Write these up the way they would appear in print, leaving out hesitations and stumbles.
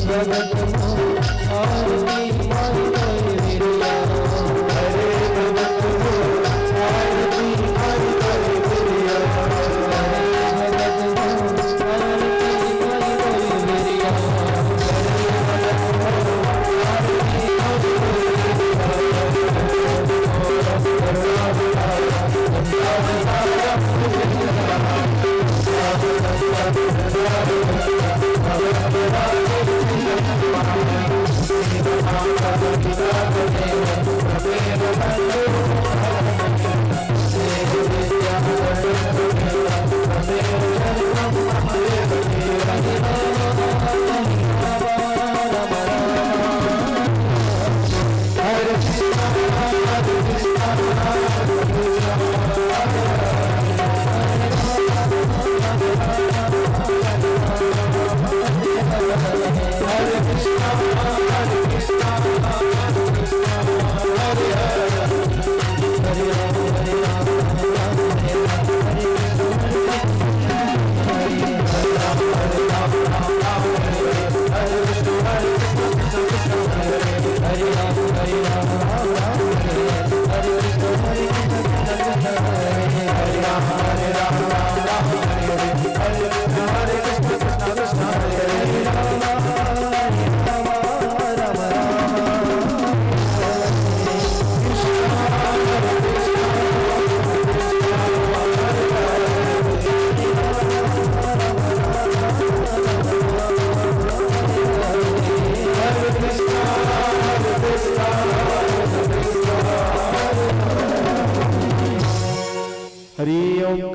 जगत में और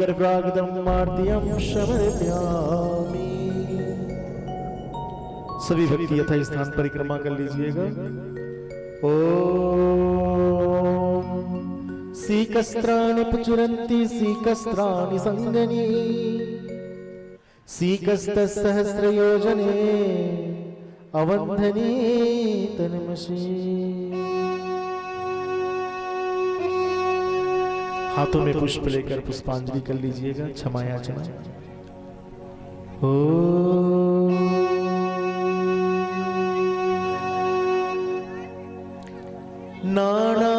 गर्भागदम आर्तियम समर्पयामि। सभी भक्ति यथा स्थान परिक्रमा कर लीजिएगा। ओम सीकस्त्राणि प्रचुरन्ति सीकस्त्राणि संगनी सीकस्तसहस्रयोजने अवंधनी तन्मषि। हाथों में पुष्प लेकर पुष्पांजलि कर लीजिएगा। क्षमा याचना। ओ नाना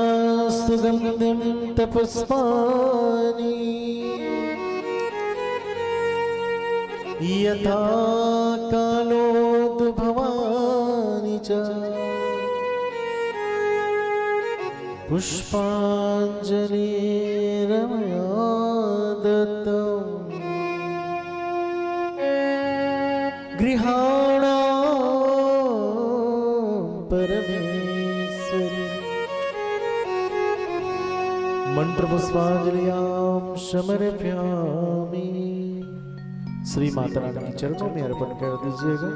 सुगंधिं तपुष्पाणि यथा कालोद्भवानि च पुष्पाञ्जलिर्मया दत्तम् गृहाणां परमेश्वरी। मंत्र पुष्पांजलियां समर्पयामि। श्री माता रानी के चरणों में अर्पण कर दीजिएगा।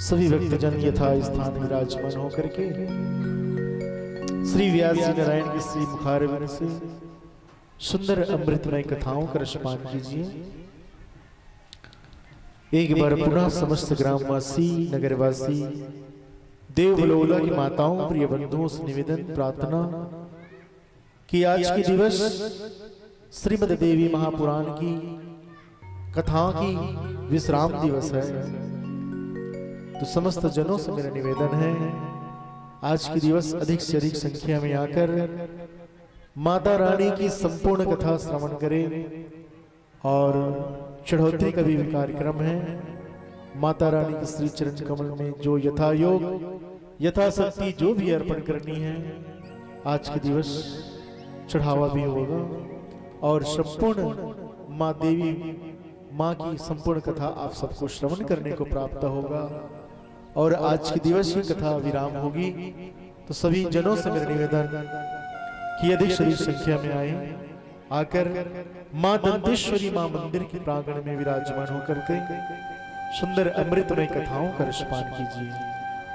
सभी भक्तजन यथा स्थान विराजमान होकर के श्री व्यास जी नारायण की श्री मुखारविंद से सुंदर अमृतमय कथाओं का रसपान कीजिए। एक बार पुनः समस्त ग्रामवासी नगरवासी देवलोला की माताओं प्रिय बंधुओं से निवेदन प्रार्थना कि आज के दिवस श्रीमद देवी महापुराण की कथा की विश्राम दिवस है। तो समस्त जनों से मेरा निवेदन है आज के दिवस अधिक से अधिक संख्या में आकर माता रानी की संपूर्ण कथा श्रवण करें। और चढ़ौतरी का भी कार्यक्रम है। माता रानी के श्री चरण कमल में जो यथा योग यथाशक्ति जो भी अर्पण करनी है आज के दिवस चढ़ावा भी होगा। और संपूर्ण माँ देवी माँ की संपूर्ण कथा आप सबको श्रवण करने को प्राप्त होगा। और आज के दिवस की कथा विराम होगी। तो सभी जनों से मेरा निवेदन कि अधिक शरीर संख्या में आए आकर माँ दंतेश्वरी माँ मंदिर के प्रांगण में विराजमान होकर के सुंदर अमृतमय कथाओं का रसपान कीजिए।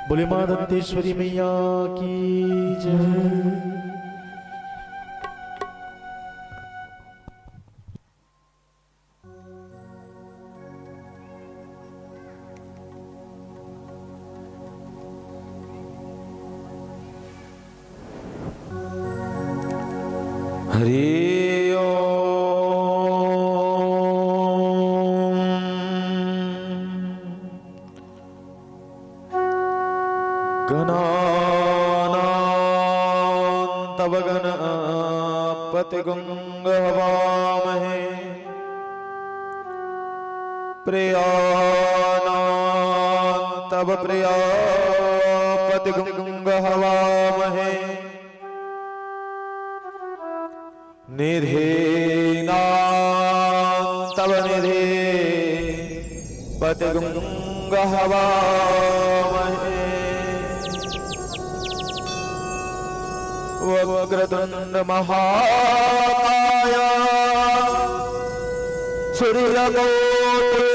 बोले माँ दंतेश्वरी मैया की जय। हरि ओम। गणानां तव गणपतिगुं हवामहे प्रियानां तव प्रियापतिगुं हवामहे निधीनां तव निधिपतिगुं हवामहे वक्रतुंड महाकाय सूर्यकोटि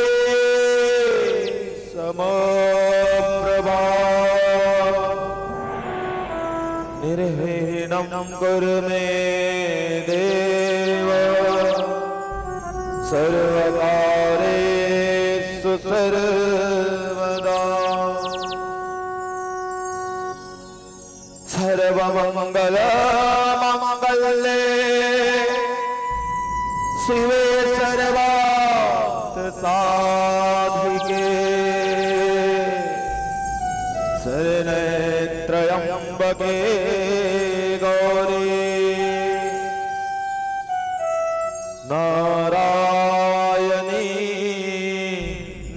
समप्रभा निर्विघ्नं कुरु मे देव सर्वकार्येषु सर्वदा। सर्वमंगलमांगल्ये शिवे सर्वार्थसाधिके शरण्ये त्र्यंबके गौरी नारायणी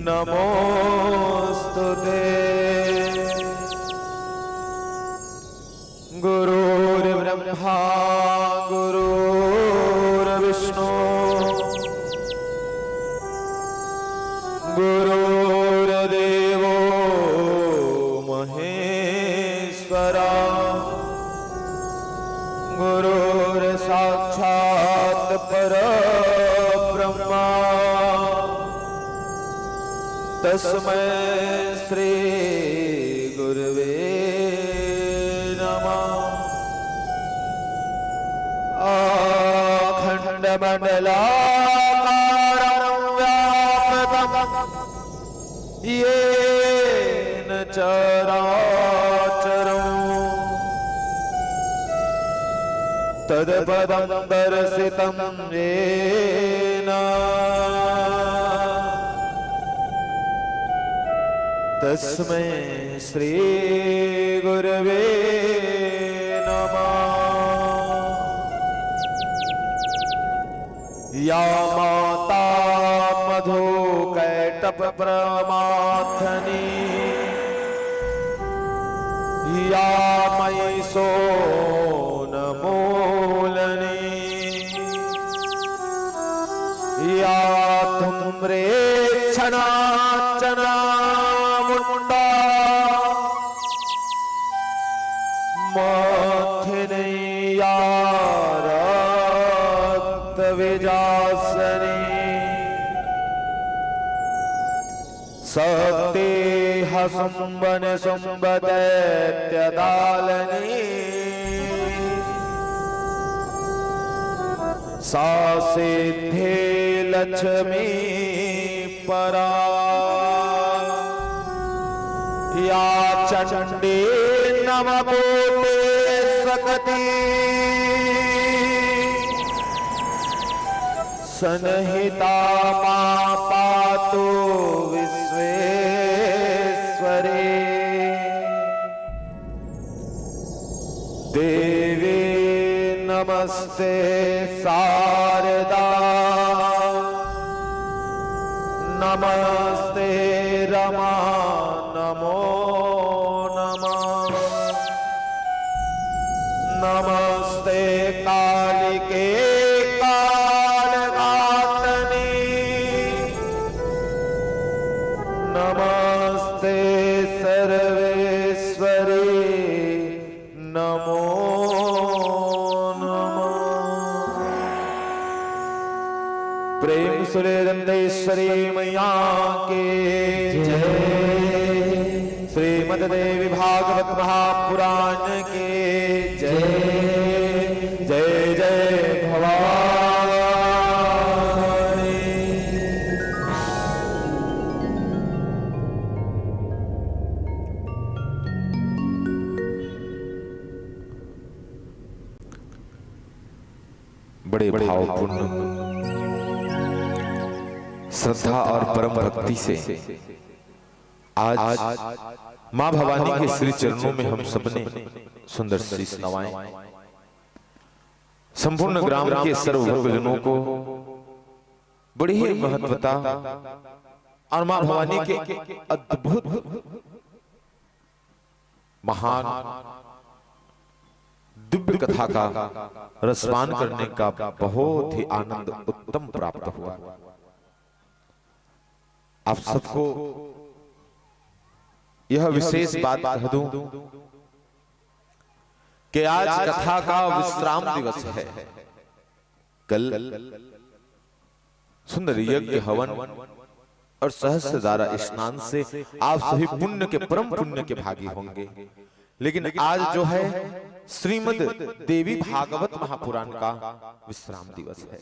नमोस्तुते। गुरुर्ब्रह्मा गुरुर्विष्णु गुरुर्देवो महेश्वरा गुरुर्साक्षात् परब्रह्म तस्मै श्री गुरुवे नमः। अखण्डमण्डलाकारं व्याप्तं येन चराचरम् तत्पदं दर्शितं येन तस्मै श्री गुरवे नमः। या माता मधु कैटभ प्रमाथनी या मयि सोनमूलनी या तुम्रे क्षणाचना मुंडा मथिनी या रक्त विजासनी शक्ति हसुंबन सुंबदैत्यदालनी सा सिद्धे लक्ष्मी परा या चंडी नमोते सकती सनहिता मा पातु विश्वेश्वरी देवी नमस्ते शारदा नमस्ते रमा नमो नमः नमस्ते कालिके कालघातनी नमस्ते सर्वेश्वरी नमो प्रेम सुरेंद्रेश्वरी मैया के जय। श्रीमद देवी भागवत महापुराण के जय। जय जय भवानी। बड़े भावपूर्ण श्रद्धा और परम भक्ति से आज मां भवानी के श्री चरणों में हम सबने सुंदर शीश नवाएं। संपूर्ण ग्राम के सर्व भक्तजनों को बड़ी ही महत्वता और मां भवानी के अद्भुत महान दिव्य कथा का रसपान करने का बहुत ही आनंद उत्तम प्राप्त हुआ। आप सबको यह विशेष बात कह दूं कि आज कथा का विश्राम दिवस है। कल सुंदर यज्ञ हवन और सहस्त्रधारा स्नान से आप सभी पुण्य के परम पुण्य के भागी होंगे। लेकिन आज जो है श्रीमद देवी भागवत महापुराण का विश्राम दिवस है।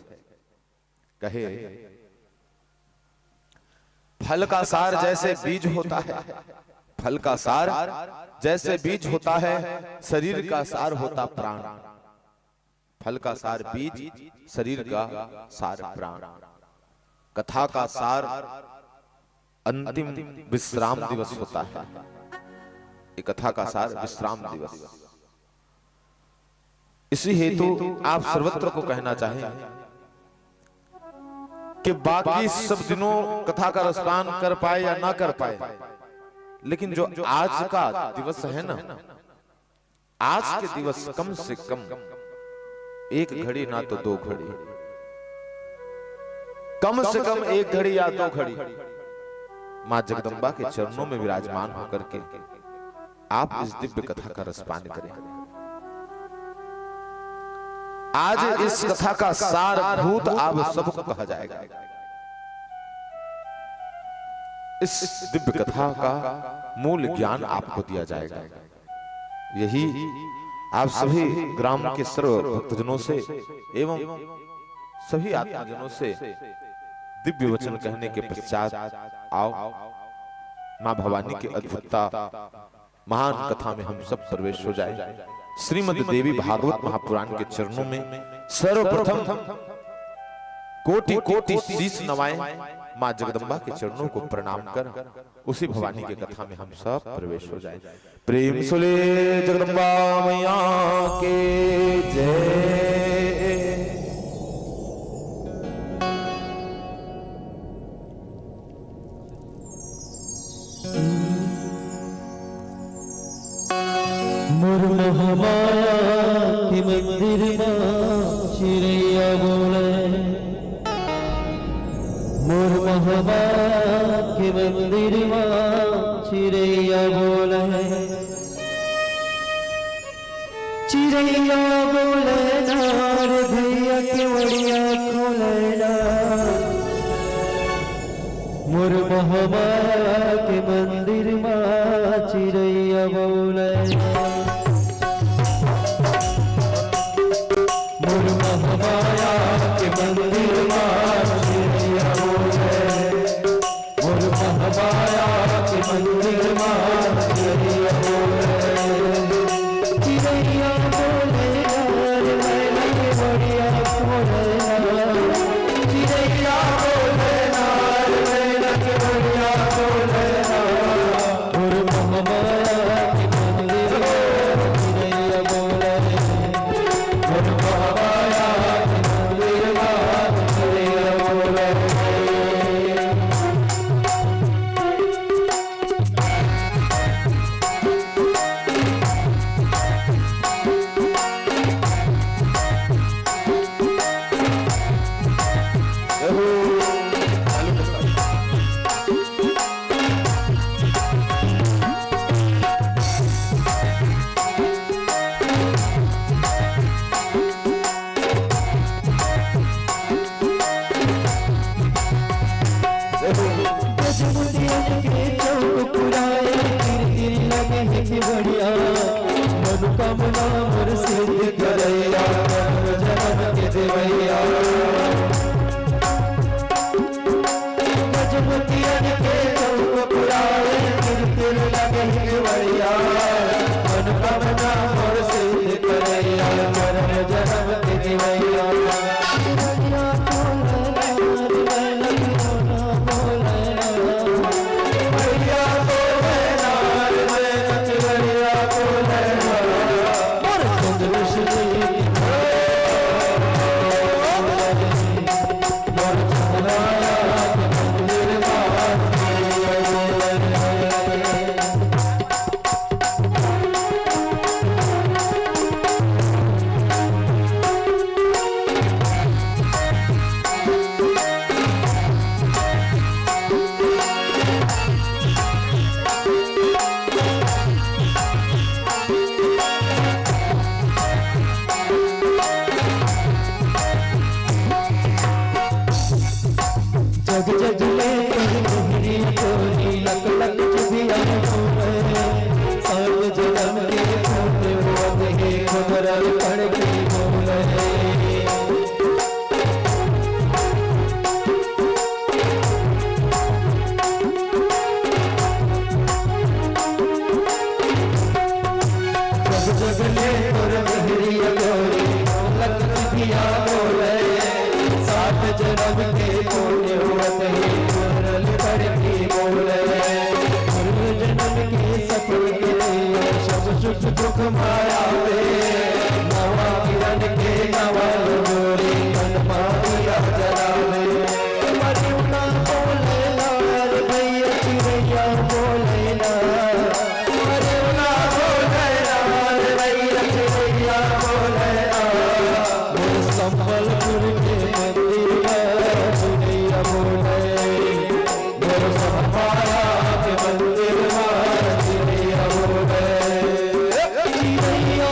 कहे फल का सार जैसे बीज होता है, फल का सार जैसे बीज होता है, शरीर का सार होता प्राण। फल का सार बीज, शरीर का सार प्राण। कथा का सार अंतिम विश्राम दिवस होता है। ये कथा का सार विश्राम दिवस। इसी हेतु आप सर्वत्र को कहना चाहें कि बाकी सब दिनों कथा का रसपान कर पाए या ना कर पाए, लेकिन जो आज का दिवस है ना, आज के दिवस कम से कम एक घड़ी ना तो 2 घड़ी, कम से कम 1 घड़ी या 2 घड़ी मां जगदम्बा के चरणों में विराजमान होकर के आप इस दिव्य कथा का रसपान करें। आज इस कथा का सार भूत आप सबको कहा जाएगा। इस दिव्य कथा का मूल ज्ञान आपको दिया जाएगा। यही आप सभी ग्राम के सर्व भक्तजनों से एवं सभी आत्मजनों से दिव्य वचन कहने के पश्चात आओ मां भवानी की अद्भुतता महान कथा में हम सब प्रवेश हो जाए। श्रीमद् देवी भागवत महापुराण के चरणों में सर्वप्रथम कोटि कोटि शीश नवाएं मां जगदम्बा के चरणों को प्रणाम कर उसी भवानी की कथा में हम सब प्रवेश हो जाए। प्रेम सुले जगदम्बा मैया के जय। मोर महामाया के मंदिर में चिड़ैया बोले, मोर महामाया के मंदिर में चिड़ैया बोले, चिड़ैया बोले नार भैया के वड़िया खोले ना। मोर महामाया के मंदिर में चिड़ैया बोले, मोर महामाया के मंदिर में चिड़ैया बोले, मोर महामाया के मंदिर में चिड़ैया बोले, चिड़ैया बोले यार मैना के बढ़िया खोले ना, चिड़ैया बोले यार मैना के बढ़िया खोले ना। मोर महामाया के मंदिर में चिड़ैया बोले, मोर महामाया के मंदिर में चिड़ैया बोले। मनोकामना मोर सिद्ध करैया, जन्म के देवैया। गजमुतियन के चौक पुराए, कीर्तन लगे केवड़िया, मनोकामना मोर सिद्ध करैया, जन्म के देवैया। जग जग में मोहनी कोनी लक लक चुभिया होवे, सब जन्म के खोटे होते हे खबर पड़ के बोले। जग जग में तोर मोहनी कोनी लक चुभिया बोले, सात जन्म के खोटे होते हे खबर पड़ के बोले। जन्म के सफल के सब सुख दुख माया वे, नवा किरण के नवा गोरी मन माया जरावे। मरुना बोले नार भैया चिड़ैया बोले ना, मरुना बोले नार भैया चिड़ैया बोले ना। मोर संबलपुर के मंदिर में चिड़ैया बोले, मोर महामाया के मंदिर में चिड़ैया बोले, चिड़ैया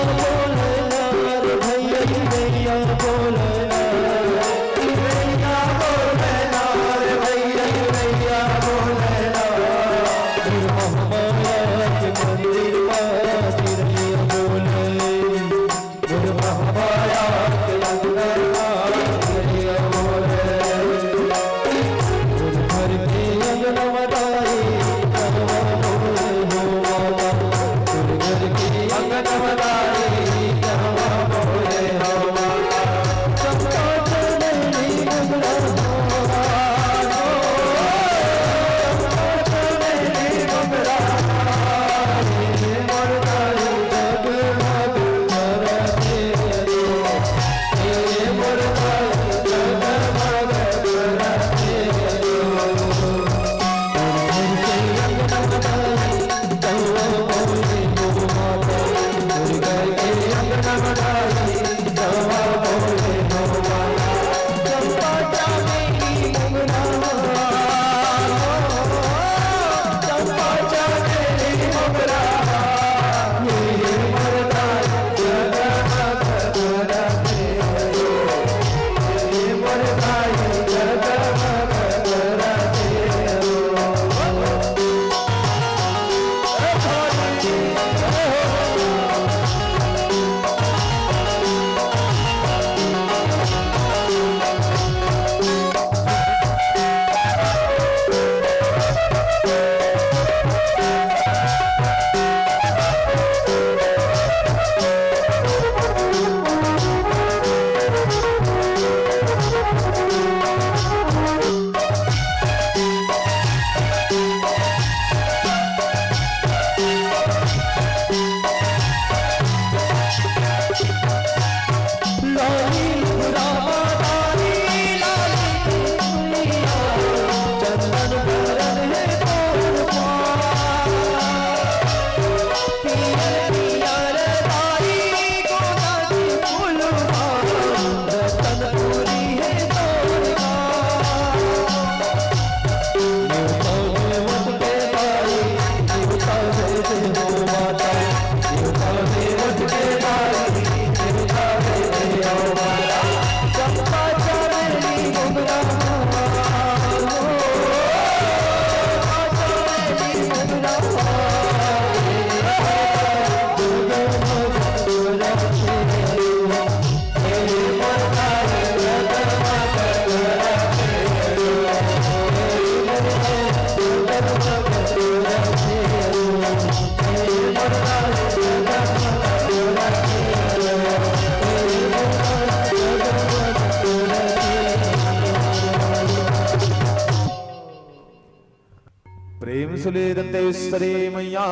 प्रेम सुले दंतेश्वरी मैया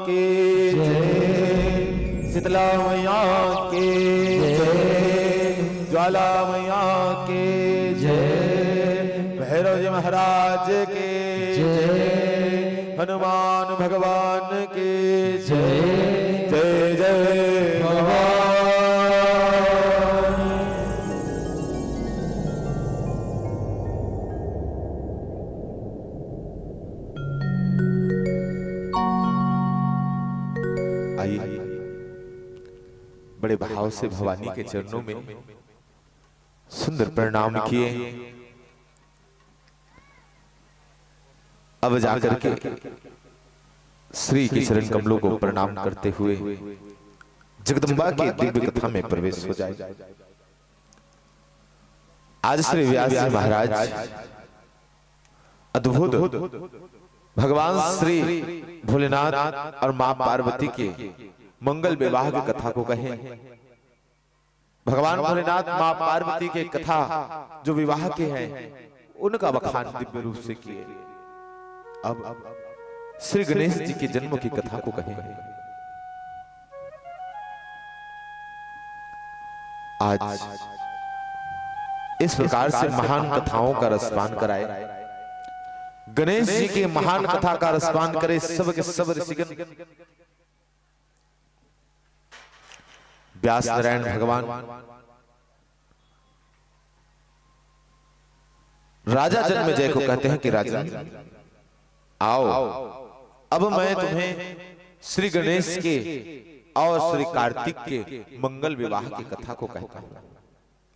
के जय, शीतला मैया के जय, ज्वाला मैया के जय, भैरव जी महाराज के जय, हनुमान भगवान के जय, जय जय भगवान। आइए बड़े भाव से भवानी के चरणों में सुंदर प्रणाम किए। अब जाकर के श्री के चरण कमलों को प्रणाम करते हुए जगदम्बा की दिव्य कथा में प्रवेश हो जाए। आज श्री व्यास जी महाराज अद्भुत भगवान श्री भोलेनाथ और मां पार्वती के मंगल विवाह की कथा को कहें। भगवान भोलेनाथ मां पार्वती के कथा जो विवाह के हैं उनका बखान दिव्य रूप से किए। अब श्री गणेश जी के जन्म की कथा को कहें। आज इस प्रकार से महान कथाओं का रसपान कराए। गणेश जी के महान कथा का रसपान करे सब के सब ऋषिगण। व्यास नारायण भगवान राजा जन्मेजय को कहते हैं कि राजन आओ, अब मैं तुम्हें श्री गणेश के और श्री कार्तिक के मंगल विवाह की कथा को कहता हूं।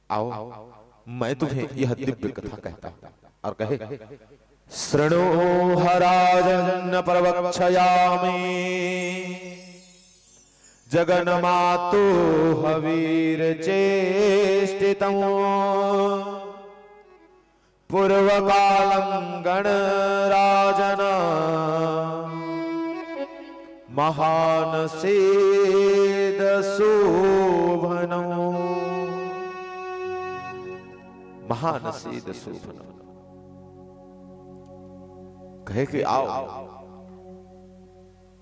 आओ मैं तुम्हें यह दिव्य कथा कहता हूं। और कहे शृणु हराजन प्रवक्षयामि जगन्मातु हवीर चेष्टितम् पूर्वकालं गणराजन महान सेद शोभनो महान सेद शोभनो। कहे कि आओ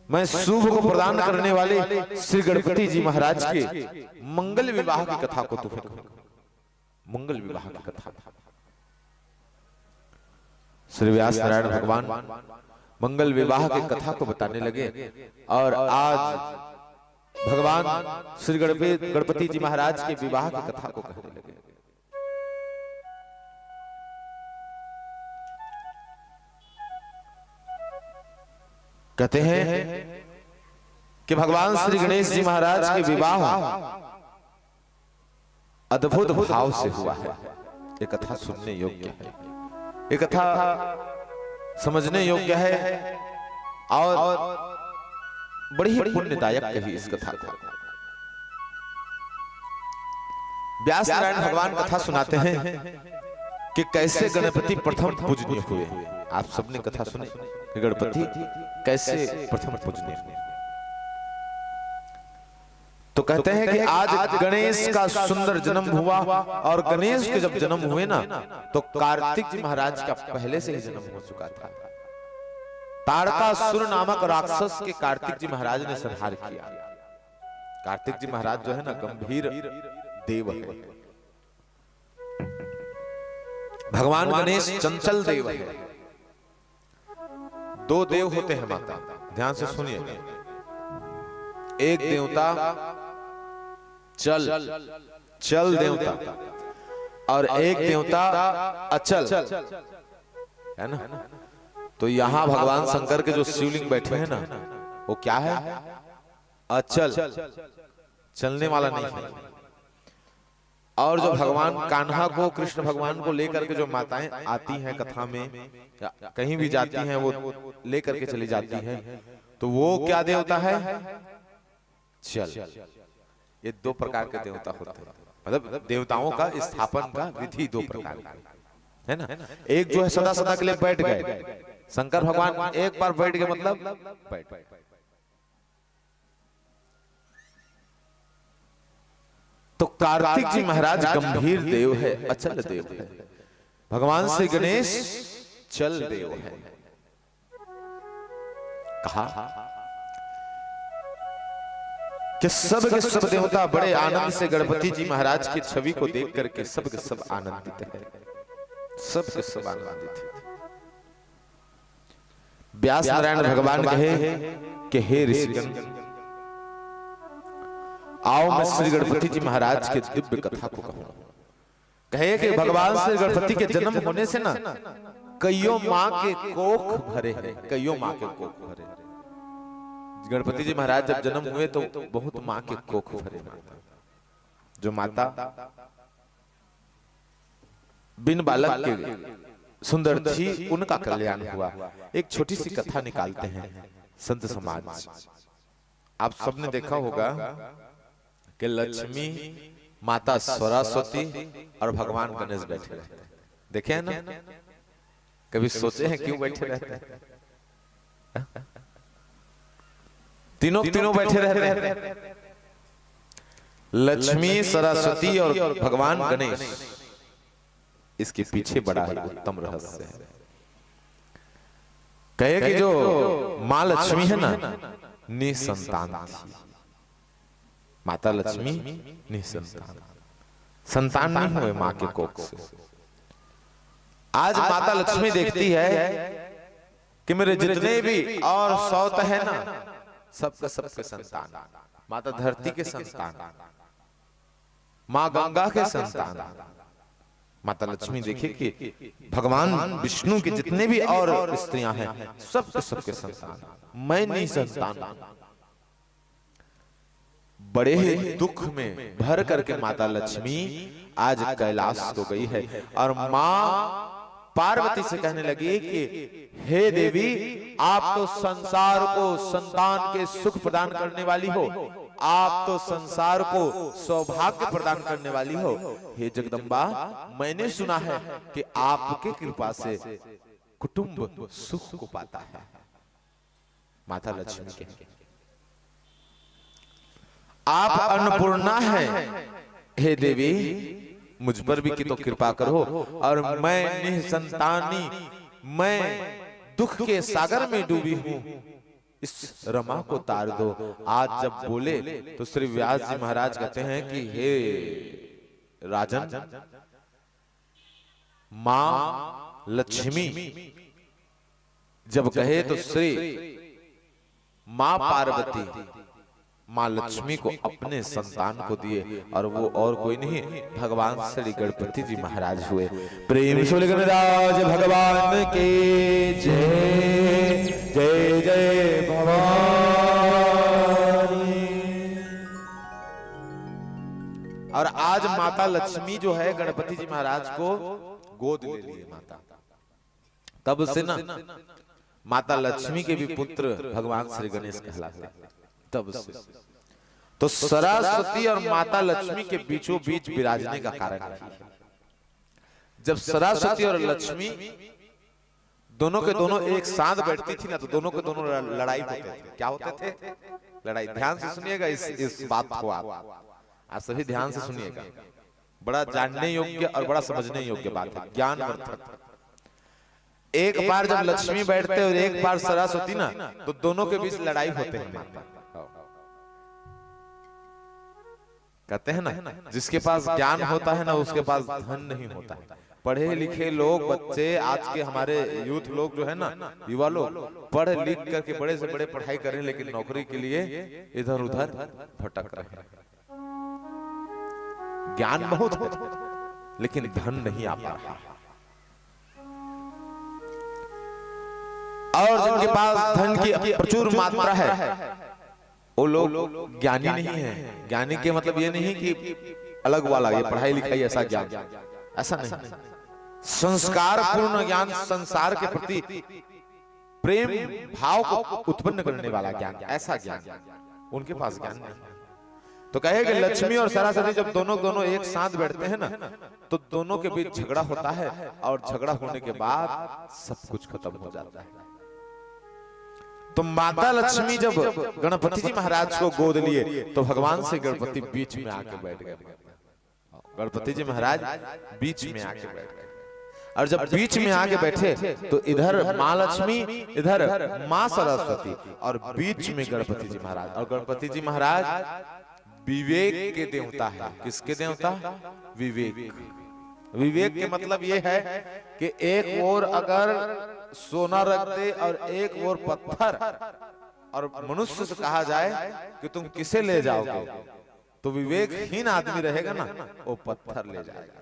मैं शुभ को प्रदान करने वाले श्री गणपति जी महाराज के मंगल विवाह की कथा को तुम्हें कहूं। मंगल विवाह की कथा श्री व्यास नारायण भगवान मंगल विवाह की कथा को बताने लगे। और आज भगवान श्री गणपति जी महाराज के विवाह की कथा को कहने लगे। कहते हैं कि भगवान श्री गणेश जी महाराज के विवाह अद्भुत भाव से हुआ है। ये कथा सुनने योग्य है, ये कथा समझने योग्य है और बड़ी ही पुण्यदायक कही इस कथा को। व्यास नारायण भगवान कथा सुनाते हैं कि कैसे गणपति प्रथम पूजनीय हुए। आप सबने कथा सुनी कि गणपति कैसे प्रथम पूजनीय हुए। तो कहते हैं कि आज गणेश का सुंदर जन्म हुआ और गणेश के जब जन्म हुए ना तो कार्तिक जी महाराज का पहले से ही जन्म हो चुका था। तारकासुर नामक राक्षस के कार्तिक जी महाराज ने संहार किया। कार्तिक जी महाराज जो है ना गंभीर देव है। भगवान गणेश चंचल देव है। दो देव होते हैं माता, ध्यान से सुनिए। एक देवता चल देवता और एक देवता अचल है ना। तो यहां भगवान शंकर के जो शिवलिंग बैठे हैं ना वो क्या है? अचल, चलने वाला नहीं है। और जो भगवान कान्हा को, कृष्ण भगवान को लेकर के जो माताएं आती हैं कथा में, कहीं भी जाती हैं वो लेकर के चली जाती हैं, तो वो क्या देवता है? चल। ये दो प्रकार के देवता होते हैं। मतलब देवताओं का स्थापन का विधि दो प्रकार का है ना। एक जो है सदा सदा के लिए बैठ गए, शंकर भगवान एक बार बैठ गए मतलब बैठ। तो कार्तिक जी महाराज गंभीर देव है, अचल देव है। भगवान श्री गणेश चल देव है। कहा कि सब के सब देवता बड़े आनंद से गणपति जी महाराज की छवि को देख करके सब के सब आनंदित है, सब के सब आनंदित है। व्यास नारायण भगवान कहे कि हे ऋषिगण, आओ मैं श्री गणपति जी महाराज के दिव्य कथा को कहूं। कहे कि भगवान श्री गणपति के जन्म होने से ना कईयों माँ के कोख भरे हैं, कईयों माँ के कोख भरे। गणपति जी महाराज जब जन्म हुए तो बहुत माँ के कोख भरे। जो माता बिन बालक के सुंदर थी, उनका कल्याण हुआ। एक छोटी सी कथा निकालते हैं संत समाज। आप सबने देखा होगा कि लक्ष्मी, माता सरस्वती और भगवान गणेश बैठे रहते हैं। देखे हैं ना? कभी सोचे हैं क्यों बैठे रहते हैं? तीनों बैठे रहते हैं। लक्ष्मी, सरस्वती और भगवान गणेश। इसके पीछे बड़ा ही उत्तम रहस्य है। कहे कि जो माँ लक्ष्मी है ना, निसंतान थी। माता लक्ष्मी निसंतान, संतान नहीं हुए माँ के कोख से। आज माता लक्ष्मी देखती है कि मेरे जितने भी और सौत है ना, सबके संतान। माता धरती के संतान, माँ गंगा के संतान। माता लक्ष्मी देखिए कि भगवान विष्णु के जितने भी और स्त्रियां हैं, सबके संतान। मैं नहीं संतान। बड़े ही दुख में भर करके माता लक्ष्मी आज कैलाश को गई है और माँ पार्वती से कहने लगी कि हे देवी, आप तो संसार को संतान के सुख प्रदान करने वाली हो, आप तो संसार को सौभाग्य प्रदान करने वाली हो। हे जगदम्बा, मैंने सुना है कि आपके कृपा से कुटुंब सुख को पाता है। माता लक्ष्मी के आप अन्नपूर्णा हैं, हे देवी मुझ पर भी की तो कृपा करो और मैं निसंतानी, मैं दुख के सागर में डूबी हूं, इस रमा को तार दो। आज जब बोले तो श्री व्यास जी महाराज कहते हैं कि हे राजन, मां लक्ष्मी जब कहे तो श्री मां पार्वती मां लक्ष्मी को अपने संतान को दिए और वो और कोई नहीं, भगवान श्री गणपति जी महाराज हुए। प्रेम से गणराज भगवान के जय जय जय भवानी। और आज माता लक्ष्मी जो है गणपति जी महाराज को गोद ले लिए माता। तब से ना माता लक्ष्मी के भी पुत्र भगवान श्री गणेश कहलाते। तब से तो सरस्वती और माता लक्ष्मी के बीचों बीच विराजने का कारण है। जब सरस्वती और लक्ष्मी दोनों के दोनों एक साथ बैठती थी ना, तो दोनों के दोनों लड़ाई होते थे। क्या होते थे? लड़ाई। ध्यान से सुनिएगा इस बात को, आप सभी ध्यान से सुनिएगा। बड़ा जानने योग्य और बड़ा समझने योग्य बात है, ज्ञानवर्धक। एक बार जब लक्ष्मी बैठते और एक बार सरस्वती ना, तो दोनों के बीच लड़ाई होते हैं। कहते हैं ना, जिसके पास ज्ञान होता है ना, उसके पास धन नहीं होता है। पढ़े लिखे लोग, बच्चे, आज के हमारे यूथ लोग जो है ना, युवा लोग, पढ़ लिख करके बड़े से बड़े पढ़ाई करें, लेकिन नौकरी के लिए इधर उधर भटक रहे हैं। ज्ञान बहुत है लेकिन धन नहीं आ पा रहा। और जिनके पास धन की प्रचुर मात्रा है, वो लोग ज्ञानी नहीं है। ज्ञानी के मतलब ये नहीं कि अलग वाला, ये पढ़ाई लिखाई ऐसा ज्ञान, ऐसा नहीं। संस्कार पूर्ण ज्ञान, संसार के प्रति प्रेम भाव को उत्पन्न करने वाला ज्ञान, ऐसा ज्ञान उनके पास ज्ञान नहीं। तो कहे कि लक्ष्मी और सरस्वती जब दोनों एक साथ बैठते हैं ना, तो दोनों के बीच झगड़ा होता है, और झगड़ा होने के बाद सब कुछ खत्म हो जाता है। तो माता लक्ष्मी जब गणपति जी महाराज को गोद लिए, तो भगवान से गणपति बीच में आके बैठ गए। गणपति जी महाराज बीच में आके बैठ गए, और जब बीच में आके बैठे तो इधर माँ लक्ष्मी, इधर माँ सरस्वती, और बीच में गणपति जी महाराज। और गणपति जी महाराज विवेक के देवता है। किसके देवता? विवेक। विवेक के मतलब ये है कि एक ओर अगर सोना रख दे और एक ओर पत्थर, और मनुष्य से कहा जाए कि तुम किसे ले जाओगे, तो विवेकहीन आदमी रहेगा ना, वो पत्थर ले जाएगा।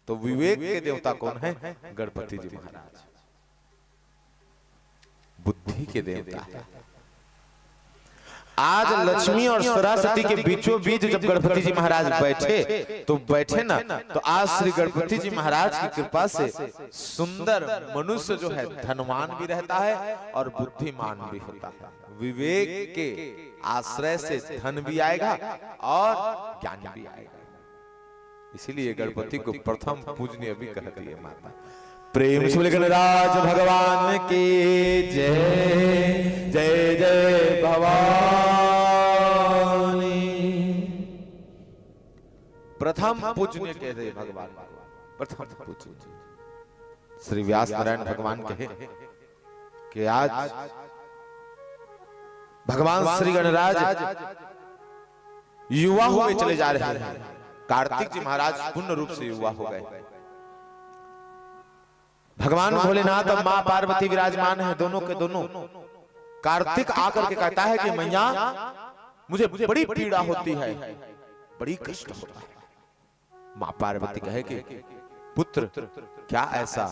तो विवेक के देवता कौन है? गणपति जी महाराज। बुद्धि के देवता है। आज लक्ष्मी और सरस्वती के बीचों बीच जब गणपति जी महाराज बैठे, तो बैठे ना, तो आज श्री गणपति जी महाराज की कृपा से सुंदर मनुष्य जो है धनवान भी रहता है और बुद्धिमान भी होता है। विवेक के आश्रय से धन भी आएगा और ज्ञान भी आएगा। इसीलिए गणपति को प्रथम पूजनीय भी कहती है माता। प्रेम से गणराज भगवान की जय। जय जय भवानी। प्रथम पूजनीय कहते हैं भगवान, प्रथम पूजनीय। श्री व्यास नारायण भगवान कहे कि आज भगवान श्री गणराज युवा हुए चले जा रहे हैं। कार्तिक जी महाराज पूर्ण रूप से युवा हो गए। भगवान भोलेनाथ और मां पार्वती विराजमान है, दोनों के दोनों। कार्तिक आकर के कहता है कि मैया मुझे बड़ी पीड़ा होती है, बड़ी कष्ट होता है। मां पार्वती कहे कि पुत्र क्या ऐसा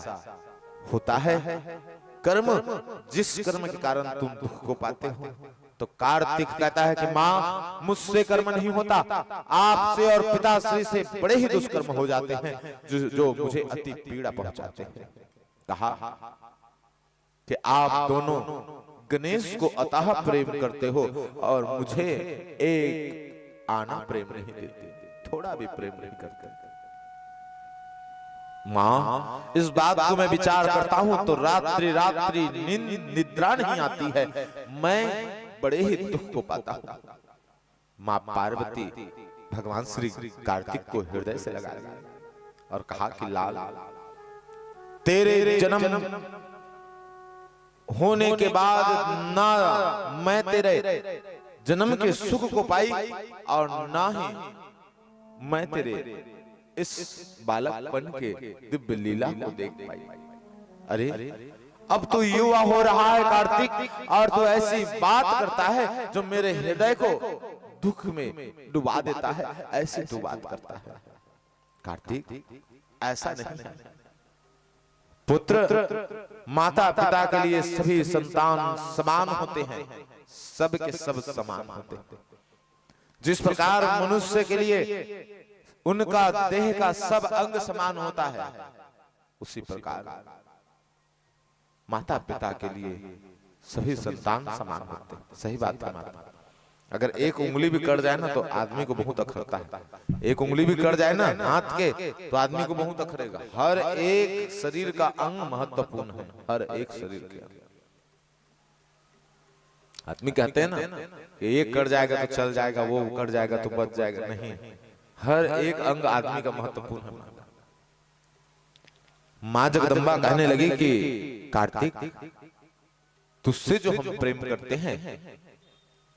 होता है? कर्म, जिस कर्म के कारण तुम दुख को पाते हो। तो कार्तिक कहता है कि माँ मुझसे कर्म नहीं होता, आपसे और पिताश्री से बड़े ही दुष्कर्म हो जाते हैं जो मुझे अति पीड़ा पहुंचाते हैं। कहा कि आप दोनों गणेश को अतः प्रेम करते हो और मुझे एक आना प्रेम नहीं देते, थोड़ा भी प्रेम नहीं करते। माँ इस बात को मैं विचार करता हूं तो रात्रि रात्रि निद्रा नहीं आती है, मैं बड़े ही दुख को पाता हूं। माँ पार्वती भगवान श्री कार्तिक को हृदय से लगा और कहा कि लाल, तेरे जन्म होने के बाद ना मैं तेरे जन्म के सुख को पाई और ना ही मैं तेरे इस बालकपन के दिव्य लीला को देख पाई। अरे अब तो युवा हो रहा है कार्तिक, और तो ऐसी बात करता है जो मेरे हृदय को दुख में डुबा देता है, ऐसी तो बात करता है। कार्तिक ऐसा नहीं है। पुत्र माता पिता के लिए सभी संतान समान होते हैं, सब के सब समान होते हैं। जिस प्रकार मनुष्य के लिए उनका देह का सब अंग समान होता है, उसी प्रकार माता पिता के लिए सभी संतान समान होते हैं। सही बात है माता। अगर एक उंगली भी कट जाए ना तो आदमी को बहुत अखरता है। एक उंगली भी कट जाए ना हाथ के तो आदमी को बहुत अखरेगा। हर एक शरीर का अंग महत्वपूर्ण है, हर एक शरीर के। आदमी कहते हैं ना कि एक कट जाएगा तो चल जाएगा, वो कट जाएगा तो बच जाएगा, नहीं, हर एक अंग आदमी का महत्वपूर्ण है। माँ जगदम्बा कहने लगी कि कार्तिक तुझसे जो हम प्रेम करते हैं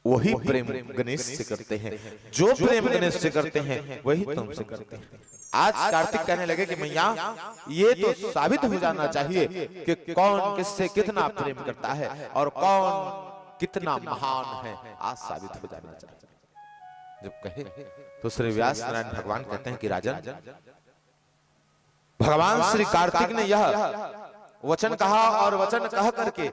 वही प्रेम गणेश से करते हैं, जो प्रेम गणेश से करते हैं वही तुमसे करते हैं। आज कार्तिक कहने लगे कि मैया ये तो साबित हो जाना चाहिए कि कौन किससे कितना प्रेम करता है और कौन कितना महान है, आज साबित हो जाना चाहिए। जब कहे तो श्री व्यास नारायण भगवान कहते हैं कि राजन, भगवान श्री कार्तिक ने यह वचन कहा और वचन कह करके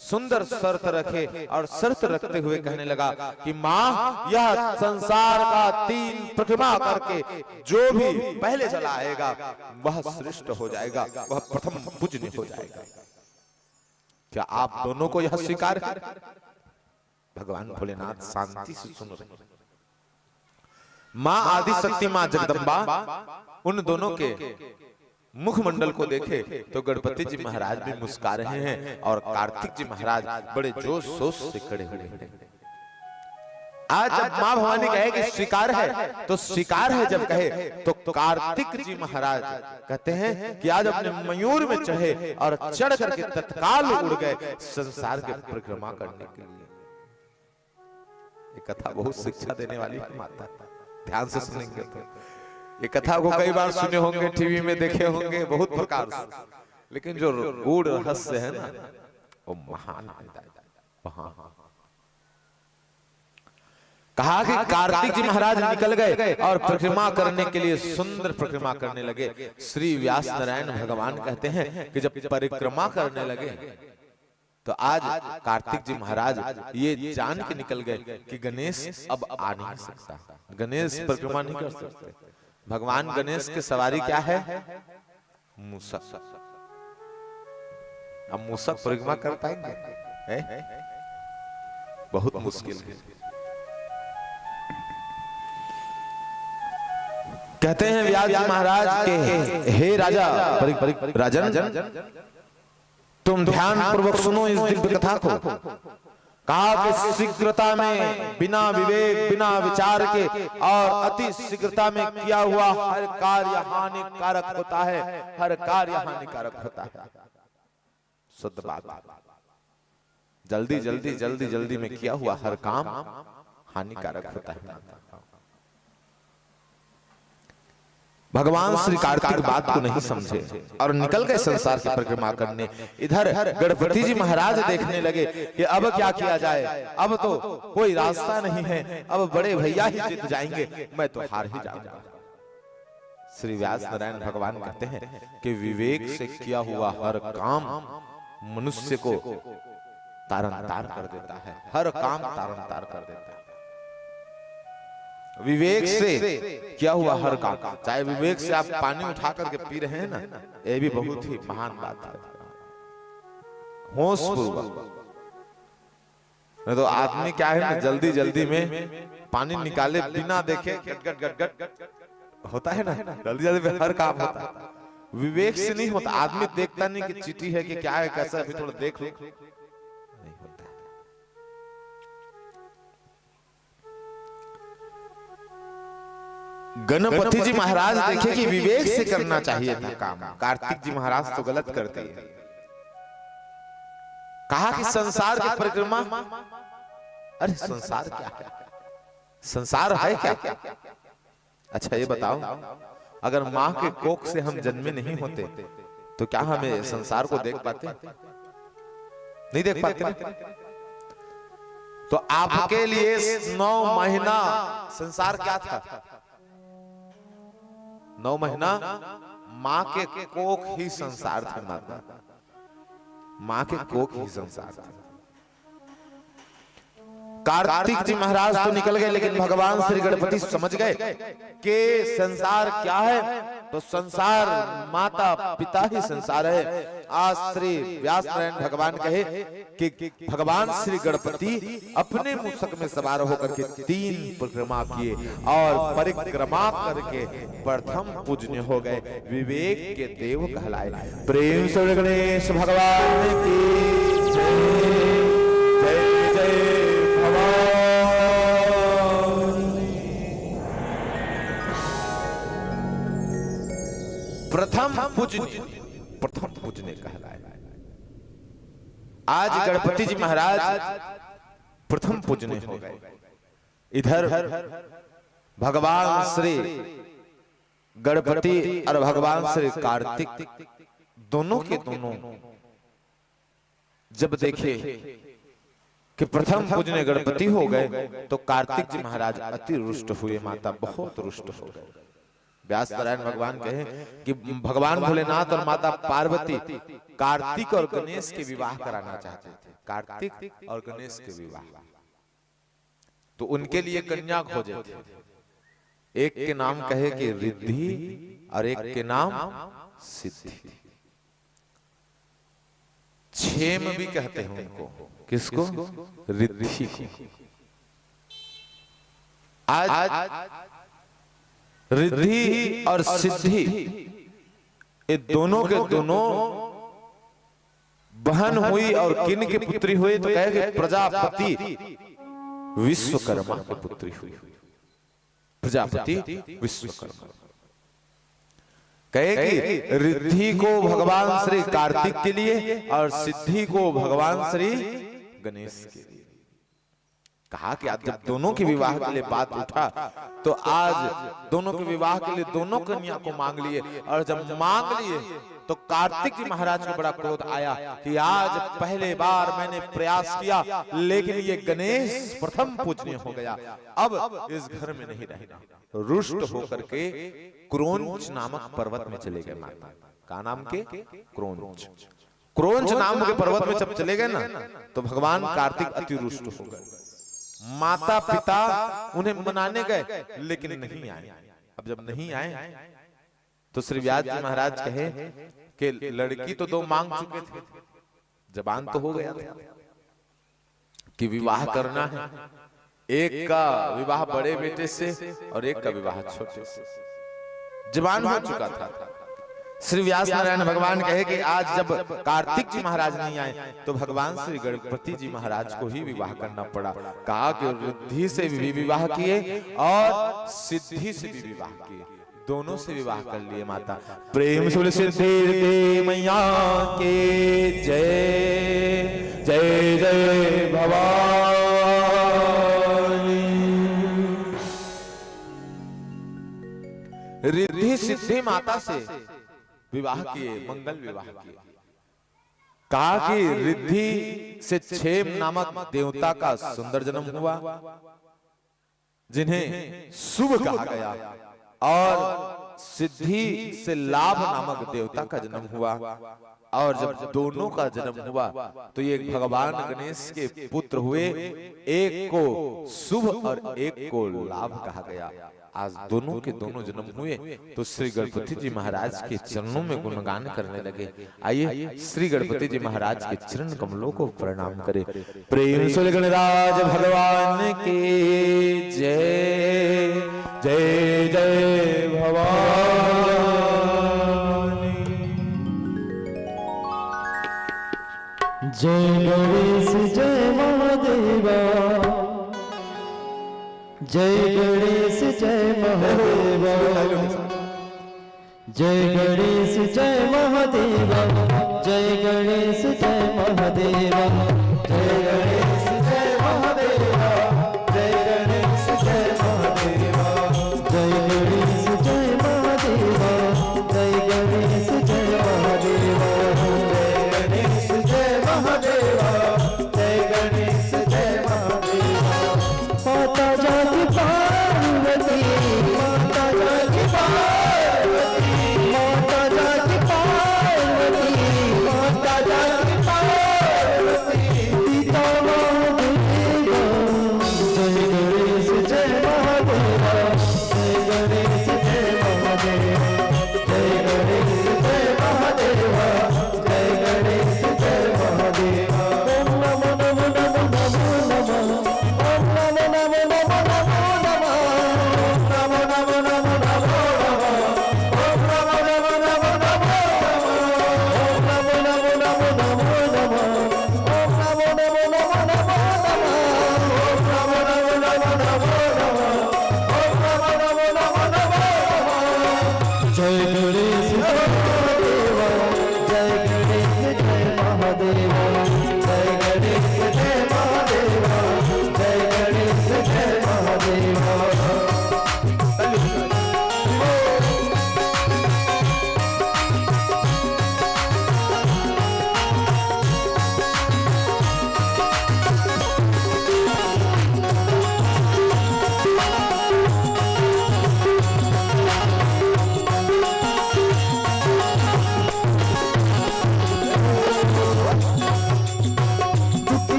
सुंदर शर्त रखे और शर्त रखते हुए कहने लगा कि माँ यह संसार का 3 प्रतिमा करके जो भी पहले चला आएगा वह श्रेष्ठ हो जाएगा, वह प्रथम पूजनीय हो जाएगा। क्या आप दोनों को यह स्वीकार है? भगवान भोलेनाथ शांति से सुन रहे। मां आदि शक्ति, मां जगदम्बा, उन दोनों के मुखमंडल को देखे तो गणपति जी महाराज भी मुस्कुरा रहे हैं और कार्तिक जी महाराज बड़े जोश शोश से खड़े हुए हैं। आज जब मां भवानी कहे कि स्वीकार है तो स्वीकार है, जब कहे तो कार्तिक जी महाराज कहते हैं कि आज अपने मयूर में चढ़े और चढ़ करके तत्काल उड़ गए संसार के परिक्रमा करने के लिए। ये कथा बहुत शिक्षा देने वाली है माता, ध्यान से सुनेंगे तो। ये कथा को कई बार सुने होंगे, टीवी में देखे होंगे बहुत प्रकार से, लेकिन जो गूढ़ रहस्य है ना वो महान है। कहा कि कार्तिक जी महाराज निकल गए और परिक्रमा करने के लिए सुंदर परिक्रमा करने लगे। श्री व्यास नारायण भगवान कहते हैं कि जब परिक्रमा करने लगे तो आज कार्तिक जी महाराज ये जान के निकल गए कि गणेश अब आ नहीं सकता, गणेश परिक्रमा नहीं कर सकते। भगवान गणेश की सवारी क्या है? मूसक। अब मूसक परिक्रमा कर पाएंगे? बहुत मुश्किल है। कहते हैं व्यास जी महाराज के, हे राजा राजन, तुम ध्यान पूर्वक सुनो इस दिव्य कथा को। कहा कि शीघ्रता में, बिना विवेक, बिना विचार के और अति शीघ्रता में किया हुआ हर कार्य हानिकारक होता है, हर कार्य हानिकारक होता है। शुद्ध बात, जल्दी जल्दी जल्दी जल्दी में किया हुआ हर काम हानिकारक होता है। भगवान श्री कार्तिक बात को नहीं समझे और निकल गए संसार की परिक्रमा करने। इधर गणपति जी महाराज देखने लगे कि अब क्या किया जाए, अब तो कोई रास्ता नहीं है, अब बड़े भैया ही जीत जाएंगे, मैं तो हार ही जाऊंगा। श्री व्यास नारायण भगवान कहते हैं कि विवेक से किया हुआ हर काम मनुष्य को तारनतार कर देता है, हर काम तारनतार कर देता है। विवेक से किया हुआ हर काम, चाहे विवेक से आप पानी उठा करके पी रहे हैं ना, ये भी बहुत ही महान बात है। होश पूर्वक, नहीं तो आदमी क्या है ना, जल्दी जल्दी में पानी निकाले बिना देखे गट गट गट गट होता है ना, जल्दी जल्दी में हर काम होता है। विवेक से नहीं होता। आदमी देखता नहीं कि चीटी है कि क्या है, कैसा है, थोड़ा देख लो, नहीं होता। गणपति जी महाराज देखे कि विवेक से करना चाहिए था काम, कार्तिक जी महाराज तो गलत करते हैं। कहा कि संसार की परिक्रमा, अरे संसार क्या है, संसार है क्या? अच्छा ये बताओ, अगर मां के कोख से हम जन्मे नहीं होते तो क्या हमें संसार को देख पाते? नहीं देख पाते। तो आपके लिए 9 महीना संसार क्या था? 9 महीना मां के कोख ही संसार थे। माता, मां के कोख ही संसार था। कार्तिक जी महाराज तो निकल गए, लेकिन भगवान श्री गणपति समझ गए कि संसार क्या है। तो संसार माता पिता ही संसार है। आज श्री व्यास नारायण भगवान कहे कि भगवान श्री गणपति अपने मूषक में सवार होकर के 3 परिक्रमा किए और परिक्रमा करके प्रथम पूजनीय हो गए, विवेक के देव कहलाए। प्रेम से गणेश भगवान की जय जय प्रथम पूजने कहलाए। आज गणपति जी महाराज प्रथम पूजने हो गए। इधर भगवान श्री गणपति और भगवान श्री कार्तिक दोनों के दोनों जब देखे कि प्रथम पूजने गणपति हो गए तो कार्तिक जी महाराज अति रुष्ट हुए। माता बहुत रुष्ट हो गए। व्यास नारायण भगवान कहे कि भगवान भोलेनाथ और माता पार्वती कार्तिक और गणेश के विवाह कराना चाहते थे। कार्तिक और गणेश के विवाह, तो उनके लिए कन्या खोजे थे। एक के नाम कहे कि रिद्धि और एक के नाम सिद्धि। क्षेम भी कहते हैं उनको। किसको? रिद्धि। आज रिद्धि और सिद्धि ये दोनों के दोनों बहन हुई और किन की पुत्री हुई तो कहे कि प्रजापति विश्वकर्मा की पुत्री हुई। प्रजापति विश्वकर्मा कहे कि रिद्धि को भगवान श्री कार्तिक के लिए और सिद्धि को भगवान श्री गणेश के लिए। कहा कि आज जब दोनों के विवाह के लिए बात उठा तो आज दोनों के विवाह के लिए दोनों कन्या को मांग लिए, और जब मांग लिए तो कार्तिक जी महाराज को बड़ा क्रोध आया कि आज पहले बार मैंने प्रयास किया लेकिन ये गणेश प्रथम पूजनीय हो गया, अब इस घर में नहीं रहना। रुष्ट होकर के क्रोंच नामक पर्वत में चले गए। माता का नाम के क्रोंच, क्रोंच नाम के पर्वत में जब चले गए ना तो भगवान कार्तिक अति रुष्ट हो गए। माता पिता उन्हें मनाने गए लेकिन नहीं आए। अब जब नहीं आए तो श्री व्यास जी महाराज कहे कि लड़की तो दो मांग चुके थे, जबान तो हो गया था कि विवाह करना है। एक का विवाह बड़े बेटे से और एक का विवाह छोटे से, जबान हो चुका था। श्री व्यास नारायण भगवान कहे कि आज जब कार्तिक जी महाराज नहीं आए तो भगवान श्री गणपति जी महाराज को ही विवाह करना पड़ा। कहा कि रिद्धि से भी विवाह किए और सिद्धि से भी विवाह किए, दोनों से विवाह कर लिए। माता प्रेम सुन सिद्धि मैया के जय जय जय भवानी। रिद्धि सिद्धि माता से विवाह किए, मंगल विवाह किए। कहा कि रिद्धि से क्षेम नामक देवता का सुंदर जन्म हुआ जिन्हें शुभ कहा गया, और सिद्धि से लाभ नामक देवता का जन्म हुआ। और जब दोनों का जन्म हुआ तो ये भगवान गणेश के पुत्र हुए, एक को शुभ और एक को लाभ कहा गया। आज दोनों के दोनों जन्म हुए तो श्री गणपति जी महाराज के चरणों में गुणगान करने लगे। आइए श्री गणपति जी महाराज के चरण कमलों को प्रणाम करें। प्रेम से गणराज भगवान के जय जय जय भवानी। जय गणेश जय महादेवा, जय गणेश जय महादेवा, जय गणेश जय महादेवा, जय गणेश जय महादेवा, जय गणेश जय महादेवा, जय गणेश जय महादेवा, जय गणेश जय महादेवा, जय गणेश जय महादेवा, जय गणेश जय महादेवा, जय गणेश जय महादेवा। माता जागी पार्वती, माता जागी पार्वती, माता जागी पार्वती, माता जागी पार्वती,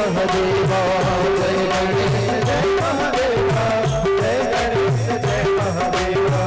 महादेवा जय गणेश जय महादेवा जय गणेश जय महादेवा।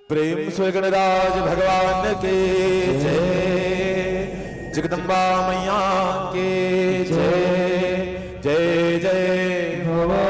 प्रेम से गणराज भगवान के जय, जगदम्बा मैया के जय, जय जय भवानी।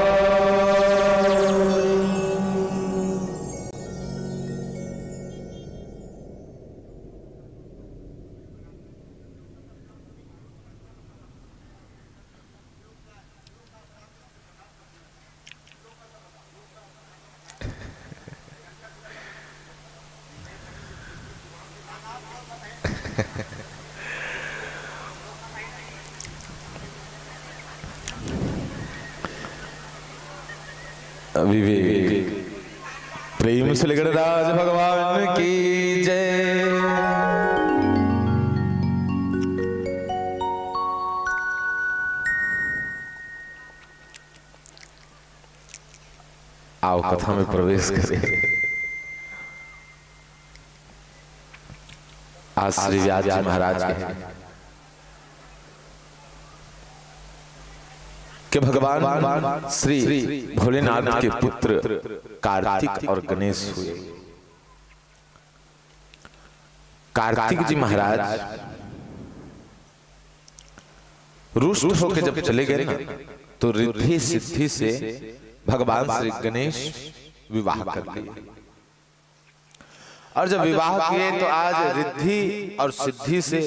विवेक प्रेम से गणराज भगवान की जय। आओ कथा में प्रवेश करें। आज श्री व्यास जी महाराज के भगवान श्री भोलेनाथ के पुत्र कार्तिक और गणेश हुए। कार्तिक जी महाराज रुष्ट होकर जब चले गए ना, तो रिद्धि सिद्धि से भगवान श्री गणेश विवाह कर लिए। और जब विवाह किए तो आज रिद्धि और सिद्धि से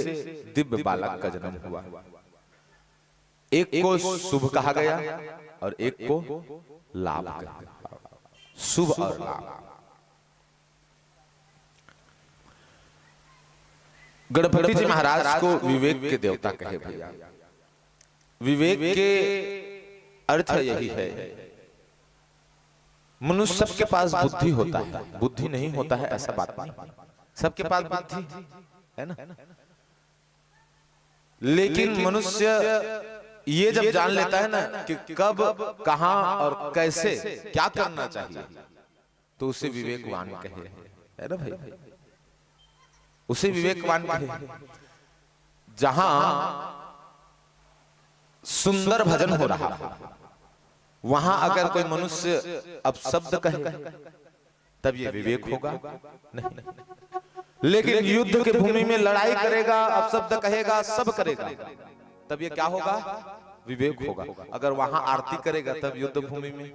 दिव्य बालक का जन्म हुआ। एक को शुभ कहा गया और एक को लाभ कहा गया। शुभ और लाभ। गणपति जी महाराज को विवेक के देवता कहे भैया। विवेक के अर्थ यही है, मनुष्य सबके पास बुद्धि होता है, बुद्धि नहीं होता है ऐसा बात नहीं, सबके पास बुद्धि है ना। लेकिन मनुष्य ये जब जान लेता है ना कि कब कहां और कैसे क्या करना चाहिए, तो उसे विवेकवान कहे, है ना भाई। उसे विवेकवान कहे। जहां सुंदर भजन हो रहा है, वहां अगर कोई मनुष्य अब शब्द कहे तब ये विवेक होगा नहीं। लेकिन युद्ध की भूमि में लड़ाई करेगा, अब शब्द कहेगा, सब करेगा, तब ये क्या होगा? विवेक होगा। अगर वहां आरती करेगा तब युद्ध भूमि में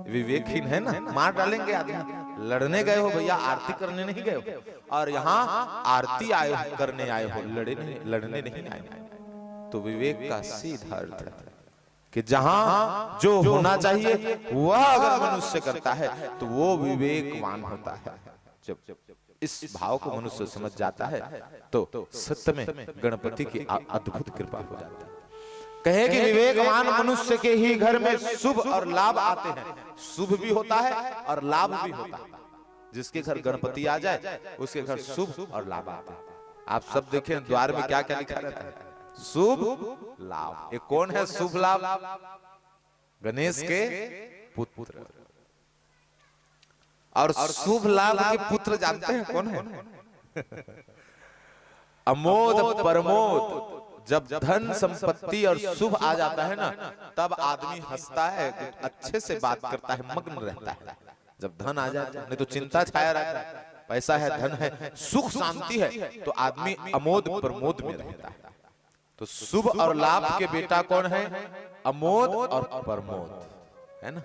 विवेकहीन है ना, मार डालेंगे आदमी। लड़ने गए हो भैया, आरती करने नहीं गए हो, और यहाँ आरती आए करने आए हो, लड़ने नहीं आए हो। तो विवेक का सीधा अर्थ है कि जहां जो होना चाहिए वह अगर मनुष्य करता है तो वो विवेकवान होता है। जब इस भाव को मनुष्य समझ जाता है तो सत्य में गणपति की अद्भुत कृपा हो जाती है। कहे कि विवेकवान मनुष्य के ही घर में शुभ और लाभ आते हैं। शुभ भी होता है और लाभ भी होता है। जिसके घर गणपति आ जाए उसके घर शुभ और लाभ आता है। आप सब देखें द्वार में क्या क्या लिखा रहता है? शुभ लाभ। ये कौन है शुभ लाभ? गणेश के पुत्र। और शुभ लाभ के पुत्र जानते हैं कौन है? अमोद परमोद। जब धन संपत्ति और शुभ आ जाता है ना, तब आदमी हंसता है, अच्छे से बात करता है, मग्न रहता है। जब धन आ जाता है, नहीं तो चिंता छाया रहता है। पैसा है, धन है, सुख शांति है, तो आदमी अमोद प्रमोद में रहता है। तो शुभ और लाभ के बेटा कौन है? अमोद और प्रमोद, है ना।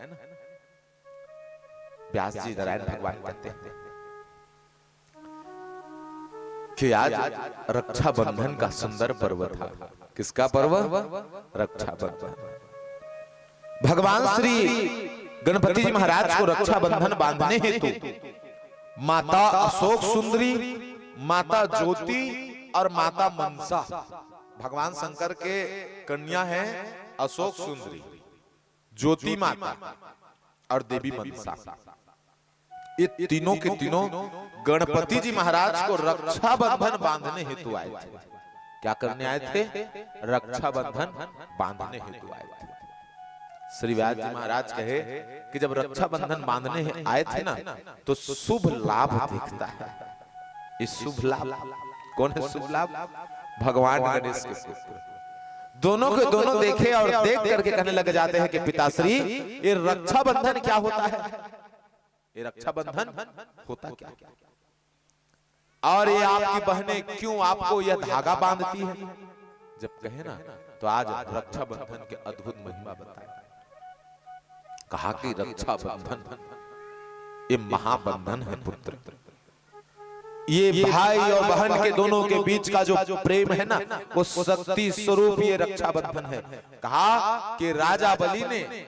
व्यास जी नारायण भगवान कहते हैं कि आज रक्षाबंधन का सुंदर पर्व था। किसका पर्व? रक्षाबंधन। भगवान श्री गणपति जी महाराज को रक्षाबंधन बांधने हेतु माता अशोक सुंदरी, माता ज्योति और माता मनसा, भगवान शंकर के कन्या है अशोक सुंदरी, ज्योति माता और देवी मनसा। ये तीनों के तीनों गणपति जी महाराज को रक्षाबंधन बांधने हेतु आए थे। क्या करने आए थे? रक्षाबंधन बांधने हेतु आए थे। श्री व्यास जी महाराज कहे कि जब रक्षाबंधन बांधने आए थे ना, तो शुभ लाभ दिखता है। इस शुभ लाभ कौन है? शुभ लाभ भगवान गणेश के पुत्र। दोनों के दोनों देखे और देख करके कहने लग जाते हैं कि पिताश्री, ये रक्षाबंधन क्या होता है? ये रक्षाबंधन होता क्या? और ये आपकी बहनें क्यों आपको यह धागा बांधती है? जब कहे ना, तो आज रक्षाबंधन के अद्भुत महिमा बताए। कहा कि रक्षाबंधन ये महाबंधन है पुत्र। ये भाई और बहन के दोनों के बीच का जो प्रेम है ना, वो शक्ति स्वरूप ये रक्षाबंधन है। कहा कि राजा बलि ने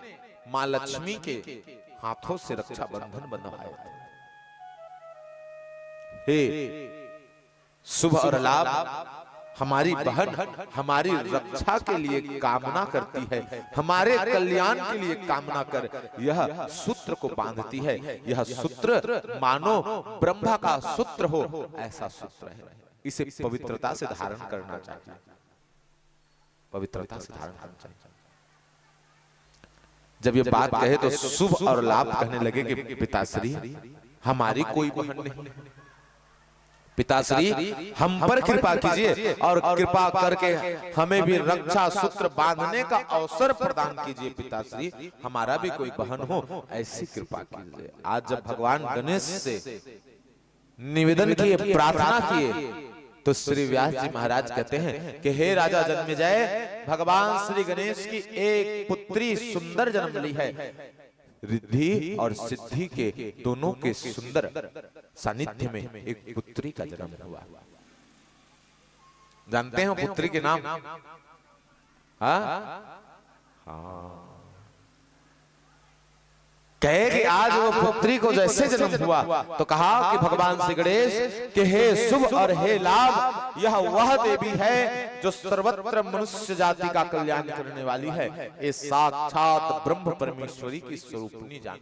मां लक्ष्मी के हाथों से रक्षाबंधन बनवाए थे। हे शुभ और लाभ, हमारी बहन हमारी रक्षा के लिए कामना करती है, हमारे कल्याण के लिए कामना कर यह सूत्र को बांधती है। यह सूत्र मानो ब्रह्मा का सूत्र हो, ऐसा सूत्र है। इसे पवित्रता से धारण करना चाहिए, पवित्रता से धारण करना चाहिए। जब ये बात कहे तो शुभ और लाभ कहने लगे कि पिताश्री हमारी कोई बहन नहीं, पिताश्री हम पर कृपा कीजिए और कृपा करके हमें भी रक्षा सूत्र बांधने का अवसर प्रदान कीजिए। पिताश्री हमारा भी कोई बहन हो, ऐसी कृपा कीजिए। आज जब भगवान गणेश से निवेदन किए, प्रार्थना किए, तो श्री व्यास जी महाराज कहते हैं कि हे राजा जन्मेजय, भगवान श्री गणेश की एक पुत्री सुंदर जन्म ली है। रिद्धि और सिद्धि के दोनों के सुंदर सानिध्य में एक पुत्री का जन्म हुआ। जानते हैं पुत्री के नाम? हाँ, कहे कि आज वो पुत्री को जैसे जन्म हुआ तो कहा कि भगवान श्री गणेश के हे शुभ और हे लाभ, यह वह देवी है जो सर्वत्र मनुष्य जाति का कल्याण करने वाली है। ये साक्षात ब्रह्म परमेश्वरी की स्वरूपनी जान,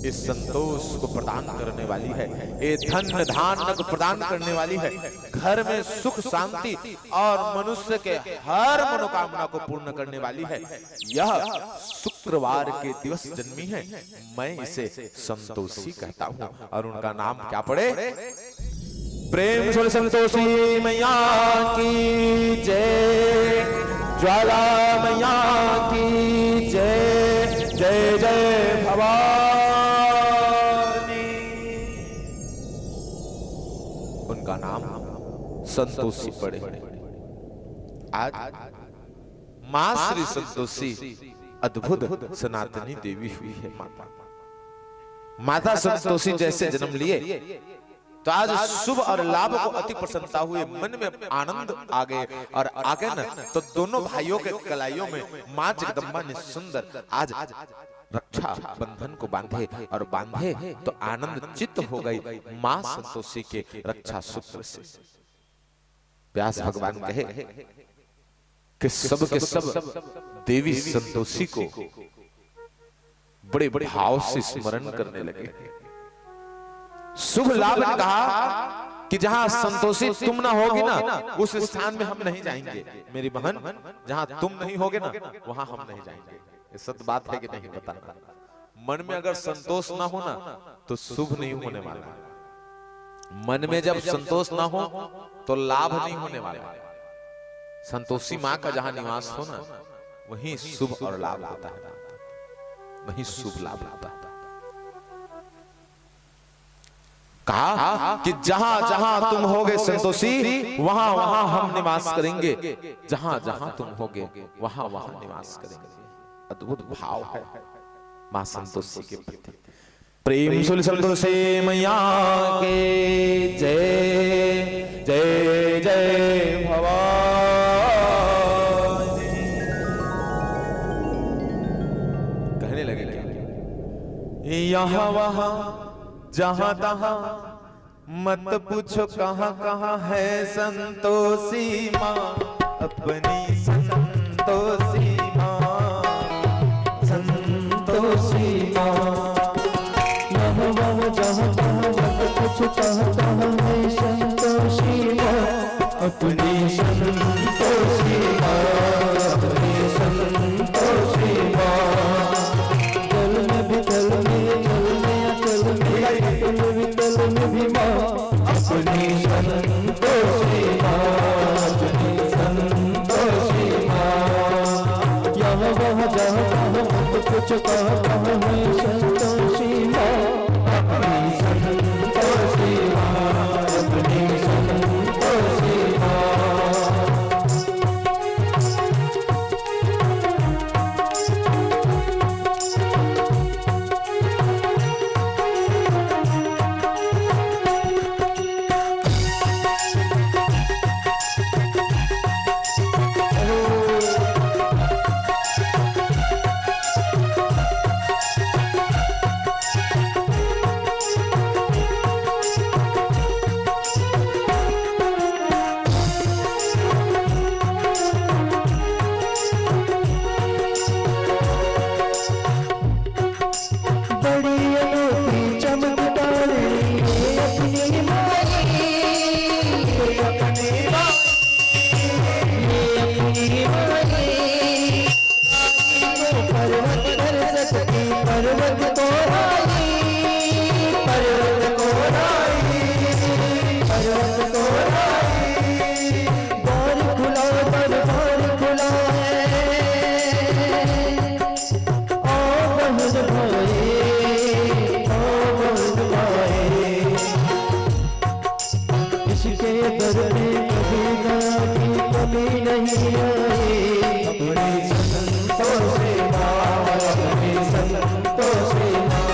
इस संतोष को प्रदान करने वाली है, ये धन धान्य को प्रदान करने वाली है, घर में सुख शांति और मनुष्य के हर मनोकामना को पूर्ण करने वाली है। यह शुक्रवार के दिवस जन्मी है, मैं इसे संतोषी कहता हूँ। और उनका नाम क्या पड़े? प्रेम से संतोषी मैया की जय, ज्वाला मैया की जय। जय जय भवानी। उनका नाम संतोषी पड़े। आज मां श्री संतोषी अद्भुत सनातनी देवी हुई है। माता संतोषी जैसे जन्म लिए तो आज शुभ और लाभ को अति प्रसन्नता हुए, मन में आनंद आ गए और आगे न तो दोनों भाइयों के कलाइयों में मां जगदम्बा ने सुंदर आज रक्षा बंधन को बांधे और बांधे तो आनंद चित्त हो गई मां संतोषी के रक्षा सूत्र से। व्यास भगवान कहे कि सब के सब देवी संतोषी को बड़े भाव से स्मरण करने लगे। शुभ लाभ ने कहा कि जहां संतोषी तुम ना होगी ना उस स्थान में हम नहीं जाएंगे मेरी बहन, जहां तुम नहीं होगे ना वहां हम नहीं जाएंगे। ये सत्य बात है कि नहीं बताना। मन में अगर संतोष ना हो ना तो शुभ नहीं होने वाला। मन में जब संतोष ना हो तो लाभ नहीं होने वाला। संतोषी मां का जहां निवास हो ना वहीं शुभ और लाभ होता है, वहीं शुभ लाभ होता है। कहा कि जहां जहां तुम होगे संतोषी वहां वहां हम निवास करेंगे, जहां जहां तुम होगे वहां वहां निवास करेंगे। अद्भुत भाव है मां संतोषी के प्रति। प्रेम सुन संतोषी मैया के जय जय जय भवानी। कहने लगे क्या? यहाँ वहां जहां तहां मत पूछो कहां कहां है संतोषी मां, अपनी संतोषी मां, संतोषी मां। यहाँ वहाँ जहाँ तहाँ मत पूछो कहाँ कहाँ है संतोषी माँ, अपनी संतोषी माँ, अपनी संतोषी माँ। जल में भी जल में, जल में अचल में, अचल में जल में भी माँ, अपनी संतोषी माँ, अपनी संतोषी माँ। यहाँ वहाँ जहाँ तहाँ मत पूछो कहाँ कहाँ है संतोषी माँ, अपनी संतोषी माँ, अपनी संतोषी माँ। बड़ी अनोखी चमकदारी अपनी माई, अपनी माई, अपनी माई। पर्वत कर सकती पर्वत को राई, पर्वत को राई, पर्वत को राई। बार खुला दरबार खुला है, इसके दर में कभी ना की कमी नहीं आई। अपनी संतोषी माँ, अपनी संतोषी माँ।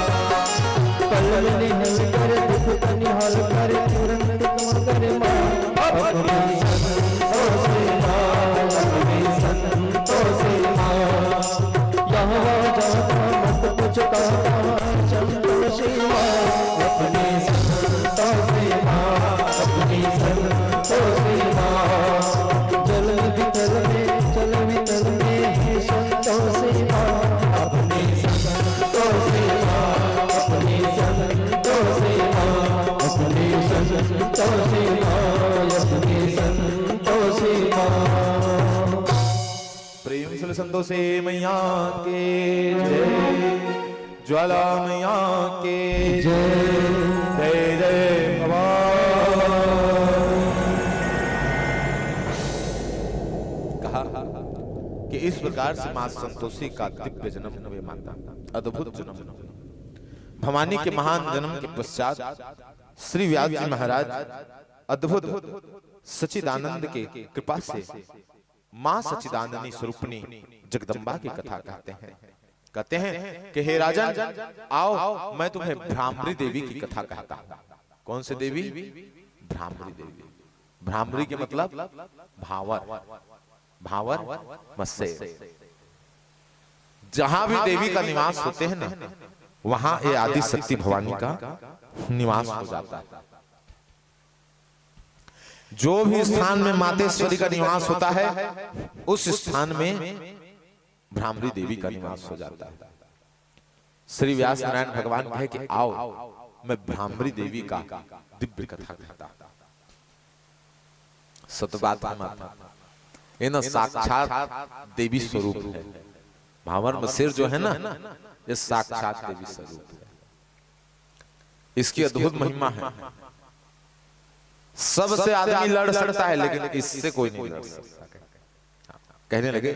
पल निहल कर दुख निहल कर तुरंत कम कर माँ, अपनी संतोषी माँ, अपनी संतोषी माँ। यहाँ जाता मत पूछो कहाँ संतोषी माँ, अपनी संतोषी माँ, अपनी संतोषी माँ। जल वितल में जल वितल में है संतोषी माँ, अपनी संतोषी माँ, अपनी संतोषी माँ, अपनी संतोषी माँ, अपनी संतोषी माँ। प्रेम सुन संतोषी मैया के जय, ज्वाला मैया के जय जय जय भवानी। कहा कि इस प्रकार से मां संतोषी का दिव्य जन्म हुए माता, अद्भुत जन्म। भवानी के महान जन्म के पश्चात श्री व्यास जी महाराज अद्भुत सच्चिदानंद के कृपा से मां सच्चिदानंदी स्वरूपनी जगदम्बा की कथा कहते हैं कि हे राजन आओ, मैं तुम्हें भ्रामरी देवी की कथा कहता हूं। कौन सी देवी? भ्रामरी देवी। भ्रामरी के मतलब भावर, भावर मत्स्य। जहां भी देवी का निवास होते हैं ना, वहां ये आदि शक्ति भवानी का निवास हो जाता है। जो भी स्थान में मातेश्वरी का निवास होता है, उस स्थान में भ्रामरी देवी का निवास हो जाता है। श्री व्यास नारायण भगवान कहे कि आओ, मैं भ्रामरी देवी का दिव्य कथा कहता हूं। सतबात है माता, ये ना साक्षात देवी स्वरूप है। भावर में सिर जो है ना, ये साक्षात देवी स्वरूप है। इसकी अद्भुत महिमा है। सबसे आदमी लड़ सकता है, लेकिन इससे कोई नहीं लड़ सकता। कहने लगे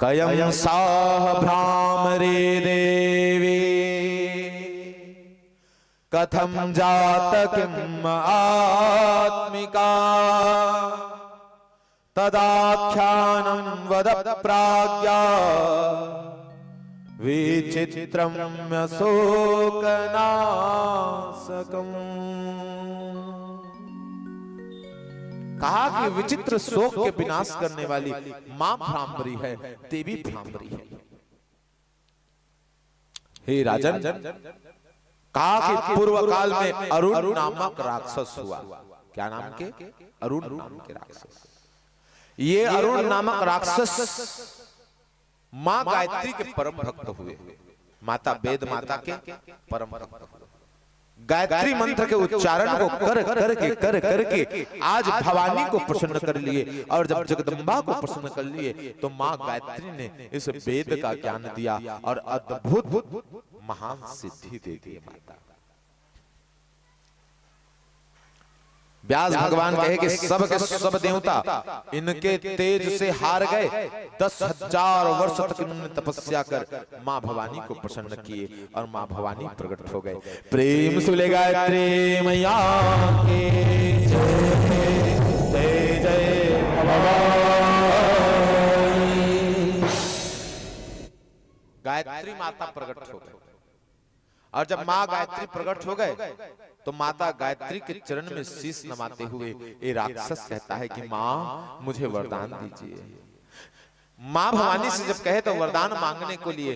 कयम साह भ्रामरी देवी कथम जात किम आत्मिका तदाख्यानं वद प्राज्ञा विचित्रम शोकनाशकम्। कहा कि विचित्र शोक के विनाश करने वाली मां भ्रामरी है, देवी भ्रामरी है। हे राजन, कहा कि पूर्व काल में अरुण नामक राक्षस हुआ। क्या नाम के? अरुण नाम के राक्षस। ये अरुण नामक राक्षस मां गायत्री के परम भक्त हुए। माता वेद माता के परम भक्त हुए। गायत्री मंत्र के उच्चारण को कर करके आज भवानी को प्रसन्न कर लिए, और जब जगदम्बा को प्रसन्न कर लिए तो मां गायत्री ने इस वेद का ज्ञान दिया और अद्भुत महान सिद्धि दे दी माता। व्यास भगवान कहे कि सब के सब देवता इनके तेज से हार गए। 10,000 वर्ष तक इन्होंने तपस्या कर मां भवानी को प्रसन्न किए और मां भवानी प्रकट हो गए। प्रेम से गायत्री मैया के जय जय गायत्री माता प्रकट हो गए। और जब मां गायत्री प्रकट हो गए तो माता गायत्री के चरण में शीश नमाते हुए ये राक्षस कहता है कि मां मुझे वरदान दीजिए। मां भवानी से जब कहे तो वरदान मांगने को लिए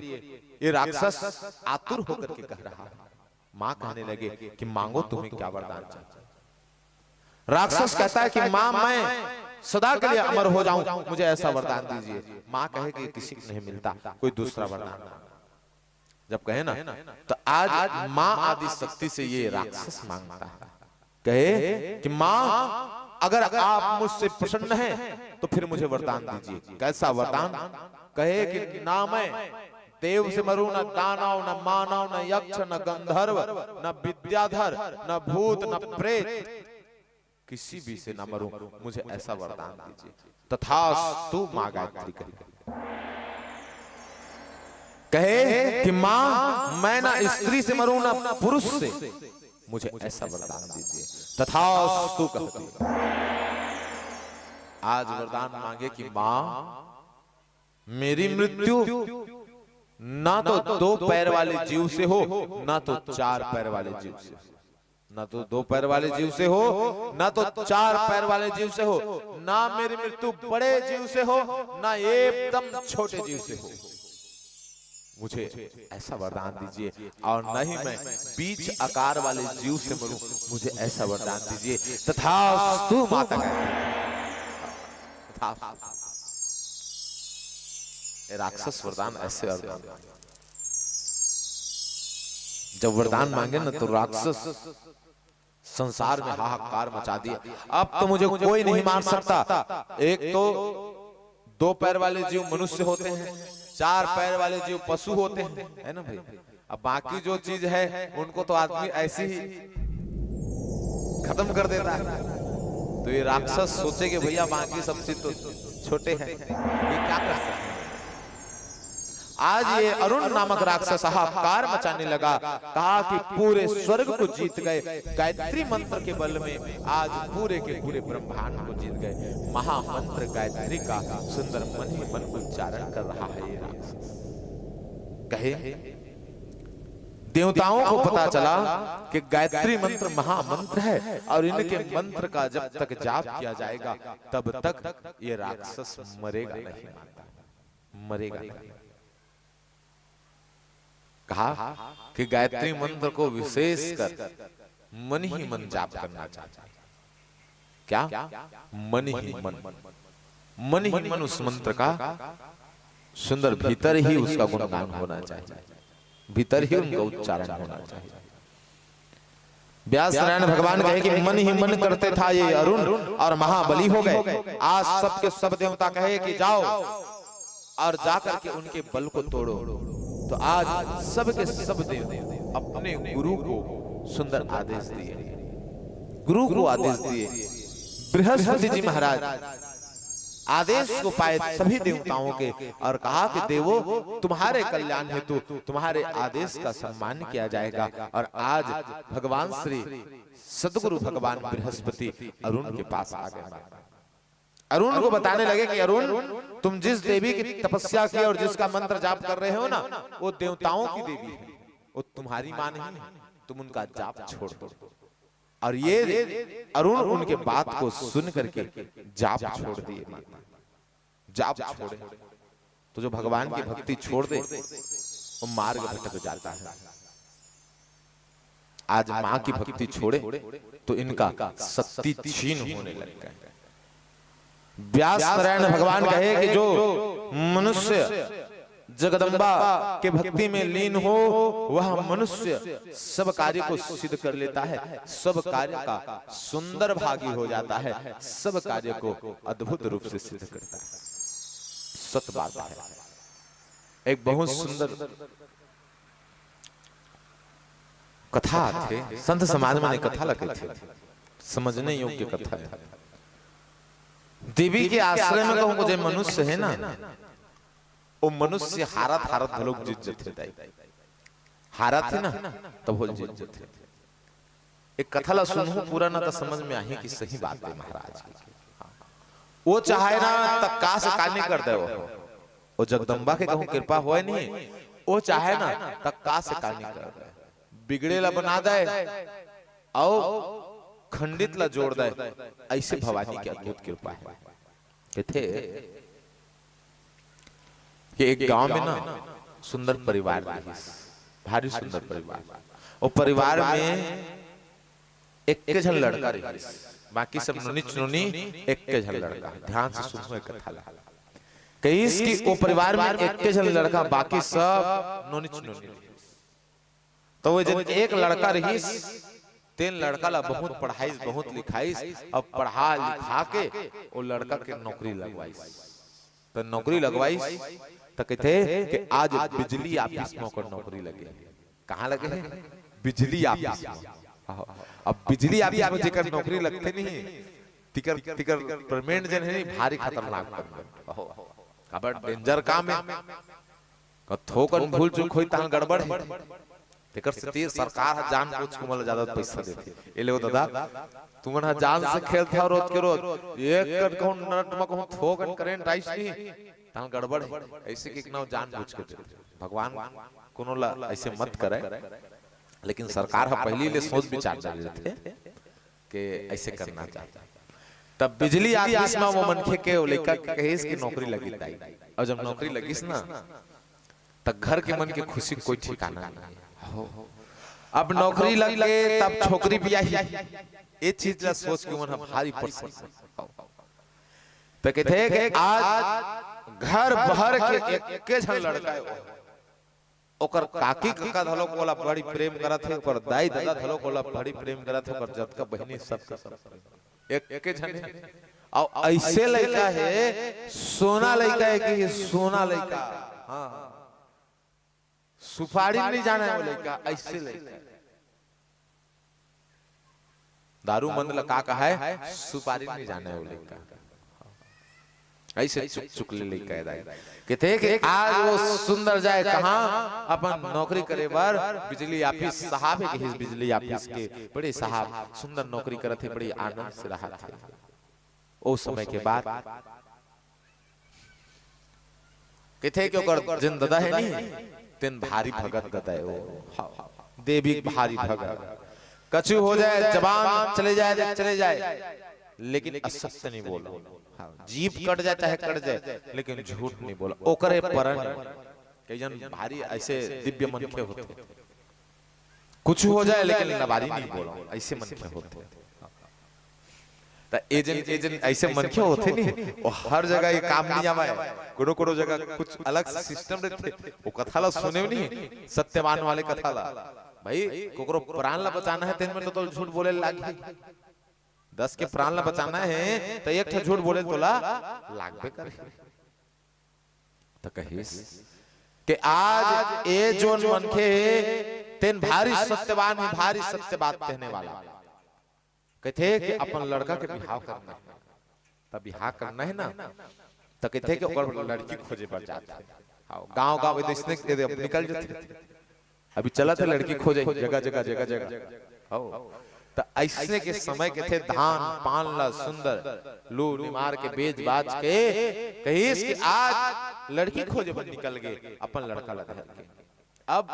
ये राक्षस आतुर होकर के कह रहा है। मां कहने लगे कि मांगो, तुम्हें क्या वरदान चाहिए। राक्षस कहता है कि मां मैं सदा के लिए अमर हो जाऊं, मुझे ऐसा वरदान दीजिए। मां कहे कि किसी को नहीं मिलता, कोई दूसरा वरदान। जब कहे ना तो आज मां आदि शक्ति से ये राक्षस मांगता है। कहे कि मां अगर आप मुझसे प्रसन्न हैं तो फिर मुझे वरदान दीजिए। कैसा वरदान? कहे कि ना मैं देव से मरूं, न दानव, न मानव, न यक्ष, न गंधर्व, न विद्याधर, न भूत, न प्रेत, किसी भी से न मरूं, मुझे ऐसा वरदान दीजिए। तथास्तु मां गायत्री कहे कि मां मैं ना स्त्री से मरूं ना पुरुष से, मुझे ऐसा वरदान दीजिए। तथास्तु कहती। आज वरदान मांगे कि मां मेरी मृत्यु ना तो 2 पैर वाले जीव से हो, ना तो 4 पैर वाले जीव से। ना तो 2 पैर वाले जीव से हो, ना तो 4 पैर वाले जीव से हो। ना मेरी मृत्यु बड़े जीव से हो, ना एकदम छोटे जीव से हो। मुझे ऐसा वरदान दीजिए। और नहीं मैं बीच आकार वाले जीव से मरूं, मुझे ऐसा वरदान दीजिए। तथास्तु माता राक्षस वरदान ऐसे वरदान। जब वरदान मांगे ना तो राक्षस संसार में हाहाकार मचा दिया। अब तो मुझे कोई नहीं मार सकता। एक तो 2 पैर वाले जीव मनुष्य होते हैं, 4 पैर वाले जीव पशु होते हैं, है ना भाई। अब बाकी जो चीज है उनको तो आदमी ऐसे ही खत्म कर देता है। तो ये राक्षस सोचे कि भैया बाकी सब चीज तो छोटे हैं, ये क्या कर सकते हैं। आज ये अरुण नामक राक्षस हाहाकार मचाने लगा, कहा कि पूरे स्वर्ग को जीत गए, गायत्री मंत्र के बल में आज पूरे के पूरे ब्रह्मांड को जीत गए। महामंत्र गायत्री का सुंदर मन ही मन उच्चारण कर रहा है ये राक्षस। कहे देवताओं को पता चला कि गायत्री मंत्र महामंत्र है और इनके मंत्र का जब तक जाप किया जाएगा तब तक ये राक्षस मरेगा नहीं, मरेगा नहीं। कहा कि गायत्री मंत्र को विशेष कर मन ही मन जाप करना चाहता है। क्या? मन ही मन, मन ही मन उस मंत्र का सुंदर भीतर ही उसका गुणगान होना चाहिए, भीतर ही उनका उच्चारण होना चाहिए। व्यास नारायण भगवान कहे कि मन ही मन करते था ये अरुण और महाबली हो गए। आज सबके सब देवता कहे कि जाओ और जाकर के उनके बल को तोड़ो। तो आज सबके सब देवता अपने गुरु को सुंदर आदेश दिए, गुरु को आदेश दिए। बृहस्पति जी महाराज आदेश को पाए सभी देवताओं के और कहा कि देवो तुम्हारे कल्याण हेतु तुम्हारे आदेश का सम्मान किया जाएगा। और आज भगवान श्री सदगुरु भगवान बृहस्पति अरुण के पास आ गए। अरुण को बताने लगे कि अरुण तुम जिस देवी की तपस्या की और जिसका मंत्र जाप कर रहे हो ना, वो देवताओं की देवी है, वो तुम्हारी मां नहीं है, तुम उनका जाप छोड़ दो। और ये अरुण उनके बात को सुन करके जाप छोड़ दिए, जाप छोड़े। तो जो भगवान की भक्ति छोड़ दे वो मार्ग भटक जाता है। आज मां की भक्ति छोड़े तो इनका शक्ति क्षीण होने लग गया। व्यास नारायण भगवान कहे कि जो मनुष्य जगदम्बा के भक्ति में लीन हो वह मनुष्य सब कार्य को सिद्ध कर लेता है, सब कार्य का सुंदर भागी हो जाता है, सब कार्य को अद्भुत रूप से सिद्ध करता है। सत्य बात है। एक बहुत सुंदर कथा थे, संत समाज में कथा लगे थे, समझने योग्य कथा है। देवी के आश्रय में कहूं जो मनुष्य है ना, वो मनुष्य हारत हारत लोग जीत जाते, हारा थे ना तब वो जीत जाते। एक कथा ला सुनू पूरा ना तो समझ में आई कि सही बात है महाराज। वो चाहे ना तक का से कानी कर दे, वो जगदम्बा के कहूं कृपा होए नहीं, वो चाहे ना तक का से कानी कर दे, बिगड़ेला बना दे और खंडित ला जोड़ दे। ऐसे भवानी की अद्भुत कृपा है। कहते कि एक गांव में ना सुंदर परिवार रही, भारी सुंदर परिवार। और परिवार में एक के झन लड़का रही, बाकी सब नुनी चुनी, एक के झन लड़का। ध्यान से सुनो कथा ला। कहीं इसकी वो परिवार में एक के झन लड़का, बाकी सब नुनी चुनी। तो वो जब एक लड़का रही, तीन लड़का ला बहुत पढ़ाई बहुत लिखाई, अब पढ़ा लिखा के वो लड़का के नौकरी लगवाई। तो नौकरी लगवाई तो कहते कि आज बिजली ऑफिस में ओकर नौकरी लगे। कहाँ लगे? बिजली ऑफिस में। अब बिजली ऑफिस में जेकर नौकरी लगते नहीं, टिकर टिकर पेमेंट जन है भारी खतरनाक काम, कबड़ डेंजर काम है। थोकन भूल चूक होई तहन गड़बड़ है। तेकर से सरकार जान पूछ के मतलब ज्यादा पैसा देती। ये ले दादा तुमन जान से खेलता हो रोज के रोज, एक कर कहूं नट में कहूं थोकन करेंट आइस नहीं तहन गड़बड़ है। ऐसे कि ना जान पूछ के देते। भगवान कोनो ला ऐसे मत करे, लेकिन सरकार हा पहली ले सोच विचार डाल देते कि ऐसे करना चाहता। तब बिजली ऑफिस में वो मनखे के लड़का कहेस की नौकरी लगी ताई। और जब नौकरी लगिस ना तब घर के मन के खुशी कोई ठिकाना नहीं। अब नौकरी लग गए तब छोकरी ब्याही, ये चीज ला सोच के मन भारी परेशान। तो कहते हैं कि आज घर भर के एक के झन लड़का है, ओकर काकी काका धलो को वाला बड़ी प्रेम करत है, ओकर दाई दादा धलो को वाला बड़ी प्रेम करत है, ओकर जत का बहनी सब का सब एक के झन है। और ऐसे लड़का है, सोना लड़का है कि सोना लड़का, हाँ सुपारी नहीं जाना है वो लड़का, ऐसे लड़का। दारू मंद लगा कहा है, सुपारी नहीं जाना है वो लड़का। ऐसे चुक चुक ले कह दाई कहते कि आज वो सुंदर जाए कहाँ अपन नौकरी करे बार बिजली ऑफिस साहब है कि बिजली ऑफिस के बड़े साहब सुंदर नौकरी करते थे, बड़ी आनंद से रहा थे। उस समय के बाद कहते कि ओकर जिन ददा है नहीं तेन भारी भगत ददा है वो देवी भारी भगत कछु हो जाए जबान चले जाए लेकिन असत्य नहीं बोलो, जीभ कट जाए चाहे कट जाए लेकिन झूठ नहीं बोला। ओकरे परन कई जन भारी ऐसे दिव्य मन के होते, कुछ हो जाए लेकिन नबारी नहीं बोला, ऐसे मन के होते। एजेंट ऐसे मन के होते नहीं, वो हर जगह ये काम नहीं आवा है, कोनो जगह कुछ अलग सिस्टम रहते। वो कथाला सुने नहीं सत्यवान वाले कथाला भाई कोकरो प्राण ला बचाना है तेन में तो झूठ बोले लागी, 10 के प्राण ला बचाना है तो एक झूठ बोले तोला लागबे करे। तो कहिस कि आज ए जोन मनखे तेन भारी सत्यवान है, भारी सत्य बात कहने वाला कहते कि अपन लड़का के बिहाव करना है, तब बिहाव करना है ना तो कहते कि ओकर लड़की खोजे पर जाते हैं गांव इसने निकल जाते। अभी चला था लड़की खोजे जगह तो ऐसने के समय के थे धान पान ला सुंदर लू निमार के बेच बाज के कहिस कि आज लड़की खोजे पर निकल गए अपन लड़का लगा के। अब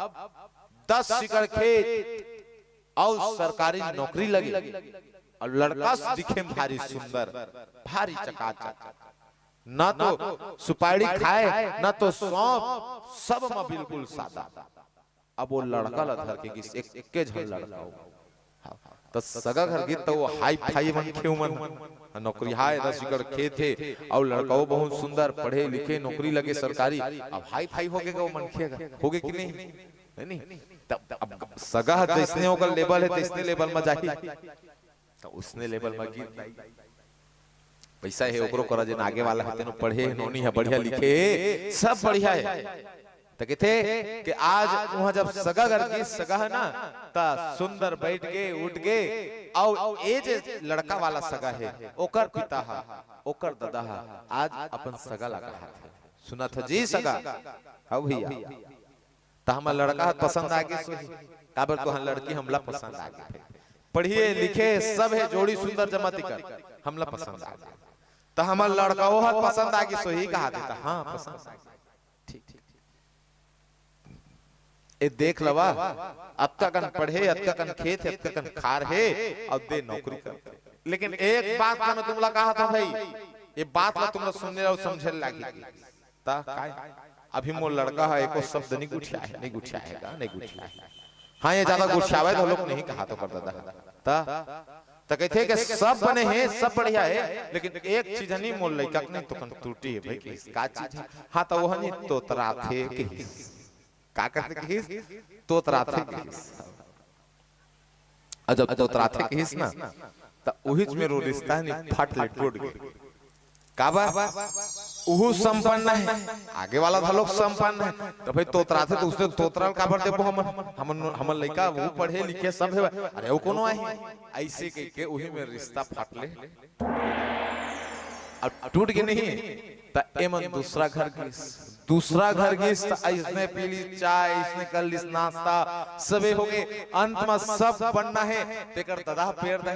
10 एकड़ खेत और सरकारी नौकरी लगी और लड़का दिखे भारी सुंदर भारी चकाचक, ना तो सुपारी खाए ना तो सौंप, सब में बिल्कुल सादा। अब वो लड़का ला धर के एक के झन लड़का हो तो सगा घर की तो वो हाई फाई मन खे मन नौकरी हाय 10 एकड़ खेत थे और लड़का वो बहुत सुंदर पढ़े लिखे नौकरी लगे सरकारी। अब हाई फाई हो गए वो मन खेगा हो गए कि नहीं तब अब सगा तो इसने होकर लेवल है तो इसने लेवल में जाही तो उसने लेवल में गिर पैसा है ओकरो करा जे आगे वाला है तेनो पढ़े नोनी है बढ़िया लिखे सब बढ़िया है। तो कहते कि आज वहां जब सगा घर की सगा है ना ता सुंदर बैठ के उठ गए और ए जे लड़का वाला सगा है ओकर पिता है ओकर दादा है आज अपन सगा लगा है सुना था जी सगा हां भैया ता हम लड़का पसंद आ गई काबर को हम लड़की हमला पसंद आ गई पढ़िए लिखे सब है जोड़ी सुंदर जमाती कर हमला पसंद आ गई तो हमार लड़का वो पसंद आ गई सही कहा देता हां पसंद आ गई ठीक ए देख लवा अब तक पढ़े अब तक खेत है अब तक खार है और दे नौकरी करते। लेकिन एक बात मैं तुमला कहा था भाई ये बात ला तुमला सुनने और समझने लगी ता काय अभी मोर लड़का है एको शब्द नहीं गुछाएगा नहीं गुछाएगा हां ये ज्यादा गुछावे तो लोग नहीं कहा तो करता था ता कहते कि सब बने हैं सब बढ़िया है लेकिन एक चीज नहीं मोर लड़का नहीं तो कन त्रुटि है भाई का चीज हां तो वो नहीं तो तरा थे कि का करते किस तोतराथे किस जब तोतराथे किस ना त ओहिच में रो रिश्ता नहीं फट ले टूट गई काबा ओहु संपन्न है आगे वाला था लोग संपन्न है तो भाई तोतराथे तो उसने तोतराल काबर देबो हम लइका वो पढ़े लिखे सब है अरे वो कोनो है ऐसे कह के ओही में रिश्ता फट ले अब टूट गई नहीं त एमन दूसरा घर गीस इसने पी ली चाय इसने कर ली नाश्ता सबे हो गए अंत में सब बनना है तेकर दादा पेड़ दे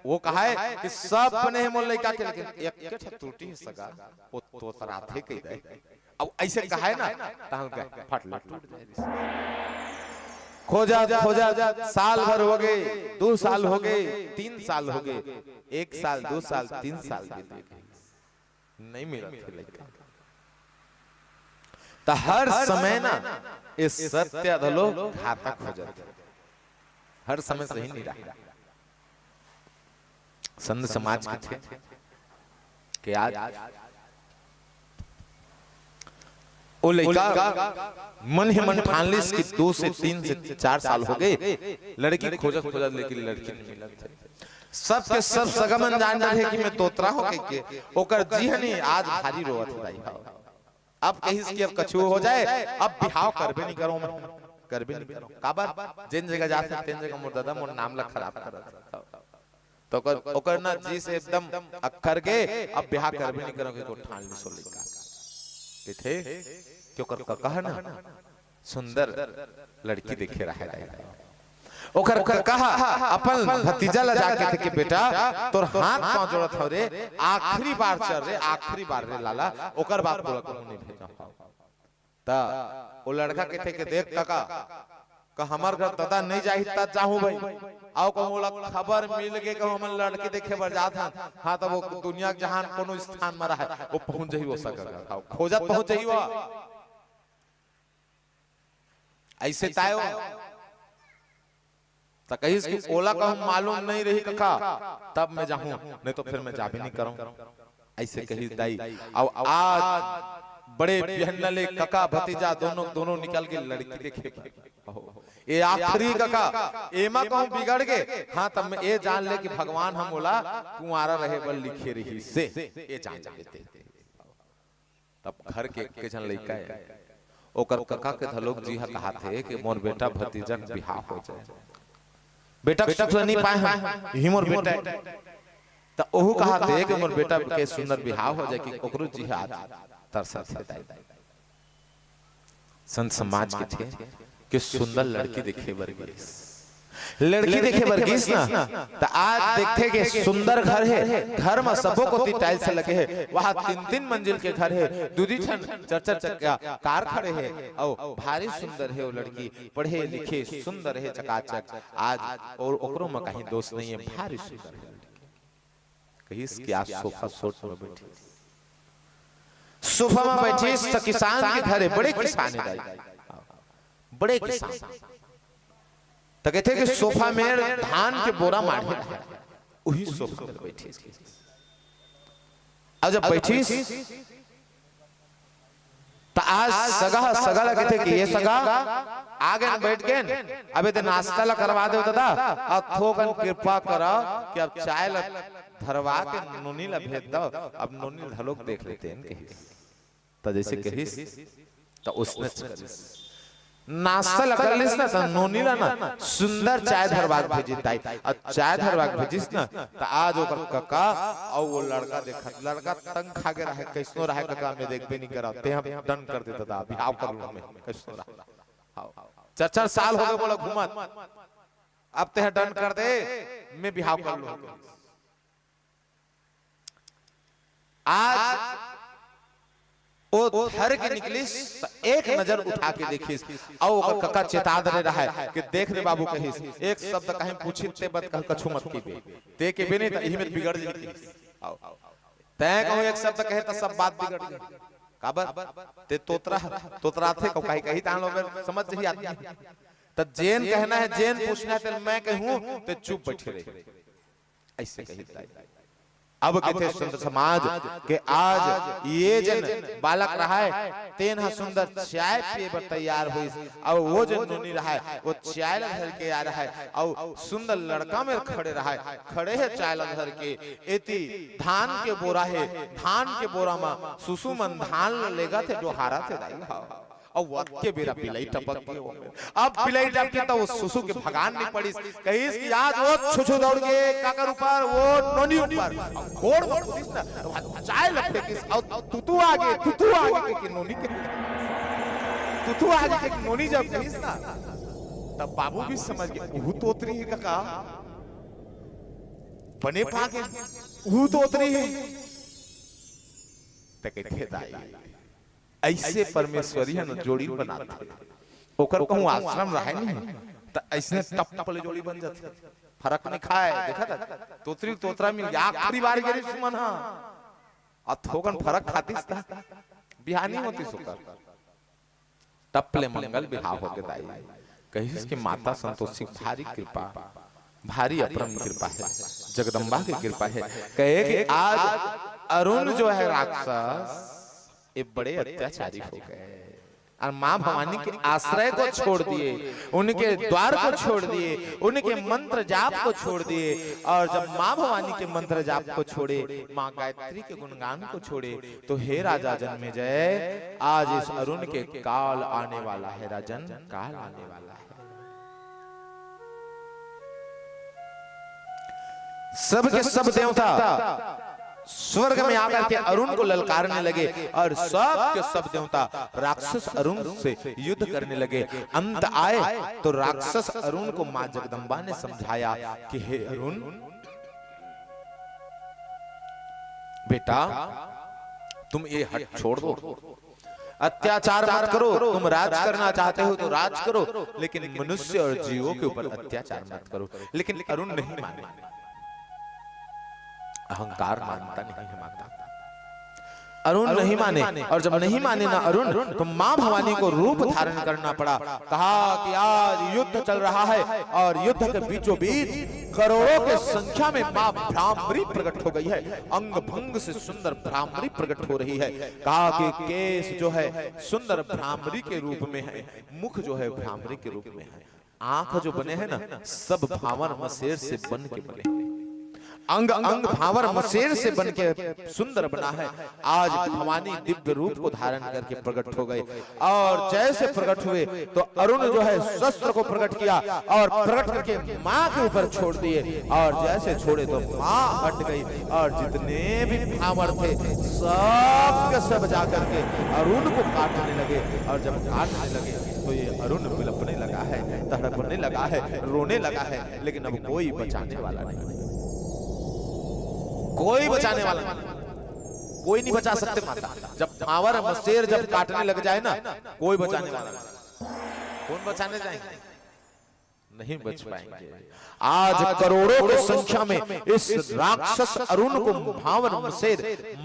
वो कहा है कि सब बने हैं मोर लइका के लेकिन एक के त्रुटि है सगा वो तो तराथे कह दे अब ऐसे कहा है ना ताल के फट ले टूट जाए खोजा साल भर हो गए 2 साल हो गए 3 साल हो गए 1 साल 2 साल 3 साल बीत गए नहीं मिला थे लड़का तो हर समय ना इस सत्य धलो घातक हो जाते हर समय सही नहीं रहा। संत समाज के थे कि आज वो लड़का मन ही मन ठान ली कि 2 से 3 से 4 साल हो गए लड़की खोजत लेकिन लड़की नहीं मिला थे सबके सब सगमन जान रहे कि मैं तोतरा हो के ओकर जी हनी आज भारी रोवत भाई अब कहीं की अब कछु हो जाए अब बिहाव करबे नहीं करो मैं करबे नहीं करो काबर जिन जगह जाते तेन जगह मोर दादा मोर नाम ला खराब करत तो ओकर ना जी से एकदम अक्कर के अब ब्याह कर भी नहीं करोगे को ठान ली सो लड़का के थे क्यों कर कहा ना सुंदर लड़की देखे रहा है ओकर कहा अपन भतीजा ला जाके थे कि बेटा तोर हाथ पांव जोड़त हो रे आखिरी बार चल रे आखिरी बार रे लाला ओकर बाप बोला को नहीं भेजा ता वो लड़का के थे कि देख काका का हमार घर दादा नहीं जाही ता चाहू भाई आओ को मोला खबर मिल गए कि हमन लड़के देखे बर जात हन हां तब वो दुनिया के जहान कोनो स्थान में रहा वो पहुंच जही हो सका खोजत पहुंच जही वो ऐसे तायो तो कहिस कि ओला का हम मालूम नहीं रही कका तब मैं जाऊं नहीं तो फिर मैं जा भी नहीं करूं ऐसे कही दाई अब आज बड़े बिहनले कका भतीजा दोनों निकल के लड़की देखे ये आखिरी कका एमा कहूं बिगड़ गए हाँ तब मैं ये जान ले कि भगवान हम बोला कुंवारा रहे बल लिखे रही से ये जान लेते तब घर के जन लइका है ओकर कका के धलोक जी कहा थे कि मोर बेटा भतीजा बिहार हो जाए बेटा सुख नहीं पाए हम ही मोर बेटा तो ओहू कहा थे कि मोर बेटा के सुंदर बिहार हो जाए कि ओकरो जी आज तरसा थे संत समाज के थे कि सुंदर लड़की देखे वर्गीस लड़की देखे वर्गीस ना तो आज देखते कि सुंदर घर है घर में सबो को टाइल्स लगे है वहां 3-3 मंजिल के घर है दूधी छन 4-4 चक्का कार खड़े है और भारी सुंदर है वो लड़की पढ़े लिखे सुंदर है चकाचक आज और ओकरो में कहीं दोष नहीं है भारी सुंदर है कहिस कि आज सोफा सोट में बैठी सोफा में बैठी किसान के घर है बड़े किसान है बड़े किसान तो कहते कि सोफा में धान के बोरा माढ़े वही सोफा में बैठी अब जब बैठी तो आज सगा ला कहते कि ये सगा आगे बैठ गए अबे तो नाश्ता ला करवा दे दादा अब थोकन कृपा करा कि अब चाय ला धरवा के नोनी ला भेज दो अब नोनी ढलोक देख लेते हैं तो जैसे कहिस तो उसने नाश्ता लकर लिस ना तो नोनी ला ना सुंदर चाय धरवाक भेजी ताई और चाय धरवाक भेजिस ना तो आज ओकर कका और वो लड़का देखत लड़का तंग खा के रहे कैसनो रहे कका में देख भी नहीं करा ते हम डन कर देता था बिहाव कर लो में कैसनो रहा 4-4 साल हो गए बोला घुमत अब ते डन कर दे मैं बिहाव कर लूं आज ओ घर के निकलिस तो एक नजर उठा के देखिस और ओकर कका चेता दे रहा है कि देख रे बाबू कहिस एक शब्द कहीं पूछी ते बत कह कछु मत की ते के बिने त एही में बिगड़ जाई तै कहूं एक शब्द कहे त सब बात बिगड़ गई काबर ते तोतरा थे को कही तान लोग समझ ही आदमी त जेन कहना है जेन पूछना है ते मैं कहूं ते चुप बैठे रहे ऐसे कही अब कहते सुंदर समाज के आज ये जन बालक रहा है तेन हा सुंदर चाय पिए बर तैयार हुई और वो जन नोनी रहा है वो चाय घर के आ रहा है और सुंदर लड़का में खड़े रहा है खड़े है चाय घर के एती धान के बोरा है धान के बोरा में सुसु मन धान लेगा थे डोहारा थे दाई और वक्त के बेरा पिलाई टपक गए अब पिलाई टपके तो वो सुसु के भगान नहीं पड़ी कहीं कि आज वो छुछू दौड़ गए काकर ऊपर वो नोनी ऊपर घोड़ में पुलिस ना चाय लपटे किस और तुतु आगे के नोनी के तुतु आगे के नोनी जब कहिस ना तब बाबू भी समझ गए वो तोतरी है काका बने पाके वो तोतरी है तके दाई ऐसे परमेश्वरी है ना जोड़ी बनाते ओकर कहूं आश्रम रहे नहीं तो ऐसे टप टप ले जोड़ी बन जाते फर्क नहीं खाए देखा था तोतरी तोतरा मिल गया आखिरी बार गेरी सुमन हां अथोगन फर्क खातीस था बिहानी होती सुकर टपले मंगल बिहाव हो के दाई कहिस कि माता संतोषी भारी कृपा भारी अपरम कृपा है जगदम्बा की कृपा है कहे कि आज अरुण जो है राक्षस ये बड़े अत्याचारी हो गए और माँ भवानी के आश्रय को छोड़ दिए उनके द्वार को छोड़ दिए उनके मंत्र जाप को छोड़ दिए और जब माँ भवानी के मंत्र जाप को छोड़े माँ गायत्री के गुणगान को छोड़े तो हे राजा जन्मेजय आज इस अरुण के काल आने वाला है राजन काल आने वाला है सब के सब देवता स्वर्ग में आकर के अरुण को ललकारने लगे और सब के सब देवता राक्षस अरुण से युद्ध करने लगे। अंत आए तो राक्षस अरुण को मां जगदम्बा ने समझाया कि हे अरुण बेटा, तुम ये हट छोड़ दो, अत्याचार मत करो। तुम राज करना चाहते हो तो राज करो, लेकिन मनुष्य और जीवों के ऊपर अत्याचार मत करो। लेकिन अरुण नहीं माने, अहंकार मानता नहीं है माता। अरुण नहीं माने, और जब नहीं माने ना अरुण, तो मां भवानी को रूप धारण करना पड़ा। कहा कि आज युद्ध चल रहा है और युद्ध के बीचों बीच करोड़ों के संख्या में मां भ्रामरी प्रकट हो गई है। अंग भंग से सुंदर भ्रामरी प्रकट हो रही है। कहा कि केस जो है सुंदर भ्रामरी के रूप में है, मुख जो है भ्रामरी के रूप में है, आंख जो बने हैं ना सब भावर मसेर से बन के बने, अंग अंग भावर मसेर से बन के सुंदर बना है। आज भवानी दिव्य रूप को धारण करके प्रकट हो गए, और जैसे प्रकट हुए तो अरुण जो है शस्त्र को प्रकट किया और प्रकट करके मां के ऊपर छोड़ दिए, और जैसे छोड़े तो मां हट गई, और जितने भी भावर थे सब के सब जाकर के अरुण को काटने लगे। और जब काटने लगे तो ये अरुण बिलपने लगा है, तड़पने लगा है, रोने लगा है, लेकिन अब कोई बचाने वाला नहीं, कोई बचाने वाला नहीं, कोई नहीं बचा सकते माता। जब भावर मसेर जब काटने लग जाए ना, कोई बचाने वाला नहीं। कौन बचाने जाएंगे? नहीं बच पाएंगे। आज करोड़ों की संख्या में इस राक्षस अरुण को भावर मसेर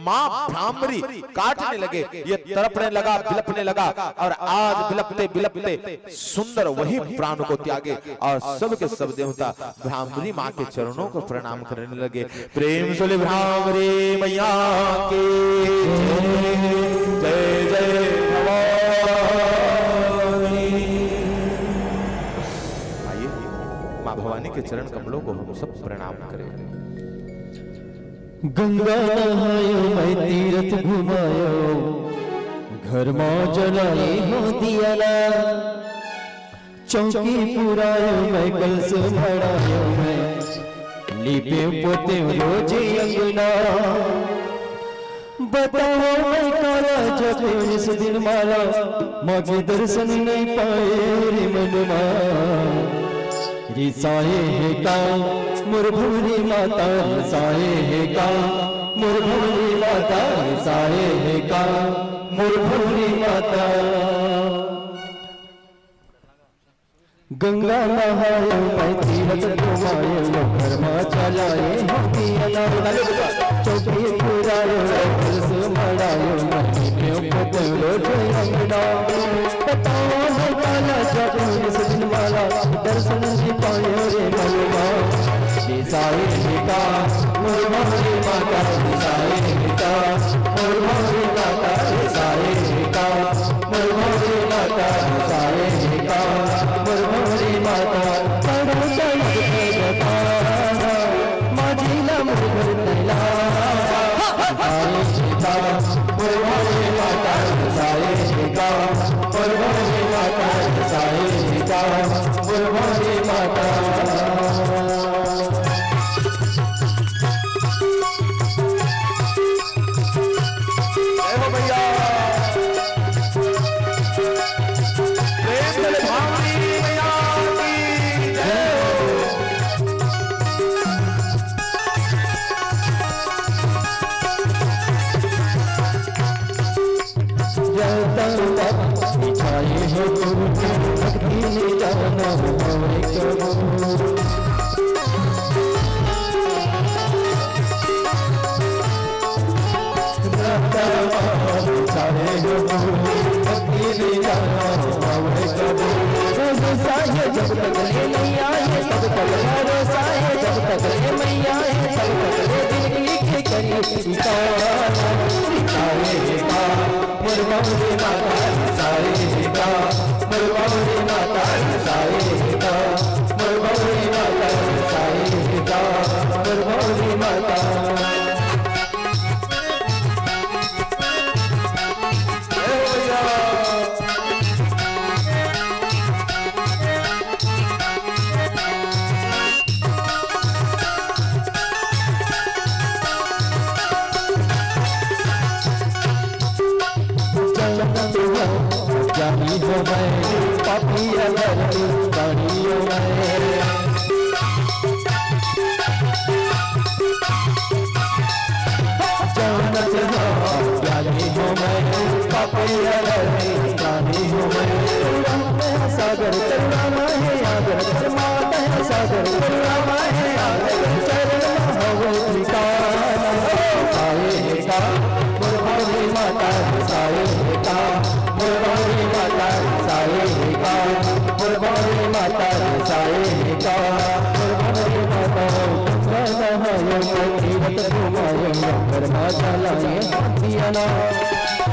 मां भ्रामरी काटने लगे। ये तड़पने लगा, बिलपने लगा, और आज बिलपते बिलपते सुंदर वही प्राण को त्यागे, और सब के सब देवता भ्रामरी मां के चरणों को प्रणाम करने लगे। प्रेम से भ्रामरी मैया की जय जय भवानी के चरण कमलों को हम सब प्रणाम करें। गंगा नहायो मैं तीर्थ घुमायो, घर में जलाए हो दियाला, चौकी पुरायो मैं कलश भरायो, मैं लीपे पोते रोज अंगना। बताओ मैं काला जब इस दिन माला, मगे दर्शन नहीं पाए रे मनमा। रिसाए है का मुरभूरी माता, रिसाए है का मुरभूरी माता, रिसाए है का मुरभूरी माता। गंगा नहायो मैं तीर्थ घुमायो, घर में चलाए हो दियाला, चौकी पुरायो कलश मढ़ायो, मैं पोते रोज अंगना। बताओ मैं काला जब इस दिन वाला, दर्शन नहीं पायो रे मनवा। रिसाए है का मुरभूरी माता, रिसाए है का मुरभूरी माता, रिसाए है का मुरभूरी माता, रिसाए है का मुरभूरी माता। करो जय जयकारा माझीला मुरभूर नैला, रिसाए है का मुरभूरी माता, रिसाए है का मुरभूरी माता, रिसाए है का मुरभूरी माता। जय हो भैया, प्रेम से भवानी मैया की जय। बिछाए हो भक्ति में जाना हमारे करो। बिछाए हो भक्ति में जाना हमारे करो। भरोसा है जब तक ले नहीं आए तब तक, भरोसा है जब तक ले मैया है तब तक, ले दिल की करी बिछाए का मुरभूरी माता, रिसाए है का मुरभूरी माता, रिसाए है का मुरभूरी माता, रिसाए है का मुरभूरी माता। हूँ मैं, पापी अधर्मी प्राणी हूँ मैं। जन्नत हो ज्ञानी हूँ मैं, पापी अधर्मी प्राणी हूँ मैं। सागर करुणा है आगर, परमात्मा है सागर करुणा है आगर, चरण हो ठिकाना साए का मुरहरी माता साए का, मुरहरी माता साए का, मुरहरी माता साए का, मुरहरी माता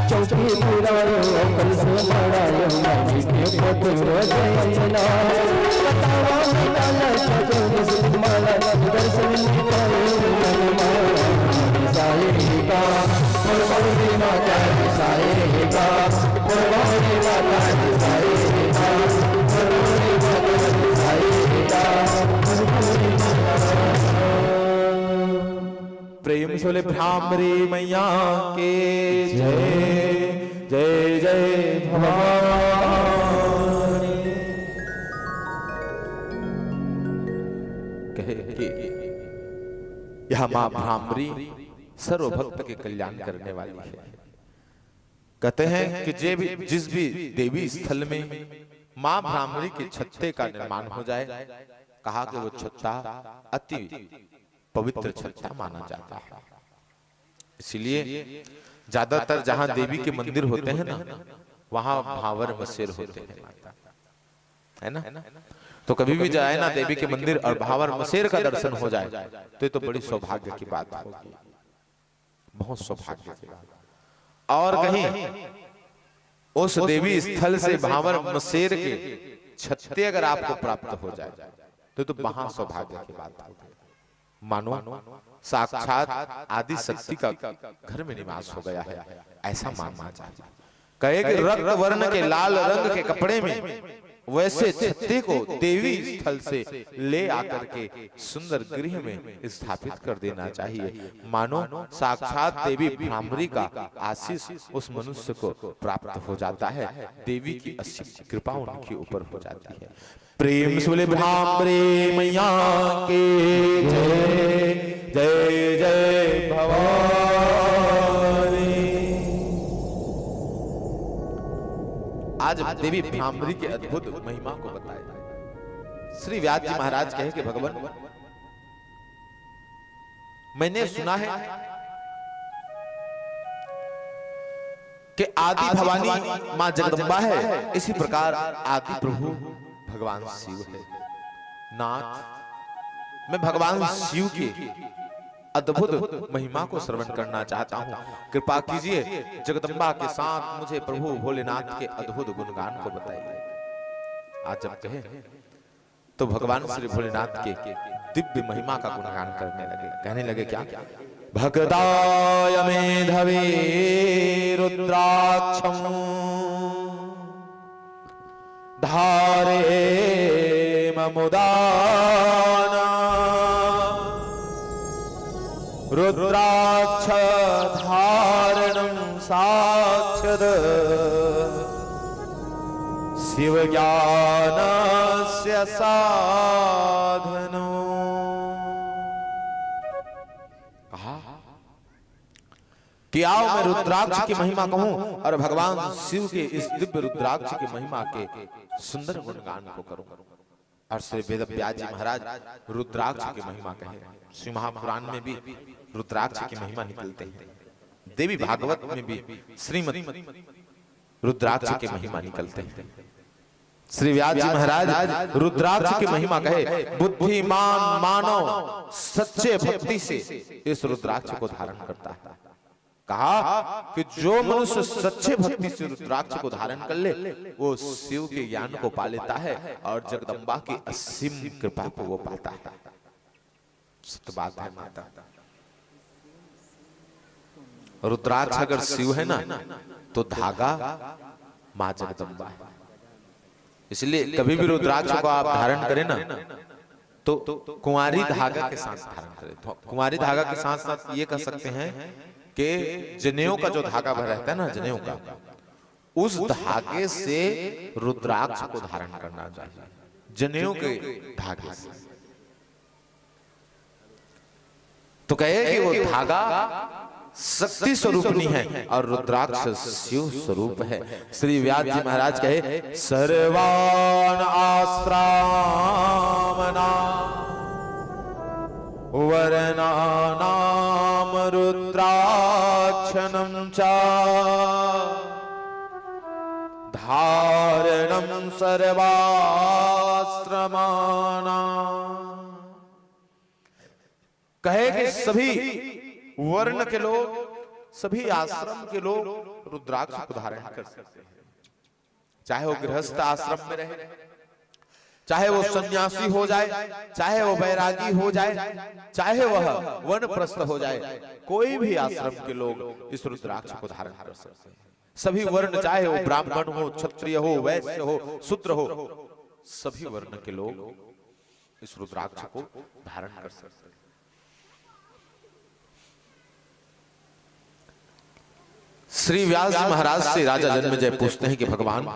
चौकी पुरायो कलश मड़ायो माटी के पोतरो जयना बतावा मिलाना सजो सुमाला दर्शन पायो मनमाना साए का मुरहरी माता साए का, मुरहरी माता साए का, मुरहरी माता साए का, मुरहरी माता। प्रेम से बोले भ्रामरी मैया के जय जय जय भवानी। कहे कि यह मां भ्रामरी सर्व भक्त के कल्याण करने वाली है। कहते हैं कि जिस भी देवी स्थल में मां भ्रामरी के छत्ते का निर्माण हो जाए, कहा कि वो छत्ता अति पवित्र छत्ता माना जाता है। इसलिए ज्यादातर जहां देवी के मंदिर होते हैं ना, वहां भावर मसेर होते हैं, है ना। तो कभी भी जाए ना देवी के मंदिर और भावर मसेर का दर्शन हो जाए तो ये तो बड़ी सौभाग्य की बात होगी, बहुत सौभाग्य की बात। और कहीं उस देवी स्थल से भावर मसेर के छत्ते अगर आपको प्राप्त हो जाए तो महा सौभाग्य की बात होगी। मानो साक्षात आदि शक्ति का घर में निवास हो गया है, ऐसा मानना चाहिए। कहे कि रक्त वर्ण के लाल रंग के कपड़े में वैसे छत्ते को देवी स्थल से ले आकर के सुंदर गृह में स्थापित कर देना चाहिए। मानो साक्षात देवी भ्रामरी का आशीष उस मनुष्य को प्राप्त हो जाता है, देवी की असीम कृपा उनके ऊपर हो जाती है। प्रेम से बोले भ्रामरी मैया के जय जय जय भवानी। आज देवी भ्रामरी के अद्भुत महिमा को बताया। श्री व्यास जी महाराज कहे कि भगवान, मैंने सुना है कि आदि भवानी मां जगदम्बा है, इसी प्रकार आदि प्रभु भगवान शिव है। नाथ, मैं भगवान शिव की अद्भुत महिमा को श्रवण करना चाहता हूँ, कृपा कीजिए जगदम्बा के साथ मुझे प्रभु भोलेनाथ के अद्भुत गुणगान को बताइए। आज जब कहे तो भगवान श्री भोलेनाथ के दिव्य महिमा का गुणगान करने लगे। कहने लगे क्या? भक्ताय मेधवे रुद्राक्षम धारे ममुदाना रुद्राक्ष धारणं साक्षात् शिव ज्ञानस्य साधनो। कहा कि आओ मैं रुद्राक्ष की महिमा कहूं और भगवान शिव के इस दिव्य रुद्राक्ष की महिमा के सुंदर गुणगान को करूं। और श्री वेदव्यास जी महाराज रुद्राक्ष की महिमा कहे। श्री महापुराण में भी रुद्राक्ष की महिमा निकलते हैं, देवी भागवत में भी श्रीमद् रुद्राक्ष की महिमा निकलते हैं। श्री व्यास जी महाराज रुद्राक्ष की महिमा कहे, बुद्धिमान मानव सच्चे भक्ति से इस रुद्राक्ष को धारण करता है। कहा कि जो मनुष्य सच्चे भक्ति से रुद्राक्ष को धारण कर ले वो शिव के ज्ञान को पा लेता है और जगदम्बा की असीम कृपा को वो पाता है। सत्य बात है माता। रुद्राक्ष अगर शिव है ना तो धागा मां जगदम्बा है। इसलिए कभी भी रुद्राक्ष को आप धारण करें ना तो कुंवारी धागा के साथ धारण करें। तो कुंवारी धागा के साथ साथ ये कह सकते हैं कि जनेऊ का जो धागा भर रहता है ना, जनेऊ का, उस धागे से रुद्राक्ष को धारण करना चाहिए, जनेऊ के धागे से। तो कहे कि वो धागा शक्ति स्वरूपनी है और रुद्राक्ष शिव स्वरूप है। श्री व्यास जी महाराज कहे सर्वान आस्त्रामना वर्णानाम रुद्राक्षणं च धारणं सर्वास्त्रमाना। कहे कि सभी वर्ण के लोग, सभी आश्रम के लोग रुद्राक्ष को धारण कर सकते हैं, चाहे वो गृहस्थ आश्रम में रहे, चाहे वो सन्यासी हो जाए, चाहे वो बैरागी हो जाए, चाहे वह वनप्रस्थ हो जाए, कोई भी आश्रम के लोग इस रुद्राक्ष को धारण कर सकते हैं। सभी वर्ण, चाहे वो ब्राह्मण हो, क्षत्रिय हो, वैश्य हो, शूद्र हो, सभी वर्ण के लोग इस रुद्राक्ष को धारण कर सकते हैं। श्री व्यास जी महाराज से राजा जन्मेजय पूछते हैं कि भगवान,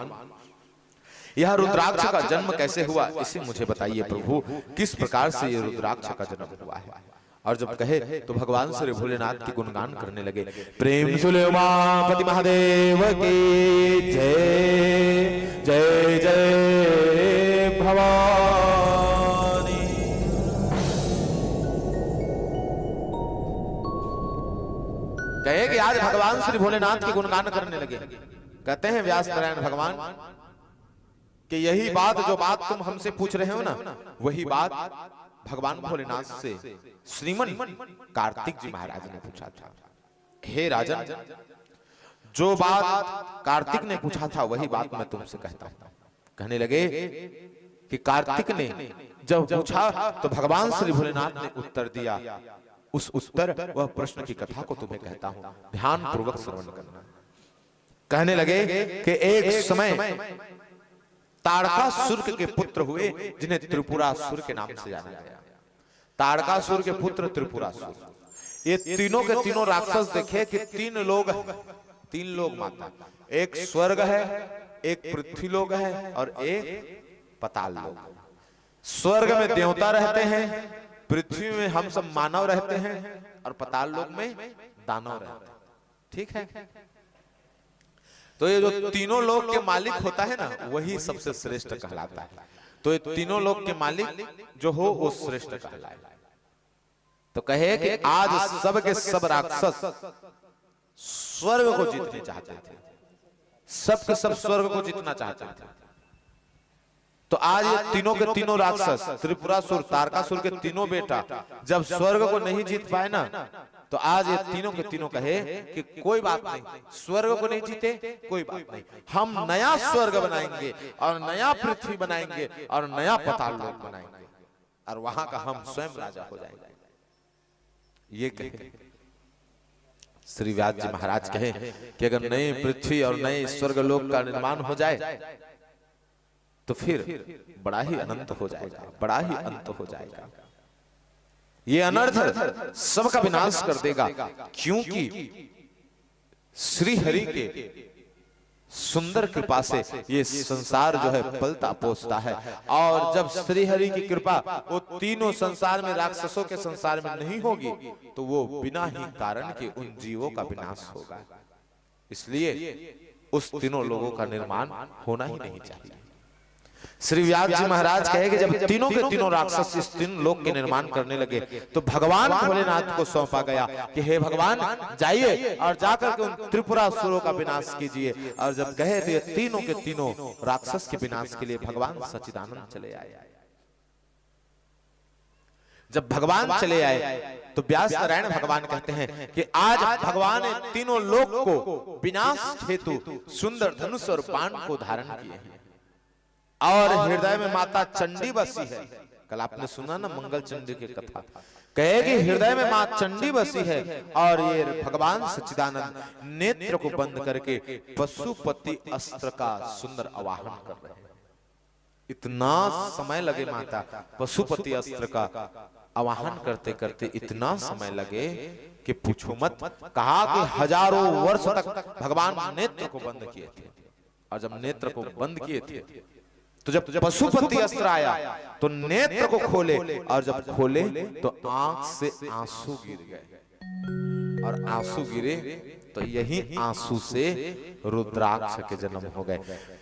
यह रुद्राक्ष का जन्म कैसे हुआ, इसे मुझे बताइए प्रभु, किस प्रकार से यह रुद्राक्ष का जन्म हुआ है। और जब कहे तो भगवान श्री भोलेनाथ की गुणगान करने लगे। प्रेम सुले उमापति महादेव की जय, जय जय भवानी। कहे कि आज भगवान श्री भोलेनाथ की गुणगान करने लगे। कहते हैं व्यास नारायण भगवान कि यही बात, जो बात तुम हमसे पूछ रहे हो ना, वही बात भगवान भोलेनाथ से श्रीमन कार्तिक जी महाराज ने पूछा था। हे राजन, जो बात कार्तिक ने पूछा था वही बात मैं तुमसे कहता हूं। कहने लगे कि कार्तिक ने जब पूछा तो भगवान श्री भोलेनाथ ने उत्तर दिया। उस उत्तर, वह प्रश्न की कथा को तुम्हें कहता हूं, ध्यान पूर्वक श्रवण करना। कहने लगे कि एक समय ताड़कासुर के पुत्र हुए, जिन्हें त्रिपुरासुर के नाम से जाना गया। ताड़कासुर के पुत्र त्रिपुरासुर, ये तीनों के तीनों राक्षस देखे कि तीन लोग माता, एक स्वर्ग है, एक पृथ्वी लोक है और एक पताल लोक। स्वर्ग में देवता रहते हैं, पृथ्वी में हम सब मानव रहते हैं और पताल लोक में दानव रहते हैं। ठीक है, तो ये जो तीनों लोक के मालिक होता है ना, वही सबसे श्रेष्ठ कहलाता है। तो ये तीनों लोक के मालिक जो हो वो श्रेष्ठ कहलाए। तो कहे कि आज सब के सब राक्षस स्वर्ग को जीतने चाहते थे, सब के सब स्वर्ग को जीतना चाहते थे। तो आज ये तीनों के तीनों राक्षस, त्रिपुरासुर, तारकासुर के तीनों बेटा, जब स्वर्ग को नहीं जीत पाए ना, तो आज ये तीनों के तीनों कहे कि कोई बात नहीं, स्वर्ग को नहीं जीते कोई बात नहीं, हम नया स्वर्ग बनाएंगे और नया पृथ्वी बनाएंगे और नया पताल लोक बनाएंगे और वहां का हम स्वयं राजा हो जाएंगे। ये कहे श्री व्यास जी महाराज कहे कि अगर नई पृथ्वी और नए स्वर्ग लोक का निर्माण हो जाए तो फिर बड़ा ही अनंत हो जाएगा, बड़ा ही अंत हो जाएगा। ये अनर्थ सबका विनाश कर देगा, क्योंकि श्री हरि के सुंदर कृपा से ये संसार जो है पलता पोसता है। और जब श्री हरि की कृपा वो तीनों संसार में, राक्षसों के संसार में नहीं होगी तो वो बिना ही कारण के उन जीवों का विनाश होगा। इसलिए उस तीनों लोगों का निर्माण होना ही नहीं चाहिए। श्री व्यास जी महाराज कहे कि जब तीनों के तीनों राक्षस इस तीन लोक के निर्माण करने लगे तो भगवान भोलेनाथ को सौंपा गया कि हे भगवान, जाइए और जाकर के उन त्रिपुरासुरों का विनाश कीजिए। और जब कहे तो ये तीनों के तीनों राक्षस के विनाश के लिए भगवान सच्चिदानंद चले आए। जब भगवान चले आए तो व्यास नारायण भगवान कहते हैं कि आज भगवान ने तीनों लोक को विनाश हेतु सुंदर धनुष और बाण को धारण किए हैं और हृदय में माता चंडी बसी है। कल आपने सुना ना मंगल चंडी की कथा, कहे कि हृदय में मां चंडी बसी है और ये भगवान सच्चिदानंद नेत्र को बंद करके पशुपति अस्त्र का सुंदर आवाहन कर रहे हैं। इतना समय लगे माता पशुपति अस्त्र का आवाहन करते करते, इतना समय लगे कि पूछो मत। कहा कि हजारों वर्ष तक भगवान नेत्र को बंद किए थे। और जब नेत्र को बंद किए थे तो जब पशुपति अस्त्र आया तो नेत्र को खोले, और जब खोले तो आंख से आंसू गिर गए, और आंसू गिरे तो यही आंसू से रुद्राक्ष के जन्म हो गए।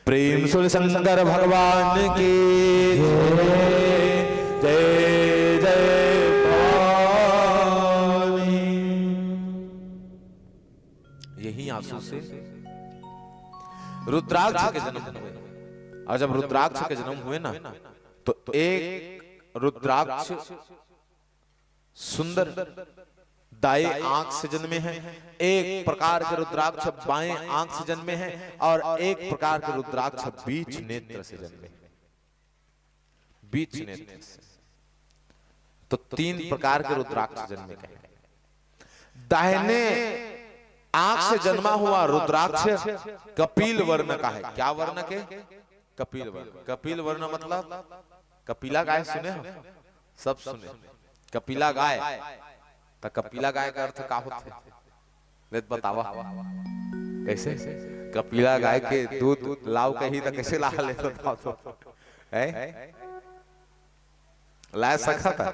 प्रेम से शंकर भगवान की जय जय भवानी। यही आंसू से रुद्राक्ष के जन्म हुए, और जब रुद्राक्ष के जन्म हुए ना तो एक रुद्राक्ष सुंदर दाएं आंख से जन्मे हैं, एक प्रकार के रुद्राक्ष बाएं आंख से जन्मे हैं, और एक प्रकार के रुद्राक्ष बीच नेत्र से जन्मे हैं। बीच नेत्र से तो 3 प्रकार के रुद्राक्ष जन्मे हैं। दाहिने आंख से जन्मा हुआ रुद्राक्ष कपिल वर्ण का है। क्या वर्ण के? कपिल वर्ण। कपिल वर्ण मतलब कपिला गाय सुने हो? सब सुने। कपिला गाय तो कपिला गाय का अर्थ का होता है? लेत बतावा कैसे? कपिला गाय के दूध लाव कही तो कैसे ला ले तो है ला सका था।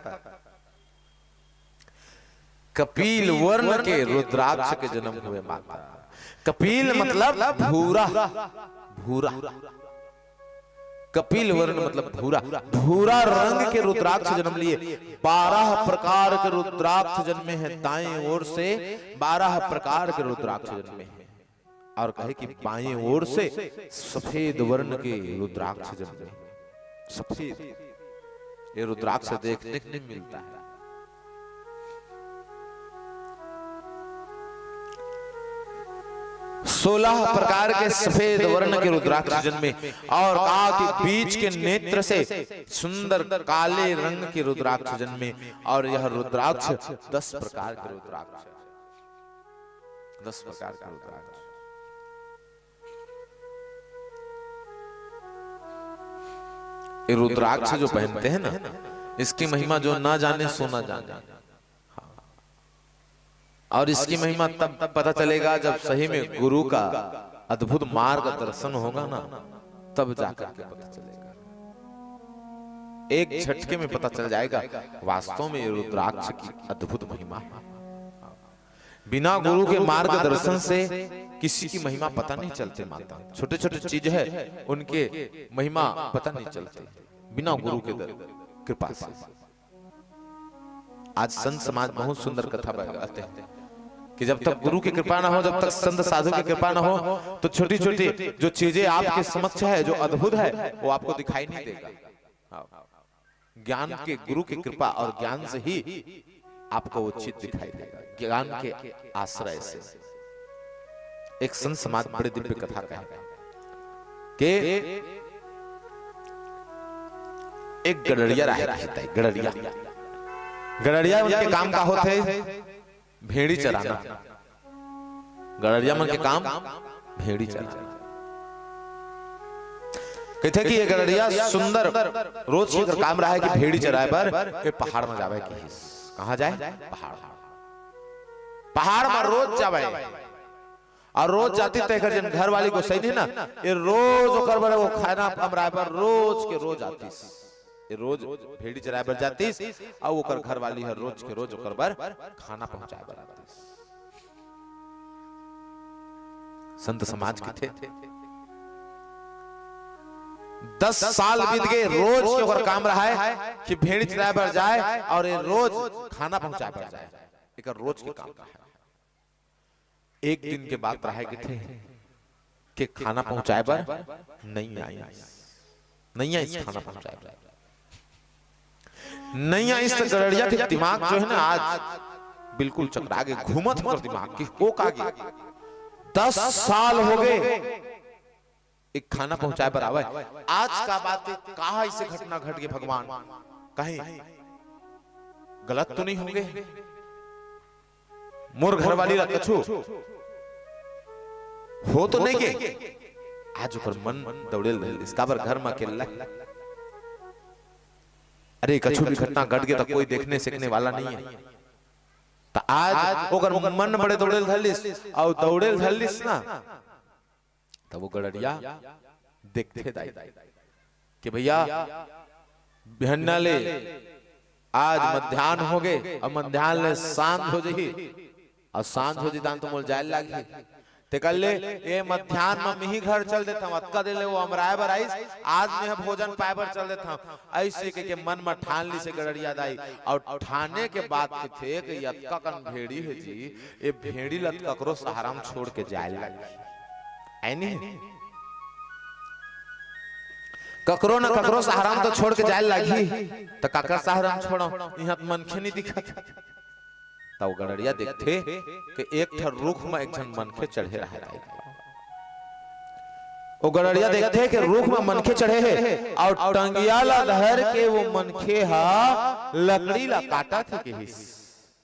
कपिल वर्ण के रुद्राक्ष के जन्म हुए माता। कपिल मतलब भूरा, भूरा। कपिल वर्ण मतलब भूरा, भूरा रंग के रुद्राक्ष जन्म लिए। 12 प्रकार के रुद्राक्ष जन्मे हैं दाएं ओर से, 12 प्रकार के रुद्राक्ष जन्मे हैं। और कहे कि बाएं ओर से सफेद वर्ण के रुद्राक्ष जन्मे। सफेद ये रुद्राक्ष देखने को नहीं मिलता है। सोलह प्रकार के सफेद वर्ण के रुद्राक्ष जन्मे, और कहा कि बीच के नेत्र से सुंदर काले रंग के रुद्राक्ष जन्मे। और यह रुद्राक्ष 10 प्रकार के रुद्राक्ष, 10 प्रकार के रुद्राक्ष। ये रुद्राक्ष जो पहनते हैं ना, इसकी महिमा जो ना जाने सो ना जाने। और इसकी महिमा तब पता चलेगा जब सही में गुरु का अद्भुत मार्ग दर्शन होगा ना, तब जाकर के पता चलेगा। एक झटके में पता चल जाएगा वास्तव में रुद्राक्ष की अद्भुत महिमा। बिना गुरु के मार्ग दर्शन से किसी की महिमा पता नहीं चलती। माता छोटे छोटे चीज है, उनके महिमा पता नहीं चलती बिना गुरु के कृपा से। आज संत समाज बहुत सुंदर कथा बताते हैं कि जब तक गुरु की कृपा ना हो, जब तक संत साधु की कृपा ना हो, तो छोटी छोटी जो चीजें आपके समक्ष है, जो अद्भुत है, वो आपको दिखाई नहीं देगा। ज्ञान के गुरु की कृपा और ज्ञान से ही आपको वो चीज दिखाई देगा, ज्ञान के आश्रय से। एक संत समाज बड़े दिव्य कथा का है कि एक गडरिया रहता है। गडरिया गडरिया उनके काम का होते भेड़ी चराना। गडरिया मन के काम भेड़ी चराना। कहते कि ये गडरिया सुंदर रोज का काम रहा है कि भेड़ी चराए पर पहाड़ में जावे। कि कहां जाए? पहाड़। पहाड़ में रोज जावे, और रोज जाती तय जन घर वाली को सही नहीं ना, ये रोज ओकर बड़े वो खाना कमराए पर रोज के रोज आती। ये रोज भेड़ी चराए पर जाती, और ओकर घर वाली हर रोज के रोज ओकर बर खाना पहुंचाए बर आती। संत समाज के थे 10 साल बीत गए, रोज के ओकर काम रहा है कि भेड़ी चराए पर जाए और ये रोज खाना पहुंचाए पर जाए। एक रोज के काम रहा है। एक दिन के बाद रहा थे कि खाना पहुंचाए पर नहीं आई, नहीं आई खाना पहुंचाए पर नहीं आई। इस गडरिया के दिमाग जो है ना आज बिल्कुल चकरा गए, घूमत कर दिमाग की हो का गया। 10 साल हो गए एक खाना पहुंचाए पर आवे। आज का बात कहा इसे घटना घट गई भगवान, कहीं गलत तो नहीं होंगे? मोर घर वाली कछु हो तो नहीं के? आज ऊपर मन दौड़ेल इसका पर घर में अकेला। अरे कछु भी घटना घट गई तो कोई देखने सीखने वाला नहीं है। तो आज ओकर मन बड़े दौड़ेल धलिस और दौड़ेल धलिस ना, तब वो गड़रिया देखते दाई कि भैया बिहन्ना ले आज मध्याह्न हो गए और मध्याह्न ले शांत हो जाही और शांत हो जी तो मोल जाए लागी ते कल ले ये मध्याह्न में मिही घर चल देता हूँ अक्का दे ले वो अमराय बराइस आज में भोजन पाए पर चल देता हूँ ऐसे के मन में ठान ली से गड़रिया दाई और ठाने के बाद थे कि अक्का कन भेड़ी है जी ये भेड़ी लत ककरो सहारा में छोड़ के जाए लगी ऐनी ककरो न ककरो सहारा में तो छोड़ के जाए लगी तो काकर सहारा में छोड़ो यहाँ मनखे नहीं दिखा तब गड़रिया देखते कि एक ठर रुख में एक जन मनखे चढ़े रहा है वो गड़रिया देखते कि रुख में मनखे चढ़े है और टंगिया ला धर के वो मनखे हा लकड़ी ला काटा थे के हिस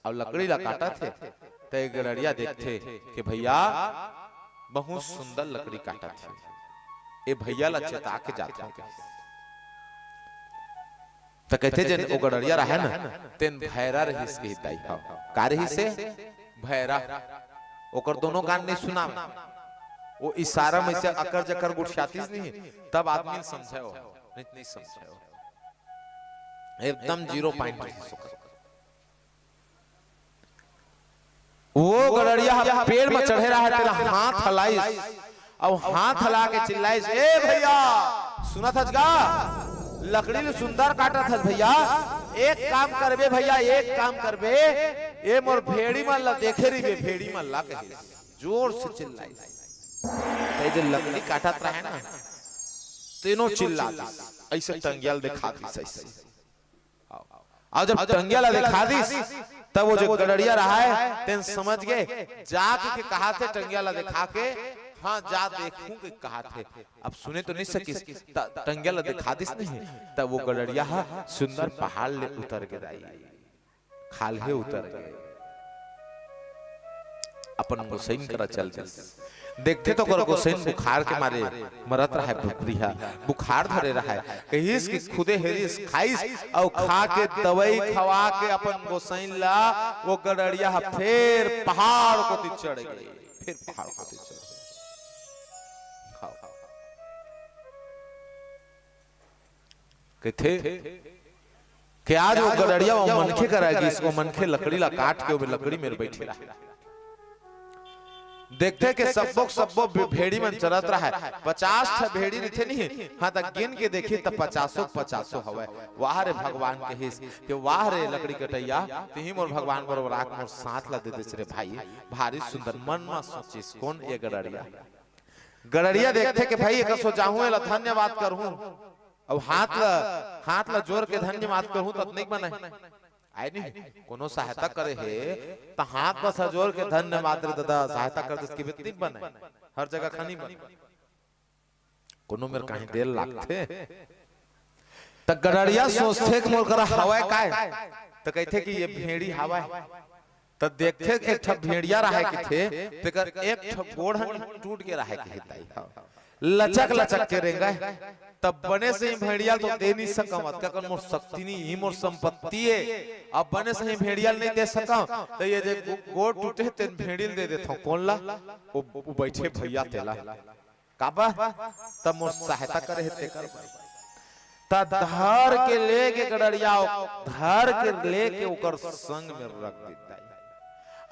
और लकड़ी ला काटा थे तो गड़रिया देखते कि भैया बहुत सुंदर लकड़ी काटा थे ये भैया ला चेता के जाते हैं तो कहते जन वो गड़रिया रहा ना तेन भैरा रहीस के हिताई हां का रही से भैरा ओकर दोनों कान नहीं सुना वो इशारा में से अकर जकर गुठशातीस नहीं तब आदमी समझे हो नहीं समझे हो एकदम 0 पॉइंट वो गड़रिया पेड़ में चढ़े रहा है तेरा हाथ हलाई और हाथ हला के चिल्लाई ए भैया सुना था जगा लकड़ी ने सुंदर काटा था भैया एक काम करबे भैया एक काम करबे ए मोर भेड़ी मल्ला देखे रही भेड़ी मल्ला कहे जोर से चिल्लाई ते जो लकड़ी काटत रहे ना तीनों चिल्ला ऐसे टंगियाल दिखा दी ऐसे और जब टंगियाल दिखा दी तब वो जो गड़रिया रहा है तेन समझ गए जाके कहा थे टंगियाल दिखा के हाँ जा देखूं कि कहा थे अब सुने तो नहीं सकिस टंगियाल दिखा दिस नहीं तब वो गड़रिया सुंदर पहाड़ ले उतर के दाई खाल है उतर गए अपन गोसैन करा चलते देखते तो कर गोसैन बुखार के मारे मरत रहा है बुखार धरे रहा है कहीं की खुदे हेरिस खाइस और खा के दवाई खवा के अपन गोसैन ला वो गड़रिया फिर पहाड़ को चढ़ गई फिर पहाड़ को चढ़ थे कि आज वो गड़रिया वो मनखे कराएगी इसको मनखे लकड़ी ला काट के वो लकड़ी मेरे बैठे रहा देखते कि सबो भेड़ी में चलत रहा है 50 भेड़ी रहते नहीं हाँ तक गिन के देखी तब 50 हवे वाह रे भगवान के हिस कि वाह रे लकड़ी कटैया तिही मोर भगवान बरोबर आक मोर साथ ला दे दे रे भाई भारी सुंदर मन में सोचिस कौन ये गड़रिया देखते कि भाई एक सो जाहूं ला धन्यवाद करहूं अब हाथ ला जोर के धन्यवाद कहूं तब नहीं बने आई नहीं कोनो सहायता करे है तो हाथ बस जोर के धन्यवाद रे दादा सहायता कर दे इसकी भी बने हर जगह खानी बने कोनो मेरे कहीं देर लागते त गड़रिया सोचते कि मोर करा हवा काय तो कहते कि ये भेड़ी हवा तो देखते एक ठप भेड़िया रहा के थे तेकर एक ठप गोड़ टूट के रहा के हिताई लचक के रहेगा तब बने से ही भेड़िया तो दे नहीं सका मत का मोर शक्ति नहीं ही मोर संपत्ति है अब बने से ही भेड़िया नहीं दे सका तो ये जे गोड़ टूटे तेन भेड़िया दे देता हूं कौन ला वो बैठे भैया तेला काबा तब मोर सहायता करे ते कर ता धार के लेके गड़रिया धार के लेके ओकर संग में रख देता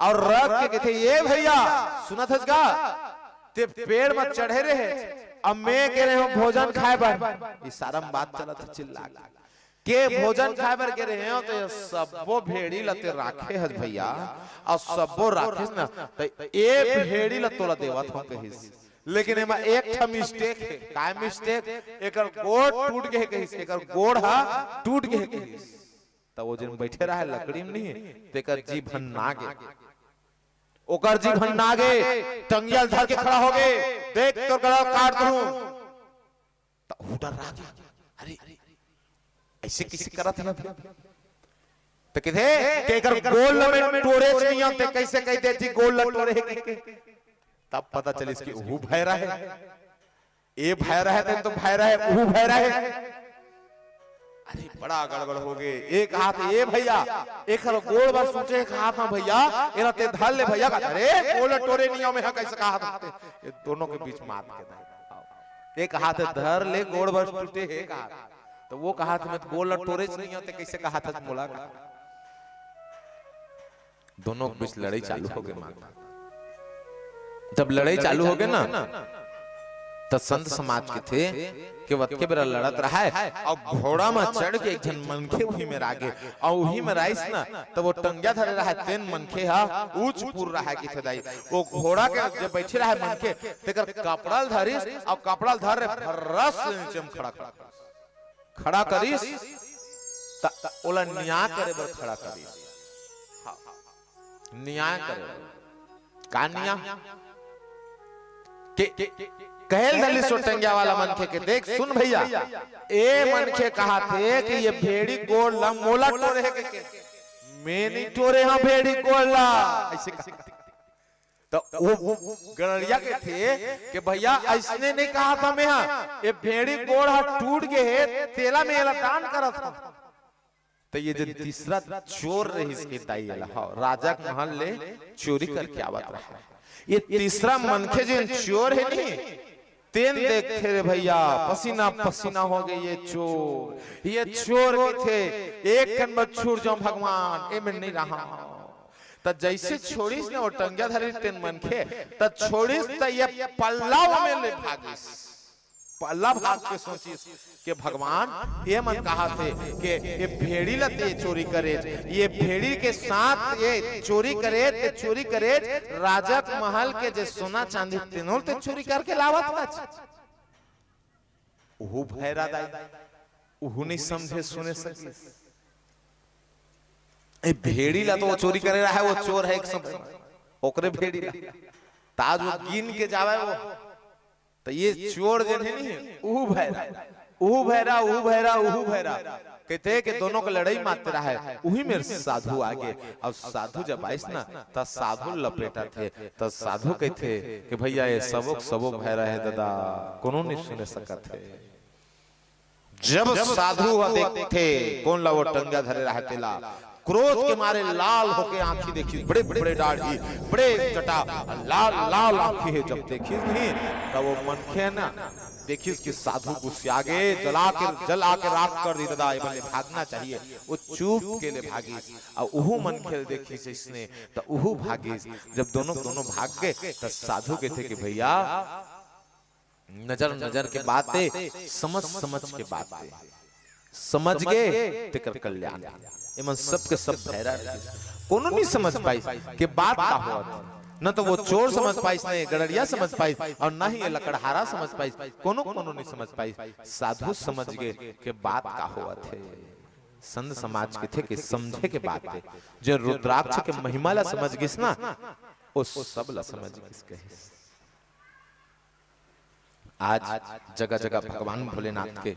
और रख के कहते ये भैया सुना था इसका ते पेड़ में चढ़े रहे अब मैं कह रहे हो भोजन खाए पर इस सारा बात चला था चिल्ला के भोजन खाए पर कह रहे हो तो सबो भेड़ी लते राखे हज भैया और सबो राखिस ना तो ए भेड़ी लतोला देवत हो कहिस लेकिन एमा एक था मिस्टेक है काय मिस्टेक एकर गोड़ टूट गए कहिस एकर गोड़ हा टूट गए कहिस तो वो जन बैठे रहा लकड़ी में नहीं तेकर जी भन्ना गे ओकर जी भन्ना गे टंगियाल धर के खड़ा हो गए देख तो गला काट दूं तो डर रहा अरे ऐसे किसी करत है तो कहते के कर गोल में टोरे नहीं आते कैसे कहते जी गोल टोरे के तब पता चली इसकी ऊ भैरा है ए भैरा है तो भैरा है ऊ भैरा है अरे बड़ा गड़बड़ हो गए। एक हाथ ये भैया, एक गोड़ बस सोचे एक हाथ में भैया एना ते धर ले भैया का, अरे गोड़ टोरे नहीं में कैसे का हाथ, ये दोनों के बीच मार के दे। एक हाथ धर ले गोड़ बस टूटे एक हाथ, तो वो का हाथ में गोड़ टोरे नहीं होते कैसे का हाथ मोला का। दोनों के बीच लड़ाई चालू हो गई। माता जब लड़ाई चालू हो गई ना, तो संत समाज के थे कि वत के बेरा लड़त रहा है और घोड़ा में चढ़ के एक जन मनखे वही में रागे और वही में राइस ना, तो वो टंगिया धरे रहा है, तेन मनखे हा ऊंच पूर रहा है कि थदाई वो घोड़ा के जब बैठे रहा है मनखे तेकर कपड़ा धरिस और कपड़ा धर रस नीचे में खड़ा करिस त ओला न्याय करे बर खड़ा करिस। न्याय करे का न्याय के कहल दली सोटंगिया वाला मनखे के देख सुन भैया, ए मनखे कहा थे कि ये भेड़ी गोड़ ला मोला टोरे के मैं नहीं टोरे हाँ भेड़ी गोड़ ला ऐसे कहा। तो वो गड़रिया के थे कि भैया ऐसने नहीं कहा था मैं, हाँ ये भेड़ी गोड़ हा टूट गए तेला में दान करा था। तो ये जो तीसरा चोर रही इसके ताई राजा के महल ले चोरी करके आवत रहा, ये तीसरा मनखे जो चोर है नहीं तेन देखते रे भैया पसीना पसीना हो गए। ये चोर के थे एक कन छूट जाओ भगवान ए में नहीं रहा। तो जैसे छोड़ीस ने वो टंगिया धरी तेन मनखे तो छोड़ीस तो ये पल्ला में ले भागिस, पल्ला भाग के सोचिस कि भगवान ये मन कहा थे कि ये भेड़ी लते चोरी करे, ये भेड़ी के साथ ये चोरी करे राजा के महल के जे सोना चांदी तीनों ते चोरी करके लावत था। ओहो भैरा दाई ओहो नहीं समझे सुने सके, ए भेड़ी ला तो वो चोरी करे रहा है, वो चोर है एक सब ओकरे भेड़ी ला ताज वो गिन के जावे वो। तो ये चोर जो है नहीं उहु भैरा कहते कि दोनों को लड़ाई मारते रहा है। वही मेरे साधु आगे, अब साधु जब आइस ना तो साधु लपेटा थे, तो साधु कहते कि भैया ये सबो भैरा है दादा कोनो नहीं सुने सकत थे। जब साधु देखते कौन ला वो टंगा धरे रहा तेला, क्रोध के मारे लाल होके आंखी देखी, बड़े बड़े दाढ़ी बड़े जटा लाल आंखी है। जब देखी नहीं तब वो मनखे ना देखिस कि साधु गुस्से आगे जल आके राख कर दी दादा, ये भागना चाहिए। वो चुप के लिए भागीस और उहु मनखे देखिस इसने तो उहु भागीस। जब दोनों भाग गए तो साधु के थे कि भैया नजर के बातें समझ के बातें समझ गए तेकर कल्याण एमन सबके सब भैरा कोनो नहीं समझ पाई कि बात का हुआ, न तो वो चोर समझ पाई, नहीं गड़रिया समझ पाई और न ही ये लकड़हारा समझ पाई, कोनो नहीं समझ पाई। साधु समझ गए कि बात का हुआ थे। संत समाज के थे कि समझे के बात थे, जो रुद्राक्ष के महिमा ला समझ गिस ना उस सब ला समझ गिस कहे। आज जगह जगह भगवान भोलेनाथ के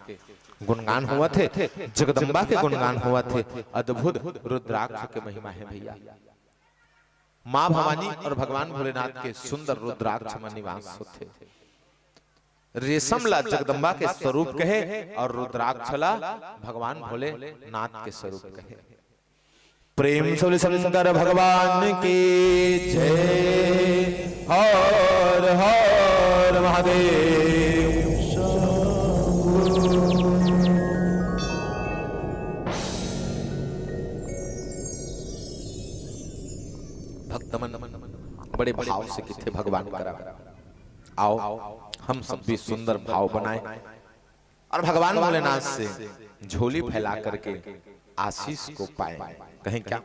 गुणगान हुआ थे, जगदम्बा के गुणगान हुआ थे। अद्भुत रुद्राक्ष के महिमा है भैया। माँ भवानी और भगवान भोलेनाथ के सुंदर रुद्राक्ष में निवास होते। रेशम ला जगदम्बा के स्वरूप कहे और रुद्राक्ष ला भगवान भोलेनाथ के स्वरूप कहे। प्रेम से शंकर भगवान की जय। हर हर महादेव। बड़े भाव से किथे भगवान करा। आओ हम सब भी सुंदर भाव बनाए और भगवान भोलेनाथ से झोली फैला करके आशीष को पाए। कहें क्या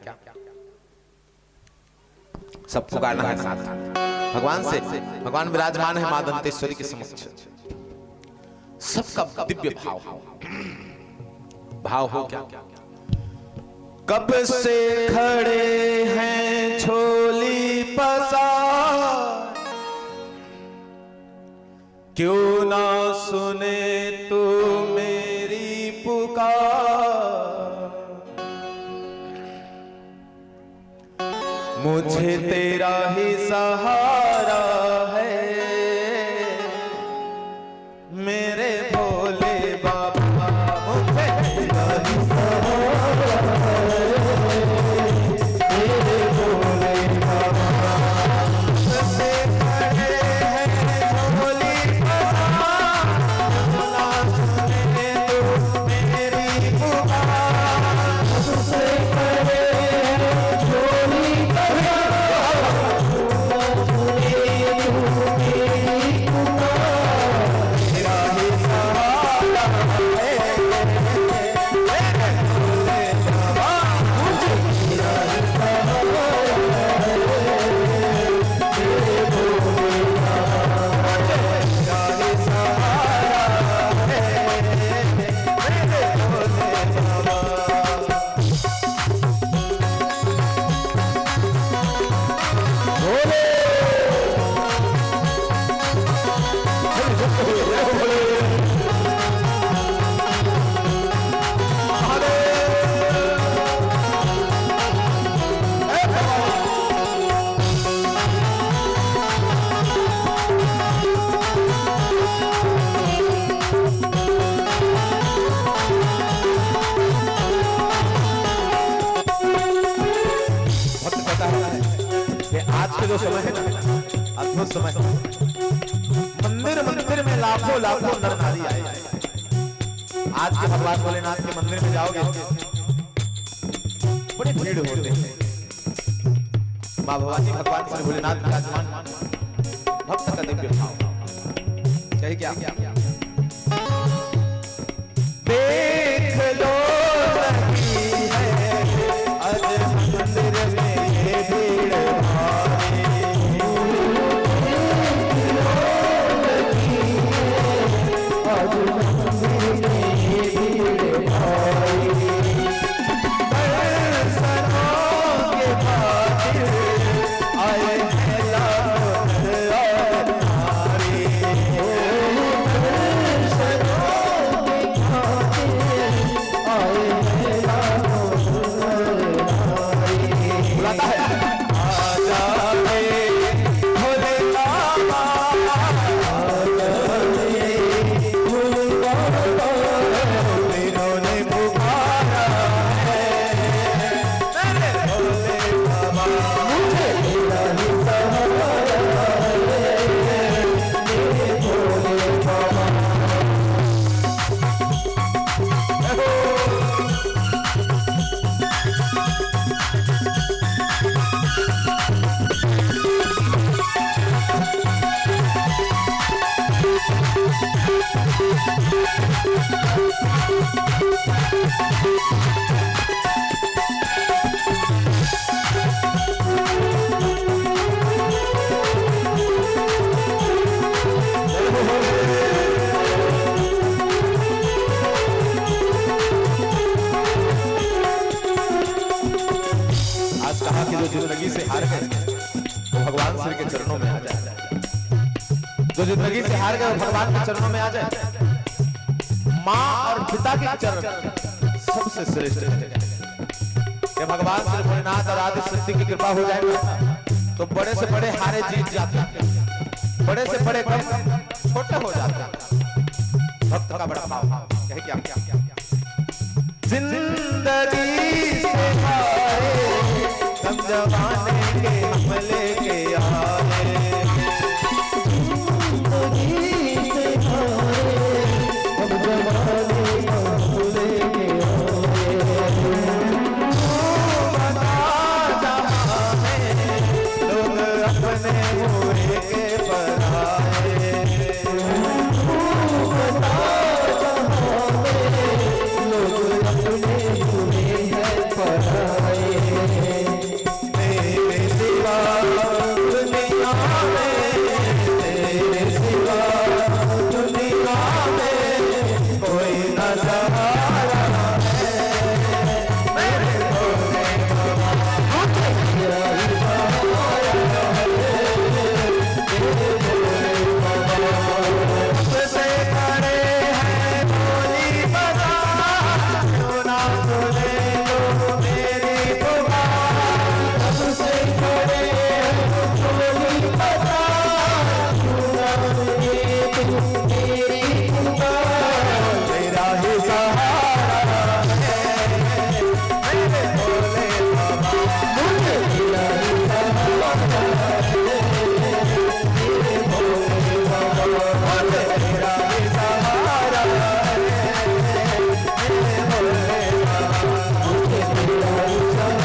सब पुकारना है साथ भगवान से। भगवान विराजमान है मां दंतेश्वरी के समक्ष। सबका दिव्य भाव हो क्या? कब से खड़े हैं झोली पसार, क्यों ना सुने तू मेरी पुकार। मुझे तेरा ही सहारा है मेरे भोले बाबा, मुझे तेरा जो समय है ना, अद्भुत समय। मंदिर मंदिर में लाखों लाखों नर नारी आए। आज के भगवान भोलेनाथ के मंदिर में जाओगे, बड़ी भीड़ होते हैं। माँ भवानी भगवान श्री भोलेनाथ विराजमान, भक्त का दिव्य भाव। कहे क्या? देख लो लगी है आज मंदिर में ये भीड़ भारी। आज मंदिर में ये भीड़ भारी। दर्शनों के खातिर आए हैं लाखों नर और नारी। बुलाता है, आजा रे भोले बाबा, तीनों ने पुकारा है मेरे भोले बाबा। मुझे तेरा ही सहारा है मेरे भोले बाबा। आज कहा कि जो जिंदगी से हार गए वो भगवान श्री के चरणों में आ जाए। जो जिंदगी से हार गए वो भगवान के चरणों में आ जाए। माँ और पिता के चरण सबसे श्रेष्ठ है। कि भगवान श्री भोलेनाथ और आदि शक्ति की कृपा हो जाएगी तो बड़े से बड़े हारे जीत जाते हैं, बड़े से बड़े कम छोटे हो जाते हैं। भक्त का बड़ा भाव है क्या? जिंदगी से हारे हम जमाने के हमले के आए। लोग अपने हुए के पराए। तेरे सिवा दुनिया में, तेरे सिवा दुनिया में कोई न सहारा है मेरे भोले बाबा। से खड़े हैं भोली बजा, क्यों ना सुने लो मेरी पुकार। से खड़े भोली बजा, क्यों ना सुने तू मेरी पुकार। तेरा ही सहारा है मेरे भोले बाबा। मुझे तेरा ही सहारा है मेरे भोले बाबा। मुझे तेरा ही सहारा है मेरे भोले बाबा। मुझे तेरा ही सहारा है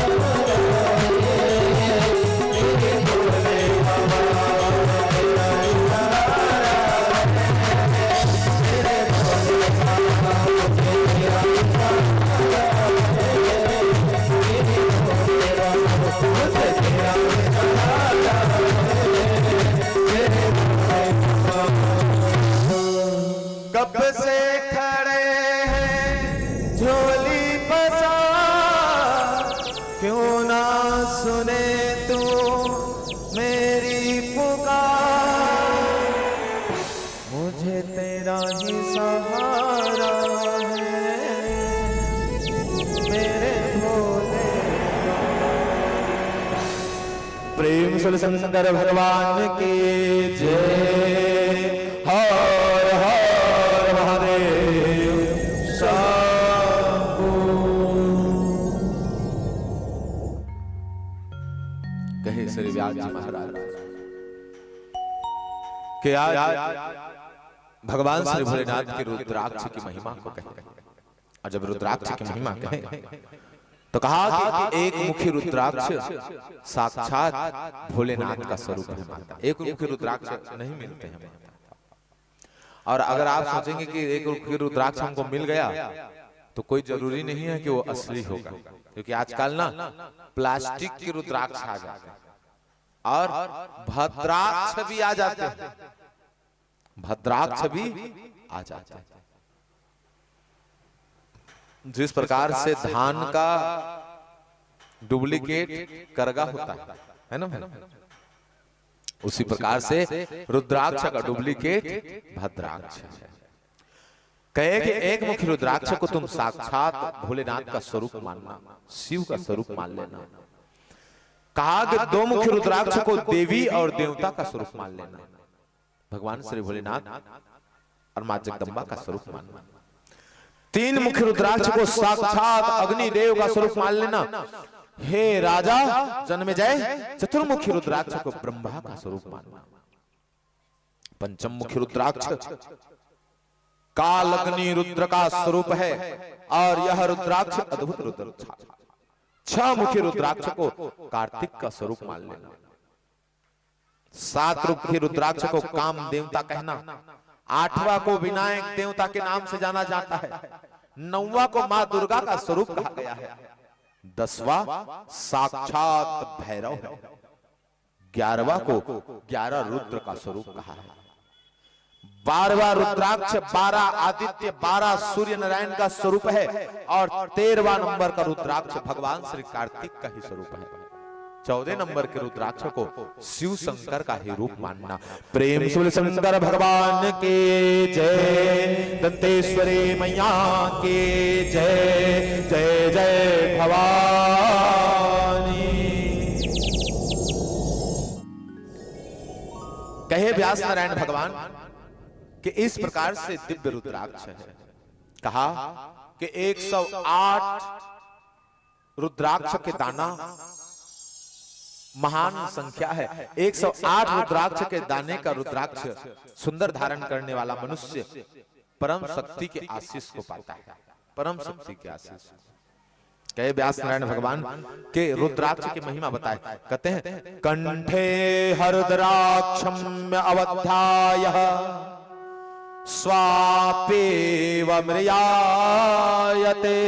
मेरे भोले बाबा। तेरा ही सहारा कब से खड़े हैं झोली बजा, क्यों ना सुने तू मेरी पुकार। मुझे तेरा ही सहारा है मेरे भोले बाबा। प्रेम सुन शंकर भगवान की जय। हर हर महादेव। शंभू। कहे श्री व्यास जी महाराज कि आज भगवान श्री भोलेनाथ के रुद्राक्ष की महिमा को कहे। और जब रुद्राक्ष की महिमा कहे तो कहा कि एक मुखी रुद्राक्ष साक्षात भोलेनाथ का स्वरूप है माता। एक मुखी रुद्राक्ष नहीं मिलते हैं। और अगर आप सोचेंगे कि एक मुखी रुद्राक्ष हमको मिल गया तो कोई जरूरी नहीं है कि वो असली होगा, क्योंकि आजकल ना प्लास्टिक के रुद्राक्ष आ जाते हैं और भद्राक्ष भी आ जाते हैं। भद्राक्ष भी आ जाते हैं। जिस प्रकार से धान का डुप्लीकेट करगा होता है ना, उसी प्रकार से रुद्राक्ष का डुप्लीकेट भद्राक्ष है। कहे कि एक मुखी रुद्राक्ष को तुम साक्षात भोलेनाथ का स्वरूप मानना, शिव का स्वरूप मान लेना। कहा कि दो मुखी रुद्राक्ष को देवी और देवता का स्वरूप मान लेना, भगवान श्री भोलेनाथ और मां जगदम्बा का स्वरूप मानना। तीन मुखी रुद्राक्ष को साक्षात अग्निदेव का स्वरूप मान लेना। हे राजा जन्मेजय, चतुर्मुखी रुद्राक्ष को ब्रह्मा का स्वरूप मानना। पंचम मुखी रुद्राक्ष काल अग्नि रुद्र का स्वरूप है और यह रुद्राक्ष अद्भुत रुद्राक्ष। छह मुखी रुद्राक्ष को कार्तिक का स्वरूप मान लेना। सात मुखी रुद्राक्ष को काम देवता कहना। आठवां को विनायक देवता के नाम से जाना जाता है। नौवां को मां दुर्गा का स्वरूप कहा गया है। दसवां साक्षात भैरव है। 11वां को 11 रुद्र का स्वरूप कहा है। 12वां रुद्राक्ष 12 आदित्य 12 सूर्य नारायण का स्वरूप है और 13वां नंबर का रुद्राक्ष भगवान श्री कार्तिक का ही स्वरूप है। 14 नंबर के रुद्राक्ष को शिव शंकर का ही रूप मानना। प्रेम से शंकर भगवान के जय, दंतेश्वरी मैया के जय, जय जय भवानी। कहे व्यास नारायण भगवान कि इस प्रकार से दिव्य रुद्राक्ष है। कहा कि 108 रुद्राक्ष के दाना महान संख्या है। 108 रुद्राक्ष के दाने का रुद्राक्ष सुंदर धारण करने वाला मनुष्य परम शक्ति के आशीष को पाता है। परम शक्ति के आशीष। कहे व्यास नारायण भगवान के रुद्राक्ष की महिमा बताए। कहते हैं कंठे हरुद्राक्षम अवध्याय स्वापेव मृयायते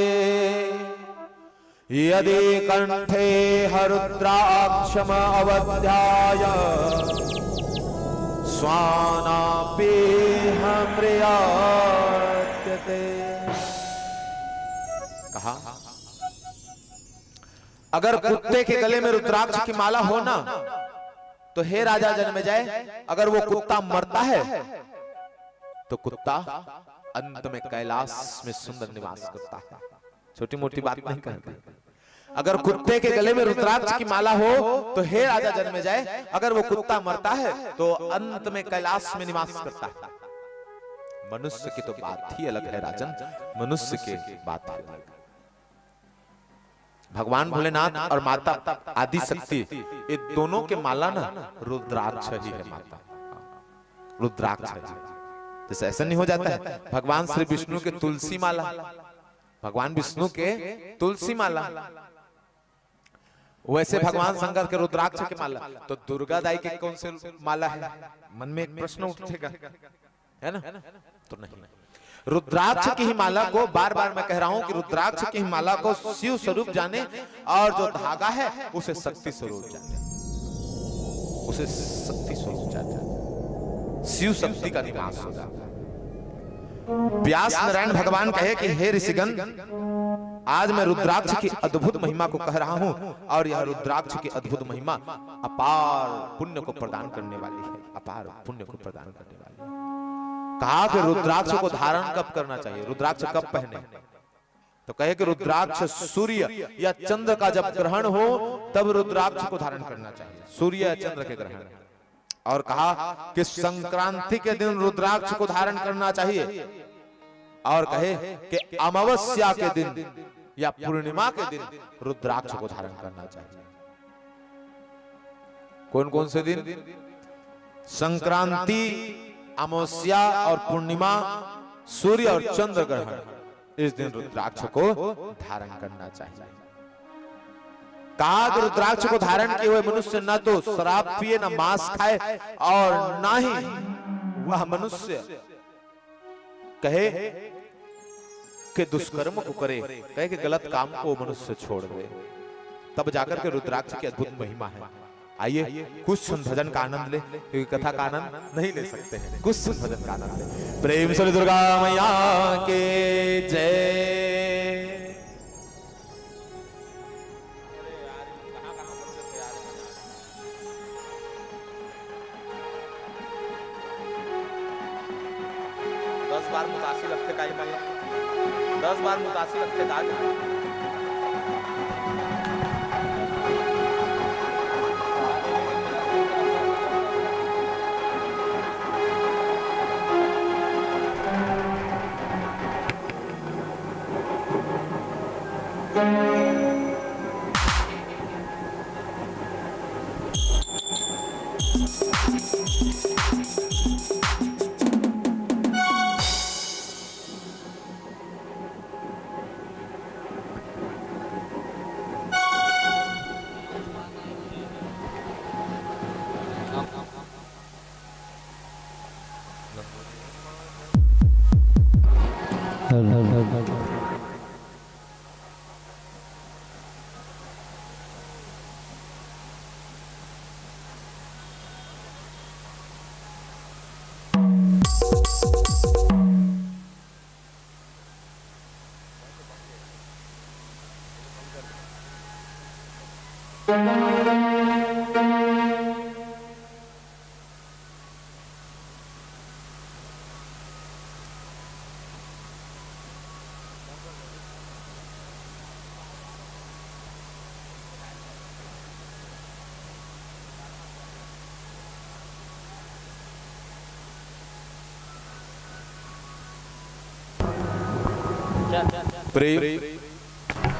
यदि कंठे हरुद्राक्षम अवध्याय स्वानापेह मृयायते। कहा अगर कुत्ते के गले में रुद्राक्ष की माला हो ना तो हे राजा जन्मेजय, अगर वो कुत्ता मरता है तो कुत्ता अंत में कैलाश में सुंदर निवास करता है। छोटी मोटी बात नहीं करते। अगर कुत्ते के गले में रुद्राक्ष की माला हो तो हे राजा जन्मेजय, अगर वो कुत्ता मरता है तो अंत में कैलाश में निवास करता है। मनुष्य की तो बात ही अलग है राजन, मनुष्य की बात अलग है। भगवान भोलेनाथ और माता आदि शक्ति ये दोनों के माला ना रुद्राक्ष ही है। माता रुद्राक्ष है। जैसे ऐसा नहीं हो जाता है भगवान श्री विष्णु के तुलसी माला, भगवान विष्णु के तुलसी माला, वैसे भगवान शंकर के रुद्राक्ष के माला, तो दुर्गा दाई के कौन से माला है? मन में एक प्रश्न उठेगा, है ना? तो नहीं, रुद्राक्ष की ही माला को बार बार मैं कह रहा हूं कि रुद्राक्ष की ही माला को शिव स्वरूप जाने और जो धागा है उसे शक्ति स्वरूप जाने, उसे शक्ति स्वरूप जाने, शिव शक्ति का निवास होगा। व्यास नारायण भगवान कहे कि हे ऋषिगण, आज मैं रुद्राक्ष की अद्भुत महिमा को कह रहा हूं और यह रुद्राक्ष की अद्भुत महिमा अपार पुण्य को प्रदान करने वाली है, अपार पुण्य को प्रदान करने वाली है। कहा कि रुद्राक्ष को धारण कब करना चाहिए, रुद्राक्ष कब पहने? तो कहे कि रुद्राक्ष सूर्य या चंद्र का जब ग्रहण हो तब रुद्राक्ष को धारण करना चाहिए, सूर्य या चंद्र के ग्रहण। और कहा कि संक्रांति के दिन रुद्राक्ष को धारण करना चाहिए। और कहे कि अमावस्या के दिन या पूर्णिमा के दिन रुद्राक्ष को धारण करना चाहिए। कौन कौन से दिन? संक्रांति, अमावस्या और पूर्णिमा, सूर्य और चंद्र ग्रहण। इस दिन रुद्राक्ष को धारण करना चाहिए। कहा कि रुद्राक्ष को धारण किए हुए मनुष्य न तो शराब पिए, न मांस खाए, और न ही वह मनुष्य कहे कि दुष्कर्म को करे, कहे कि गलत काम को मनुष्य छोड़ दे, तब जाकर के रुद्राक्ष की अद्भुत महिमा है। आइए कुछ सुन भजन का आनंद ले, क्योंकि कथा का आनंद नहीं ले सकते हैं। कुछ सुन भजन का आनंद ले। प्रेम से दुर्गा मैया के जय। बार मुतासी लगते का 10 बार मुतासी लगते का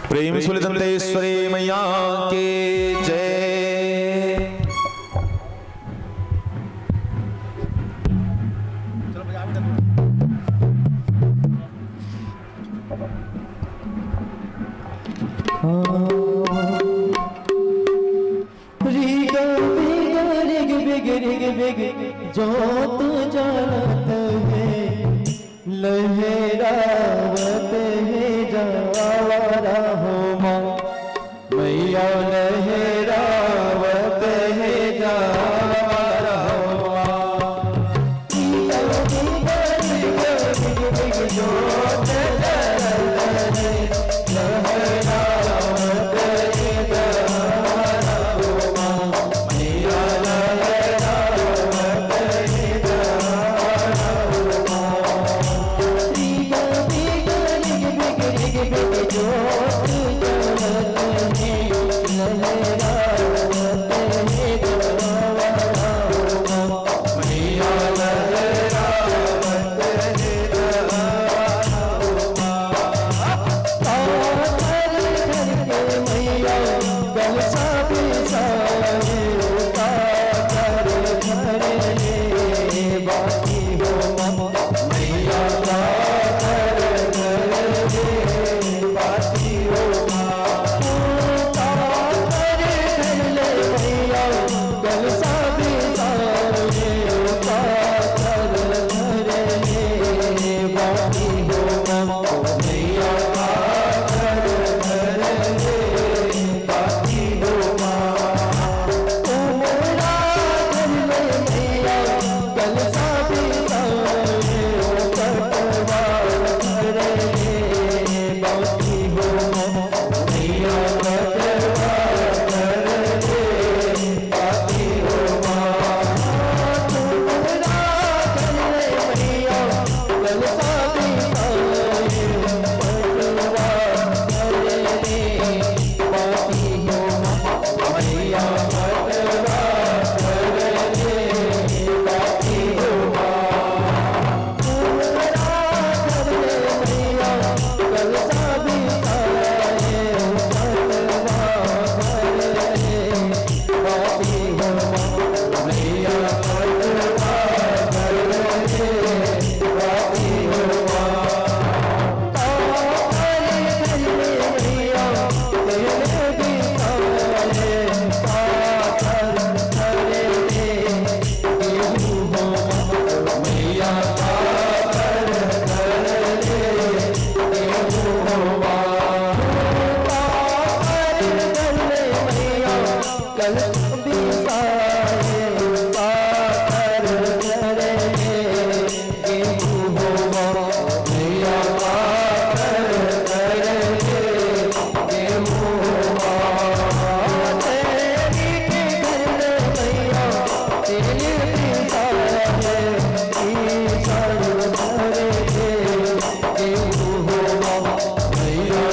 प्रेम सुलदंतेश्वरी मैया के जय। जोत जलत है लहरावत है जावारा हो माँ मैया, लहरावत है जावारा हो माँ। जोत जलत है लहरावत है जावारा हो माँ मैया, जोत जलत है कल बिसाए पाकर करे गेहूं होवा मैया पाकर करे गेहूं होवा तेरी के घर मैया तेरी बिसाए ईश्वर करे गेहूं होवा मैया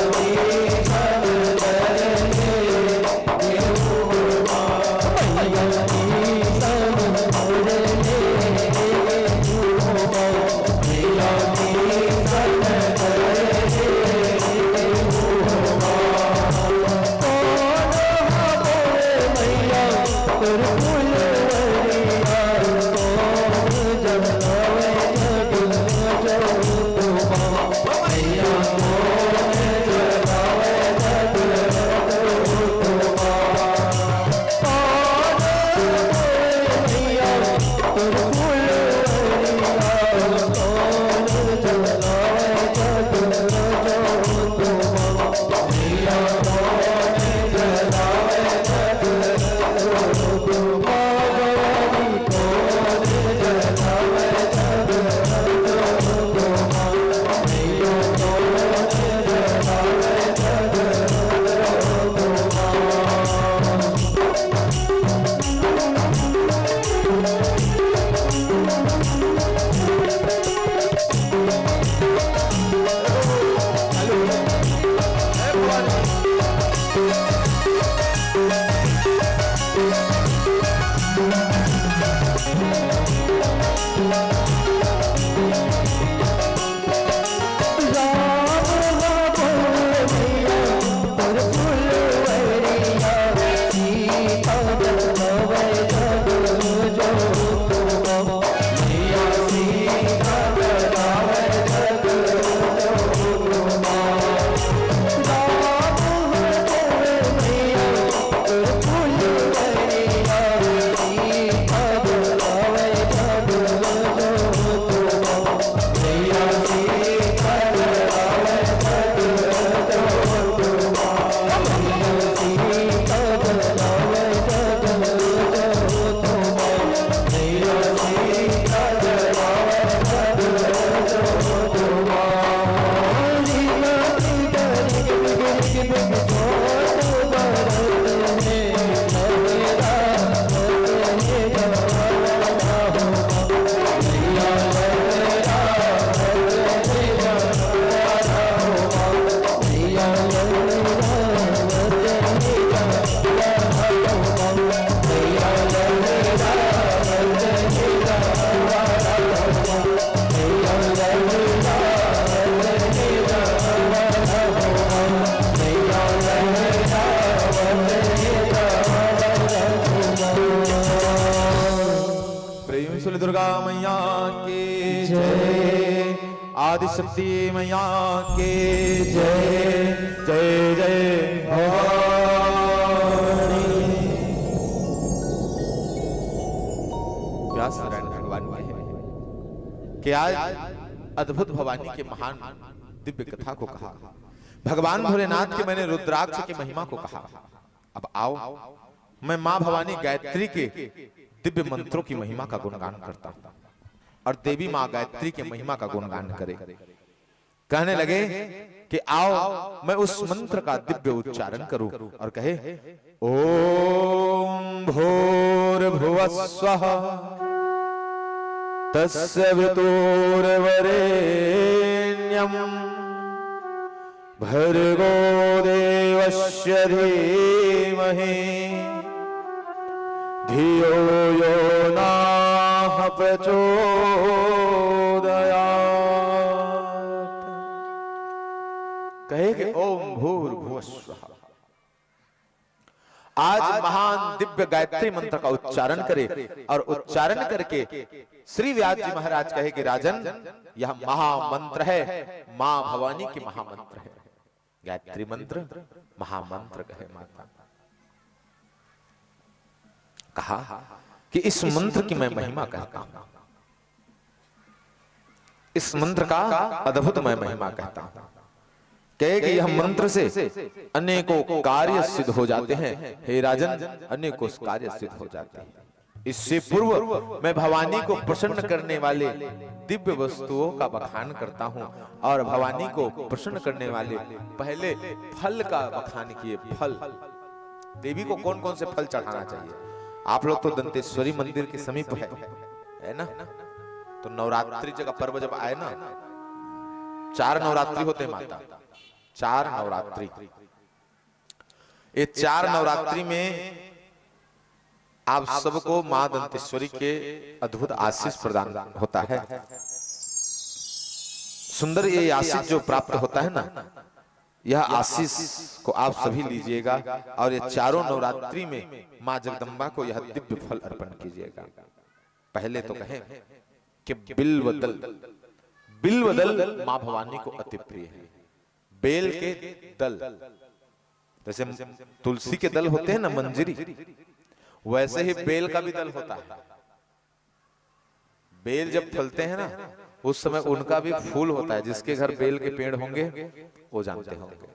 दुर्गा मैया की जय, आदिशक्ति मैया की जय, जय जय भवानी। व्यास नारायण भगवान की है कि आज अद्भुत भवानी के महान दिव्य कथा को कहा, भगवान भोलेनाथ के मैंने रुद्राक्ष की महिमा को कहा। अब आओ मैं मां भवानी गायत्री के दिव्य मंत्रों की महिमा का गुणगान करता हूं और देवी मां गायत्री के महिमा का गुणगान करे। कहने लगे कि आओ मैं उस मंत्र का दिव्य उच्चारण करूं और कहे ओम भूर्भुवस्वः तस्य वितुर्वरेण्यं भर्गो देवस्य धीमहि धियो यो नः प्रचोदयात्। कहे कि ओम भूर्भुवस्वः। आज महान दिव्य गायत्री मंत्र का उच्चारण करे और उच्चारण करके श्री व्यास जी महाराज कहे कि राजन यह महामंत्र है, मां भवानी की महामंत्र है। गायत्री मंत्र महामंत्र कहे माता। कहा कि इस मंत्र की मैं महिमा कहता हूं, इस मंत्र का अद्भुत मैं महिमा कहता हूं। कहे कि यह मंत्र से अनेकों कार्य सिद्ध हो जाते हैं। हे राजन, अनेकों कार्य सिद्ध हो जाते हैं। इससे पूर्व मैं भवानी को प्रसन्न करने वाले दिव्य वस्तुओं का बखान करता हूँ, और भवानी को प्रसन्न करने वाले पहले फल का बखान किए। फल, देवी को कौन कौन से फल चढ़ाना चाहिए? आप लोग तो दंतेश्वरी मंदिर के समीप है ना? तो नवरात्रि का पर्व जब आए ना, 4 नवरात्रि होते हैं माता, 4 नवरात्रि। ये 4 नवरात्रि में आप सबको मां दंतेश्वरी के अद्भुत आशीष प्रदान होता है। सुंदर ये आशीष जो प्राप्त होता है ना, यह आशीष को आप सभी लीजिएगा, और ये 4 नवरात्रि में मां जगदम्बा को यह दिव्य फल अर्पण कीजिएगा। पहले तो कहें कि बिल्वदल, बिल्वदल मां भवानी को अति प्रिय है। बेल के दल, जैसे तुलसी के दल होते हैं ना मंजरी, वैसे ही बेल का भी दल होता है। बेल जब फलते हैं ना, उस समय उनका भी फूल होता है। जिसके घर बेल के पेड़ होंगे वो जानते होंगे।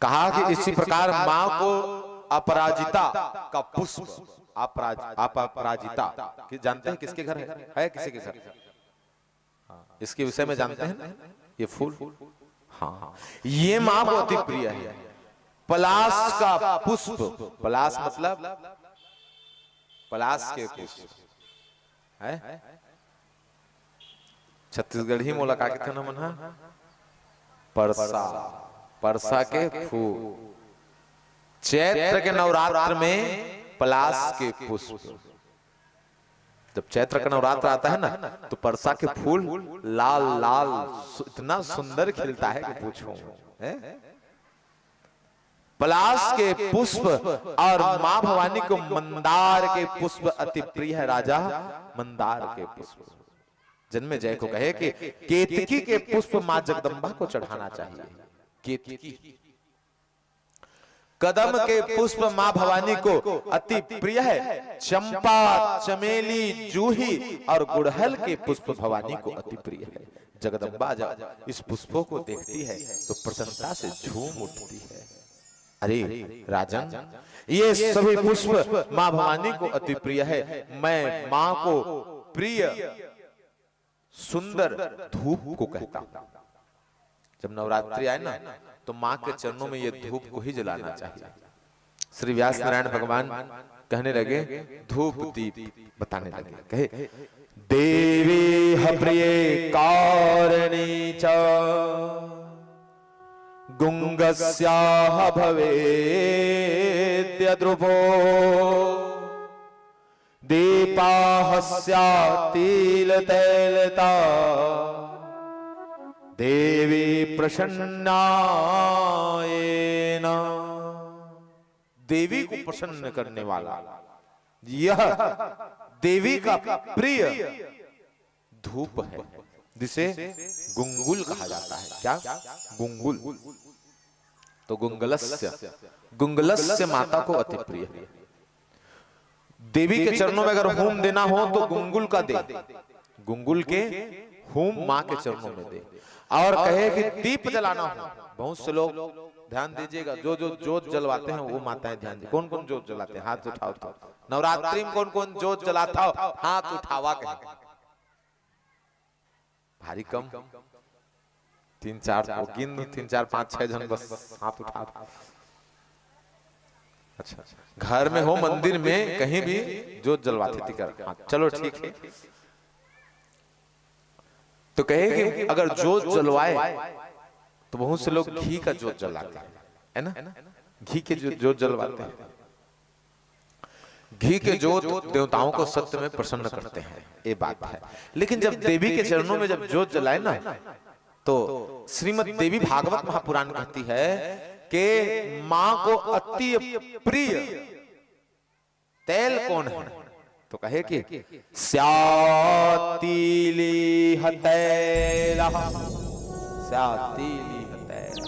कहा कि इसी प्रकार मां को अपराजिता का पुष्प, अपराजिता जानते हैं किसके घर है किसी के घर? इसके विषय में जानते हैं ना, ये फूल, हाँ, ये मां को अति प्रिय है। पलाश का पुष्प, पलाश मतलब पलाश के पुष्प है। छत्तीसगढ़ी मोला का के ना मना परसा, परसा के फूल। चैत्र के नवरात्र में पलाश के पुष्प, जब चैत्र का नवरात्र आता है ना, तो परसा के फूल लाल लाल इतना सुंदर खिलता है कि पूछो। पलाश के पुष्प और मां भवानी को मंदार के पुष्प अति प्रिय है। राजा मंदार के पुष्प, जन्मे जय को कहे कि केतकी के पुष्प मां जगदम्बा को चढ़ाना चाहिए। केतकी, कदम के पुष्प मां भवानी को अति प्रिय है। चंपा, चमेली, जूही और गुड़हल के पुष्प भवानी को अति प्रिय है। जगदम्बा जब इस पुष्पों को देखती है तो प्रसन्नता से झूम उठती है। अरे राजन, ये सभी पुष्प मां भवानी को अति प्रिय है। मैं मां को प्रिय सुंदर धूप को कहता हूं। जब नवरात्रि आए ना, तो मां के चरणों में ये धूप को ही जलाना चाहिए। श्री व्यास नारायण भगवान कहने लगे, धूप दीप बताने लगे। कहे, देवी ह प्रिय कारणी च गुंगस्याह भवेद्य द्रुपो दीपाहस्या तिलतैलता देवी प्रसन्नायेन। देवी को प्रसन्न करने वाला यह देवी का प्रिय धूप है, जिसे गुंगुल कहा जाता है। क्या? गुंगुल। तो गुंगलस्य माता को अति प्रिय है। देवी के चरणों में अगर होम देना हो तो गुंगुल का दे, गुंगुल के होम मां के चरणों में दे। और कहे कि दीप जलाना हो, बहुत से लोग ध्यान दीजिएगा, जो जो जोत जलवाते हैं वो माताएं ध्यान दीजिए। कौन कौन जोत जलाते हैं? हाथ उठाओ। तो नवरात्रि में कौन कौन जोत जलाता हो? हाथ उठावा के। भारी कम, 3 4 3 4 5 6 जन बस हाथ उठा। अच्छा, घर में हो, मंदिर में, कहीं भी जोत जलवाते थी कर। हाँ, चलो ठीक है। तो कहे कि अगर जोत जलवाए तो बहुत से लोग घी का जोत जलाते हैं, है ना? घी के जोत जलवाते हैं। घी के जोत देवताओं को सत्य में प्रसन्न करते हैं, ये बात है। लेकिन जब देवी के चरणों में जब जोत जलाए ना, तो श्रीमद् देवी भागवत महापुराण कहती है कि मां को अति प्रिय तेल कौन है? तो कहे कि स्यातिली हतैला, स्यातिली हतैला।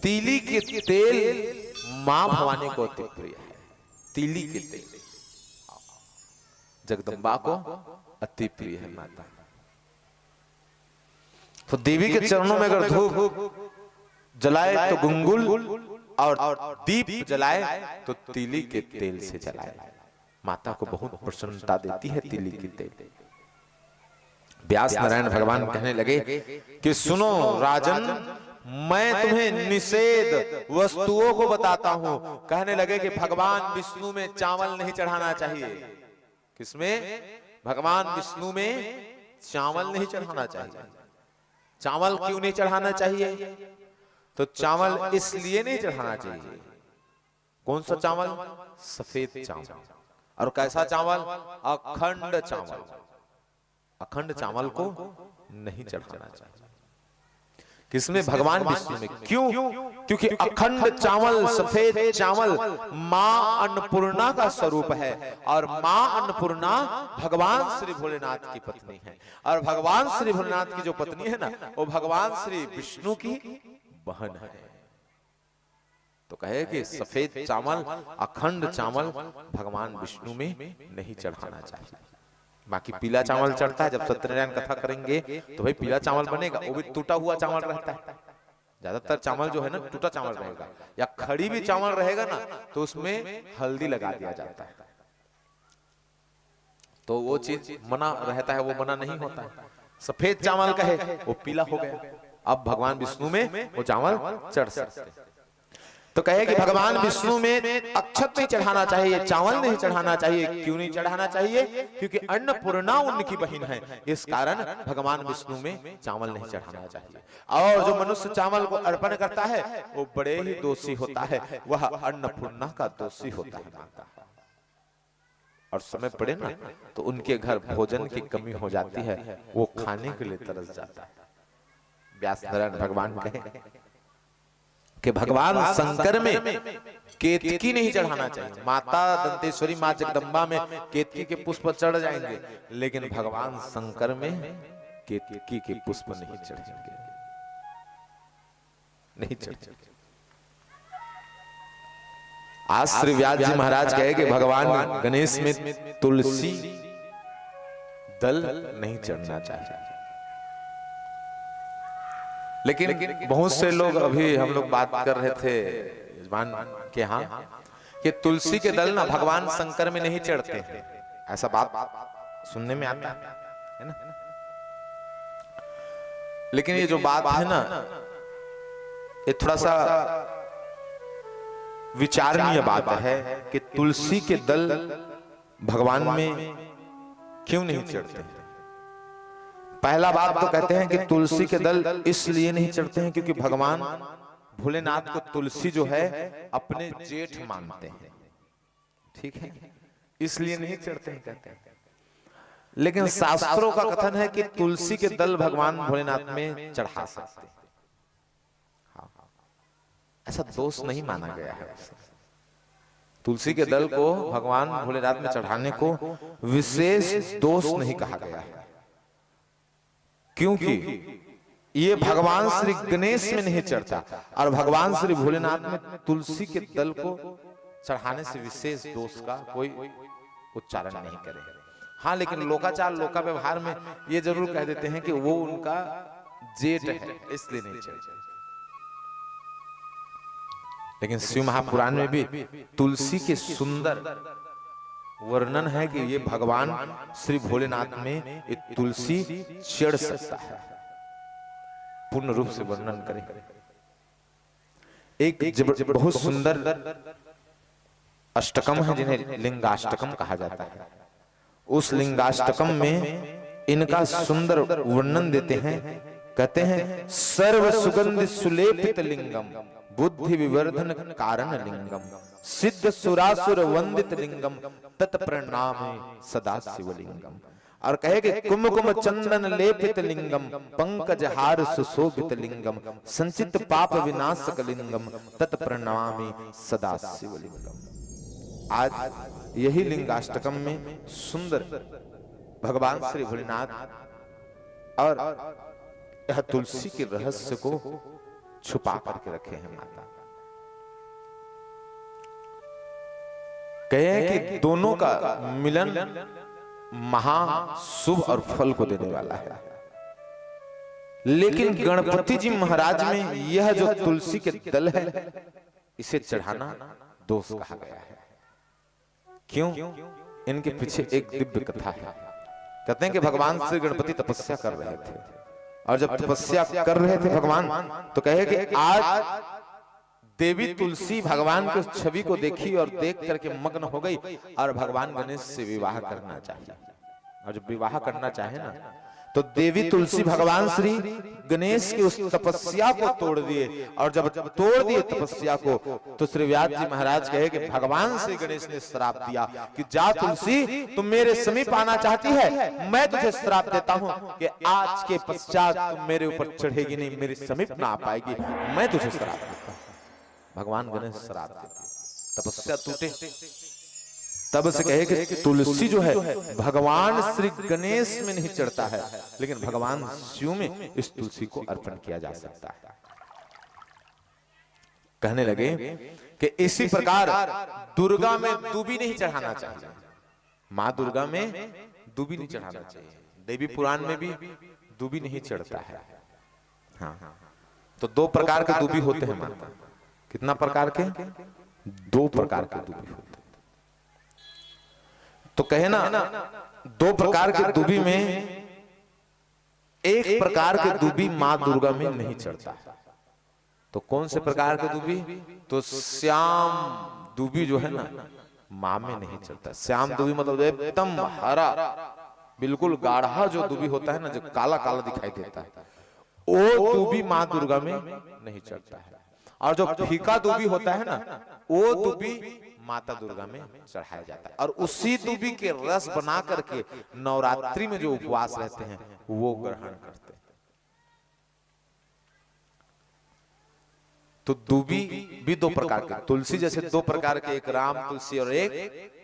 तीली के तेल मां भवानी को अति प्रिय है। तीली के तेल जगदम्बा को अति प्रिय है माता। तो देवी के चरणों में अगर धूप जलाए तो गुंगुल और दीप जलाए तो तिली के तेल से जलाए। माता को बहुत प्रसन्नता देती है तिली के तेल। व्यास नारायण भगवान कहने लगे कि सुनो राजन, मैं तुम्हें निषेध वस्तुओं को बताता हूं। कहने लगे कि भगवान विष्णु में चावल नहीं चढ़ाना चाहिए। किसमें? भगवान विष्णु में चावल नहीं चढ़ाना चाहिए। चावल क्यों नहीं चढ़ाना चाहिए? तो चावल इसलिए नहीं चढ़ाना चाहिए। कौन सा चावल? सफेद चावल। और कैसा चावल? अखंड चावल। अखंड चावल को नहीं चढ़ाना चाहिए। किसमें? भगवान विष्णु में। क्यों? क्योंकि अखंड चावल, सफेद चावल मां अन्नपूर्णा का स्वरूप है और मां अन्नपूर्णा भगवान श्री भोलेनाथ की पत्नी है। और भगवान श्री भोलेनाथ की जो पत्नी है ना, वो भगवान श्री विष्णु की बहन है। तो कहे कि सफेद चावल, अखंड चावल भगवान विष्णु में नहीं चढ़ाना चाहिए। बाकी पीला चावल चढ़ता है। जब सत्यनारायण कथा करेंगे तो भाई पीला चावल बनेगा, वो भी टूटा हुआ चावल रहता है। ज्यादातर चावल जो है ना टूटा चावल रहेगा, या खड़ी भी चावल रहेगा ना तो उसमें हल्दी लगा दिया जाता है। तो वो चीज मना रहता है, वो मना नहीं होता है। सफेद चावल कहे वो पीला हो गया। अब भगवान विष्णु में वो चावल चढ़ सकते हैं। तो कहे कि भगवान विष्णु में अक्षत नहीं चढ़ाना चाहिए, चावल नहीं चढ़ाना चाहिए। क्यों नहीं चढ़ाना चाहिए? क्योंकि अन्नपूर्णा उनकी बहन है, इस कारण भगवान विष्णु में चावल नहीं चढ़ाना चाहिए। और जो मनुष्य चावल को अर्पण करता है वो बड़े ही दोषी होता है, वह अन्नपूर्णा का दोषी होता है। और समय पड़े ना तो उनके घर भोजन की कमी हो जाती है, वो खाने के लिए तरस जाता है। व्यास नारायण भगवान कहे कि भगवान शंकर में केतकी नहीं चढ़ाना चाहिए। माता दंतेश्वरी, मां जगदम्बा में केतकी के पुष्प चढ़ जाएंगे, लेकिन भगवान शंकर में केतकी के पुष्प नहीं चढ़ेंगे, नहीं चढ़ेंगे। आज श्री व्यास जी महाराज कहे कि भगवान गणेश में तुलसी दल नहीं चढ़ना चाहिए। लेकिन बहुत से लोग, अभी हम लोग बात कर रहे थे यजमान के यहाँ, कि तुलसी के दल ना भगवान शंकर में नहीं चढ़ते हैं, ऐसा बात सुनने में आता है ना। लेकिन ये जो बात है ना, ये थोड़ा सा विचारणीय बात है कि तुलसी के दल भगवान में क्यों नहीं चढ़ते हैं। पहला बात तो कहते हैं कि तुलसी के दल इसलिए नहीं चढ़ते हैं क्योंकि भगवान भोलेनाथ को तुलसी जो है अपने जेठ मानते हैं, ठीक है, इसलिए नहीं चढ़ते हैं कहते हैं। लेकिन शास्त्रों का कथन है कि तुलसी के दल भगवान भोलेनाथ में चढ़ा सकते हैं। ऐसा दोष नहीं माना गया है। तुलसी के दल को भगवान भोलेनाथ में चढ़ाने को विशेष दोष नहीं कहा गया है, क्योंकि ये भगवान श्री गणेश में नहीं चढ़ता और भगवान श्री भोलेनाथ में तुलसी के दल को चढ़ाने से विशेष दोष का कोई उच्चारण नहीं करेगा। हाँ, लेकिन लोकाचार, लोका व्यवहार में ये जरूर कह देते हैं कि वो उनका जेठ है इसलिए नहीं चढ़ता। लेकिन शिव महापुराण में भी तुलसी के सुंदर वर्णन है कि ये भगवान श्री भोलेनाथ में ये तुलसी चढ़ सकता है। पूर्ण रूप से वर्णन करें, एक बहुत सुंदर अष्टकम है जिन्हें लिंगाष्टकम कहा जाता है। उस लिंगाष्टकम में इनका सुंदर वर्णन देते हैं। कहते हैं, सर्व सुगंध सुलेपित लिंगम, बुद्धि विवर्धन कारण लिंगम, सिद्ध सुरासुर वंदित लिंगम, तत्प्रणाम सदा शिवलिंगम। और कहे कि कुमकुम चंदन लेपित लिंगम, पंकज हार सुशोभित लिंगम, संचित पाप विनाशक लिंगम, तत्प्रणामी सदा शिवलिंगम। आज यही लिंगाष्टकम में सुंदर भगवान श्री भोलेनाथ और यह तुलसी के रहस्य को छुपा करके रखे हैं माता। कहे कि दोनों का मिलन महा शुभ और फल को देने वाला है। लेकिन गणपति जी महाराज में यह जो तुलसी के दल है इसे चढ़ाना दोष कहा गया है। क्यों? इनके पीछे एक दिव्य कथा है। कहते हैं कि भगवान श्री गणपति तपस्या कर रहे थे और जब तपस्या कर रहे थे भगवान तो कहे कि आज देवी तुलसी भगवान की उस छवि को देखी और देख करके मग्न हो गई और भगवान गणेश से विवाह करना चाहिए। और जब विवाह करना चाहे ना तो देवी तुलसी भगवान श्री गणेश की उस तपस्या को तोड़ दिए और जब तोड़ दिए तपस्या को तो श्री व्यास जी महाराज कहे कि भगवान श्री गणेश ने श्राप दिया कि जा तुलसी तुम मेरे समीप आना चाहती है, मैं तुझे श्राप देता हूं कि आज के पश्चात तुम मेरे ऊपर चढ़ेगी नहीं, मेरे समीप ना आ पाएगी, मैं तुझे श्राप देता हूं। भगवान गणेश श्राप देते, तपस्या टूटे। तब से कहे कि तुलसी जो है भगवान श्री गणेश में नहीं चढ़ता है लेकिन भगवान शिव में इस तुलसी को अर्पण किया जा सकता है। कहने लगे कि इसी प्रकार दुर्गा में दूबी नहीं चढ़ाना चाहिए, मां दुर्गा में दूबी नहीं चढ़ाना चाहिए। देवी पुराण में भी दूबी नहीं चढ़ता है। हाँ, तो दो प्रकार के दूबी होते हैं माता। कितना प्रकार के? दो प्रकार के दूबी होते हैं। तो कहे ना दो प्रकार के दूबी में एक प्रकार के दूबी मां दुर्गा में नहीं चढ़ता। तो कौन से प्रकार के दूबी? तो श्याम दूबी जो है ना मां में नहीं चढ़ता। श्याम दूबी मतलब एकदम हरा बिल्कुल गाढ़ा जो दूबी होता है ना, जो काला काला दिखाई देता है, वो दूबी मां दुर्गा में नहीं चढ़ता है। और जो फीका दूबी होता है ना वो दूबी माता दुर्गा में चढ़ाया जाता है। और उसी दूबी के रस बना करके नवरात्रि में जो उपवास रहते हैं वो ग्रहण करते हैं। तो दूबी भी दो प्रकार के, तुलसी जैसे दो प्रकार के, एक राम तुलसी और एक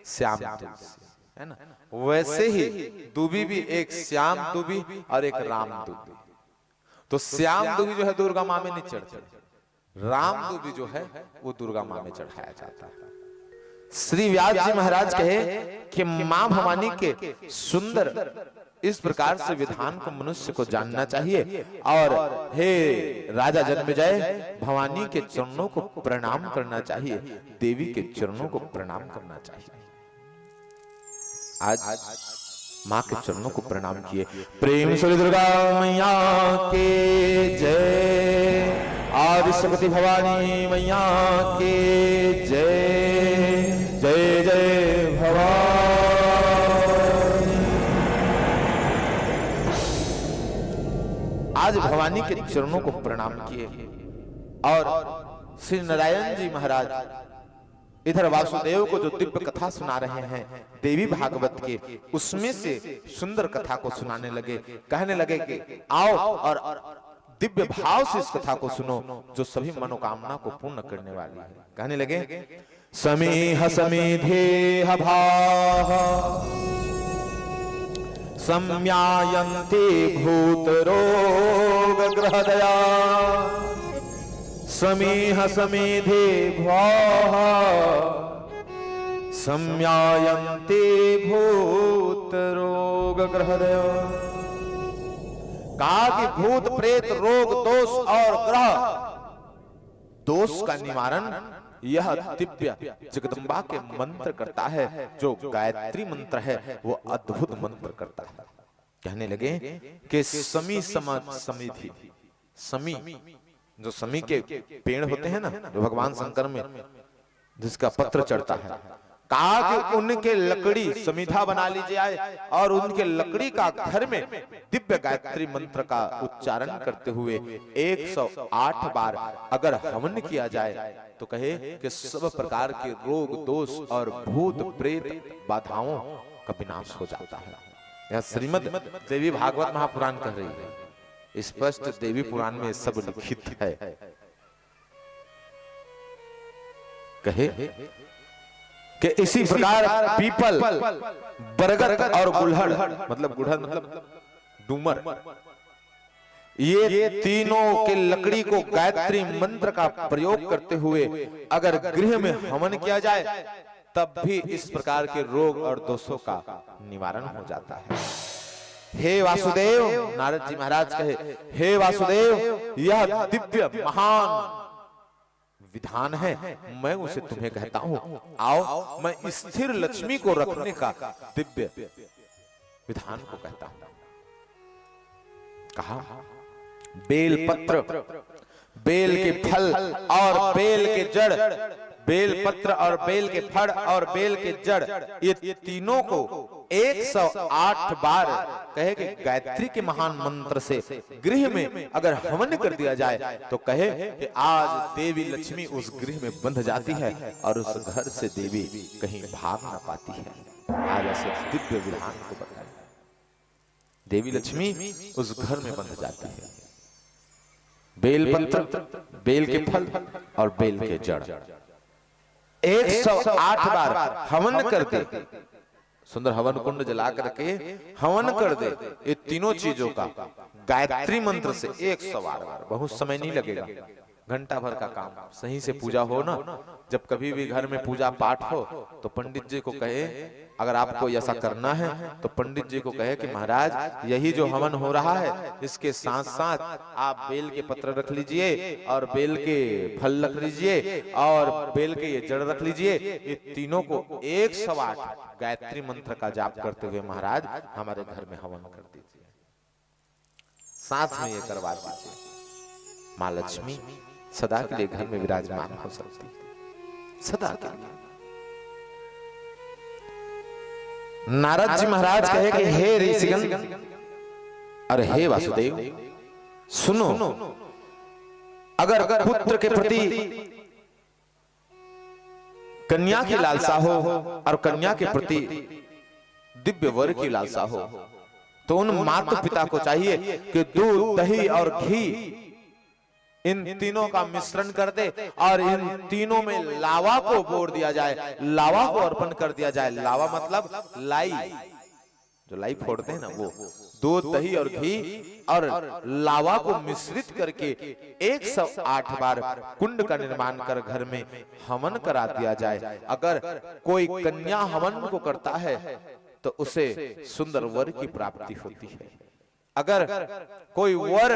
श्याम तुलसी है ना, वैसे ही दूबी भी एक श्याम दूबी और एक राम दूबी। तो श्याम दूबी जो है दुर्गा मां में नहीं चढ़ते, राम दूबी जो है वो दुर्गा मां में चढ़ाया जाता है। श्री व्यास जी महाराज कहे कि मां भवानी के सुंदर इस प्रकार से विधान को मनुष्य को जानना चाहिए और हे राजा जन्मेजय भवानी के चरणों को प्रणाम करना चाहिए, देवी के चरणों को प्रणाम करना चाहिए। आज मां के चरणों को प्रणाम किए। प्रेम से दुर्गा मैया के जय, आदि शक्ति भवानी मैया के जय, जय जय भवानी। आज भवानी के चरणों को प्रणाम किए और श्री नारायण जी महाराज इधर वासुदेव को जो दिव्य कथा सुना रहे हैं देवी भागवत के, उसमें से सुंदर कथा को सुनाने लगे। कहने लगे कि आओ और दिव्य भाव से इस कथा को सुनो जो सभी मनोकामना को पूर्ण करने वाली है। कहने लगे समीह समीधेह भाः सम्यायन्ते भूत रोग ग्रहदया, समीह समीधे भाः सम्यायन्ते भूत रोग ग्रहदया। कहा कि भूत प्रेत रोग दोष और ग्रह दोष का निवारण यह दिव्य जगदम्बा के मंत्र करता है, जो गायत्री मंत्र है वो अद्भुत मंत्र करता है। कहने लगे कि समी समिधि, समी जो समी के पेड़ होते हैं ना, जो भगवान शंकर में जिसका पत्र चढ़ता है, कहा कि उनके लकड़ी समिधा बना लीजिए आए और उनके लकड़ी का घर में दिव्य गायत्री मंत्र का उच्चारण करते हुए 108 बार अगर हवन किया जाए तो कहे कि सब प्रकार के रोग दोष और भूत प्रेत बाधाओं का विनाश हो जाता है। यह श्रीमद देवी भागवत महापुराण कह रही है, स्पष्ट देवी पुराण में सब लिखित है। कहे कि इसी प्रकार पीपल, बरगद और गुलहड़ मतलब गुड़हल मतलब डूमर, ये तीनों के लकड़ी को गायत्री मंत्र का प्रयोग करते हुए अगर गृह में हवन किया जाए तब भी इस प्रकार के रोग और दोषों का निवारण हो जाता है। हे वासुदेव, नारद जी महाराज कहे, हे वासुदेव, यह दिव्य महान विधान है, मैं उसे तुम्हें कहता हूं। आओ, मैं स्थिर लक्ष्मी को रखने का दिव्य विधान को कहता हूं। कहा, बेल पत्र, बेल के फल और बेल के जड़, बेल पत्र और बेल के फल और बेल के जड़, ये तीनों को 108 बार कहे कि गायत्री के महान मंत्र से गृह में अगर हवन कर दिया जाए तो कहे कि आज देवी लक्ष्मी उस गृह में बंध जाती है और उस घर से देवी कहीं भाग ना पाती है। आज ऐसे दिव्य विधान को बताया, देवी लक्ष्मी उस घर में बंध जाती है। बेल पत्र, बेल के फल और बेल के जड़ 108 बार हवन कर दे, सुंदर हवन कुंड जला करके हवन कर दे, ये तीनों चीजों का गायत्री मंत्र से 108 बार। बहुत समय नहीं लगेगा, घंटा भर का काम। सही से पूजा हो ना, जब कभी भी घर में पूजा पाठ हो तो पंडित जी को कहे, अगर आपको ऐसा करना है तो पंडित जी को कहे कि महाराज यही जो हवन हो रहा है इसके साथ साथ आप बेल के पत्र रख लीजिए और बेल के फल रख लीजिए और बेल के ये जड़ रख लीजिए। ये तीनों को 108 गायत्री मंत्र का जाप करते हुए महाराज हमारे घर में हवन कर दीजिए, साथ में ये करवा दीजिए। माँ लक्ष्मी सदा के लिए घर में विराजमान हो सकती है, सदा के लिए। नारद जी महाराज कहे कि हे ऋषिगण, अरे हे वासुदेव, सुनो, अगर पुत्र के प्रति कन्या की लालसा हो और कन्या के प्रति दिव्य वर की लालसा हो तो उन माता पिता को चाहिए कि दूध, दही और घी इन तीनों का मिश्रण कर दे और इन तीनों में लावा को बोर दिया जाए, लावा को अर्पण कर दिया जाए। लावा मतलब लाई, जो लाई फोड़ते हैं ना, वो दूध, दही और घी और लावा को मिश्रित करके 108 बार कुंड का निर्माण कर घर में हवन करा दिया जाए। अगर कोई कन्या हवन को करता है तो उसे सुंदर वर की प्राप्ति होती है। अगर कोई वर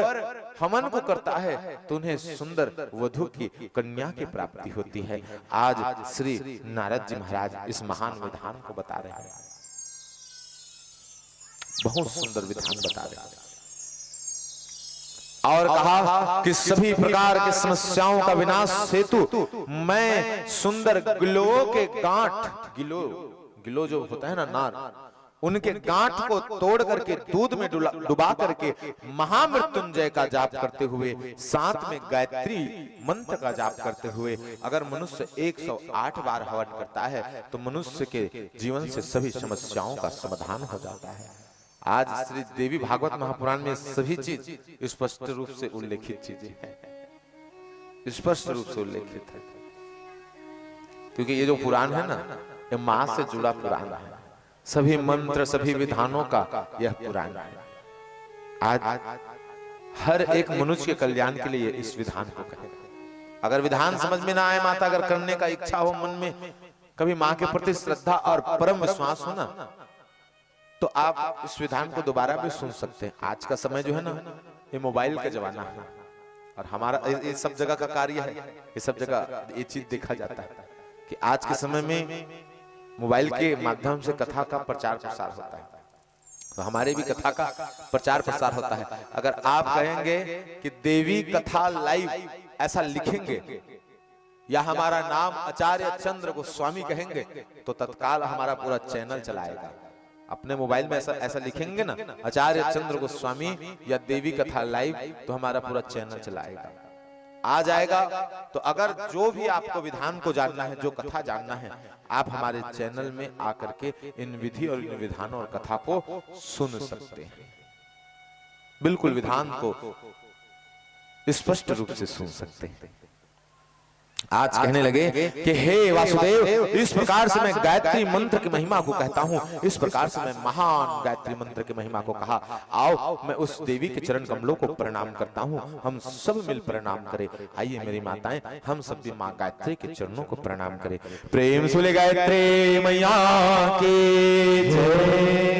हवन को करता है तो उन्हें सुंदर वधु की, कन्या की प्राप्ति होती है। आज श्री नारद जी महाराज इस महान विधान को बता रहे हैं, बहुत सुंदर विधान बता रहे हैं। और कहा कि सभी प्रकार की समस्याओं का विनाश हेतु मैं सुंदर गिलो के गांठ, गिलो जो होता है ना नार, उनके गांठ को तोड़ करके दूध में डुबा करके महामृत्युंजय का जाप करते हुए, साथ में गायत्री मंत्र का जाप करते हुए अगर मनुष्य 108 बार हवन करता है तो मनुष्य के जीवन से सभी समस्याओं का समाधान हो जाता है। आज श्री देवी भागवत महापुराण में सभी चीज स्पष्ट रूप से उल्लेखित चीजें हैं, स्पष्ट रूप से उल्लेखित है, क्योंकि ये जो पुराण है ना, ये मां से जुड़ा पुराण है। सभी मंत्र, सभी विधानों का यह पुराण है। आज हर एक मनुष्य के कल्याण के लिए इस विधान को कहे। अगर विधान समझ में ना आए माता, अगर करने का इच्छा हो मन में, कभी मां के प्रति श्रद्धा और परम विश्वास हो ना, तो आप इस विधान को दोबारा भी सुन सकते हैं। आज का समय जो है ना, ये मोबाइल का जमाना है और हमारा ये सब जगह का कार्य है, ये सब जगह ये चीज देखा जाता है कि आज के समय में मोबाइल के माध्यम से कथा का प्रचार प्रसार होता है। तो हमारे भी कथा का प्रचार प्रसार होता है। अगर आप कहेंगे कि देवी कथा लाइव ऐसा लिखेंगे या हमारा नाम आचार्य चंद्र गोस्वामी कहेंगे तो तत्काल हमारा पूरा चैनल चलाएगा। अपने मोबाइल में ऐसा लिखेंगे ना, आचार्य चंद्र गोस्वामी या देवी कथा लाइव, तो हमारा पूरा चैनल चलाएगा, आ जाएगा। तो अगर जो भी आपको विधान को जानना है, जो कथा जानना है, आप हमारे चैनल में आकर के इन विधि और इन विधानों और कथा को सुन सकते हैं। बिल्कुल विधान को स्पष्ट रूप से सुन सकते हैं। आज कहने लगे कि हे वासुदेव, इस प्रकार से मैं गायत्री मंत्र की महिमा को कहता हूँ, इस प्रकार से मैं महान गायत्री मंत्र की महिमा को कहा। आओ मैं उस देवी के चरण कमलों को प्रणाम करता हूँ, हम सब मिल प्रणाम करें। आइए मेरी माताएं, हम सब भी माँ गायत्री के चरणों को प्रणाम करें। प्रेम से गायत्री मैया की जय।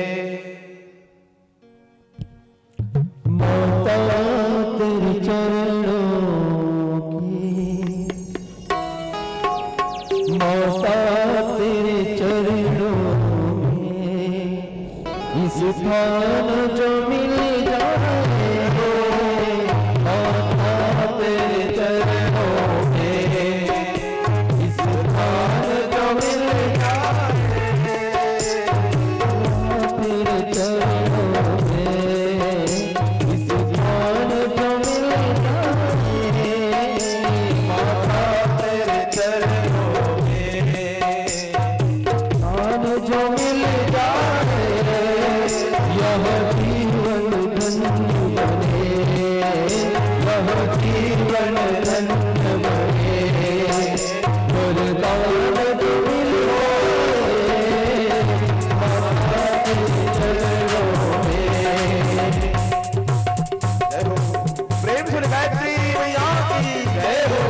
माता तेरे चरणों में इस स्थान जो मिल जाए माता तेरे चरणों में इस स्थान जो मिल जाए तेरे चरणों में इस स्थान जो मिल जाए माता तेरे चरणों में स्थान जो मिल जाए यह जीवन धन्य बने यह जीवन धन्य बने वरदान जो मिल जाए माता तेरे चरणों में। प्रेम से गायत्री मैया की जय हो।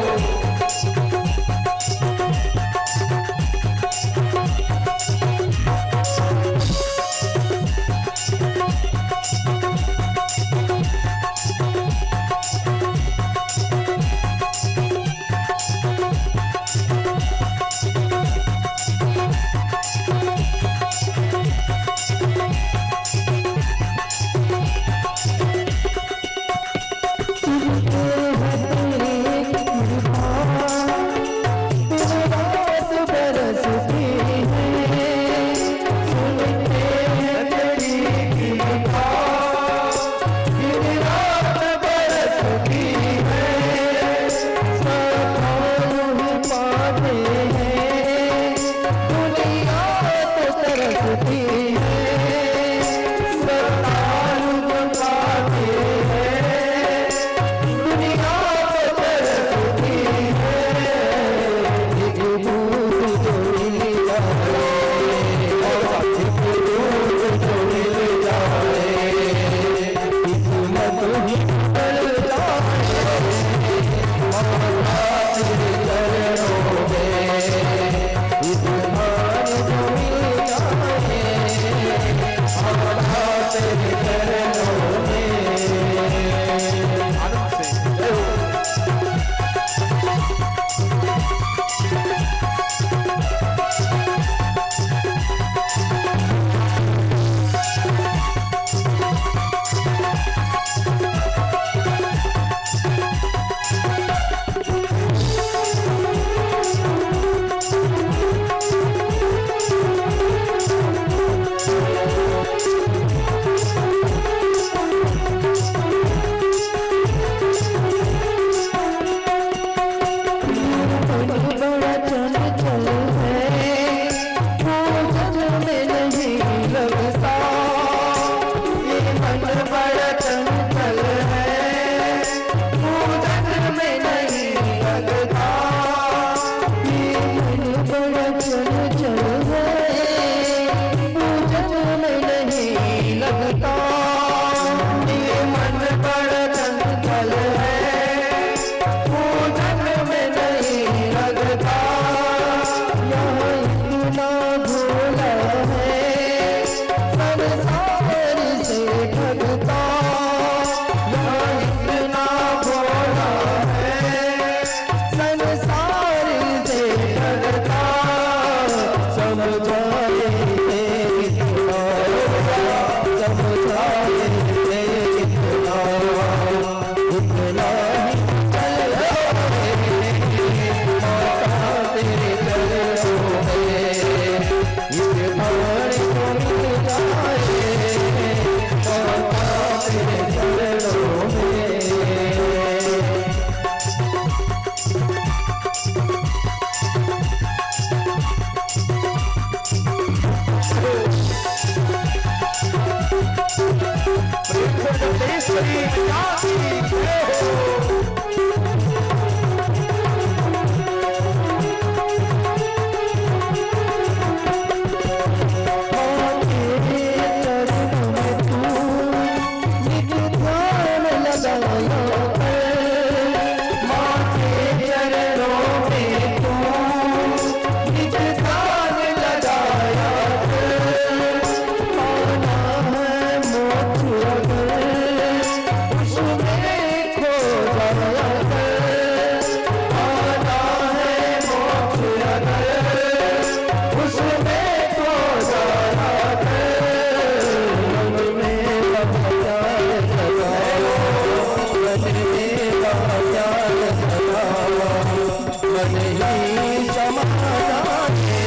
क्षमा जाने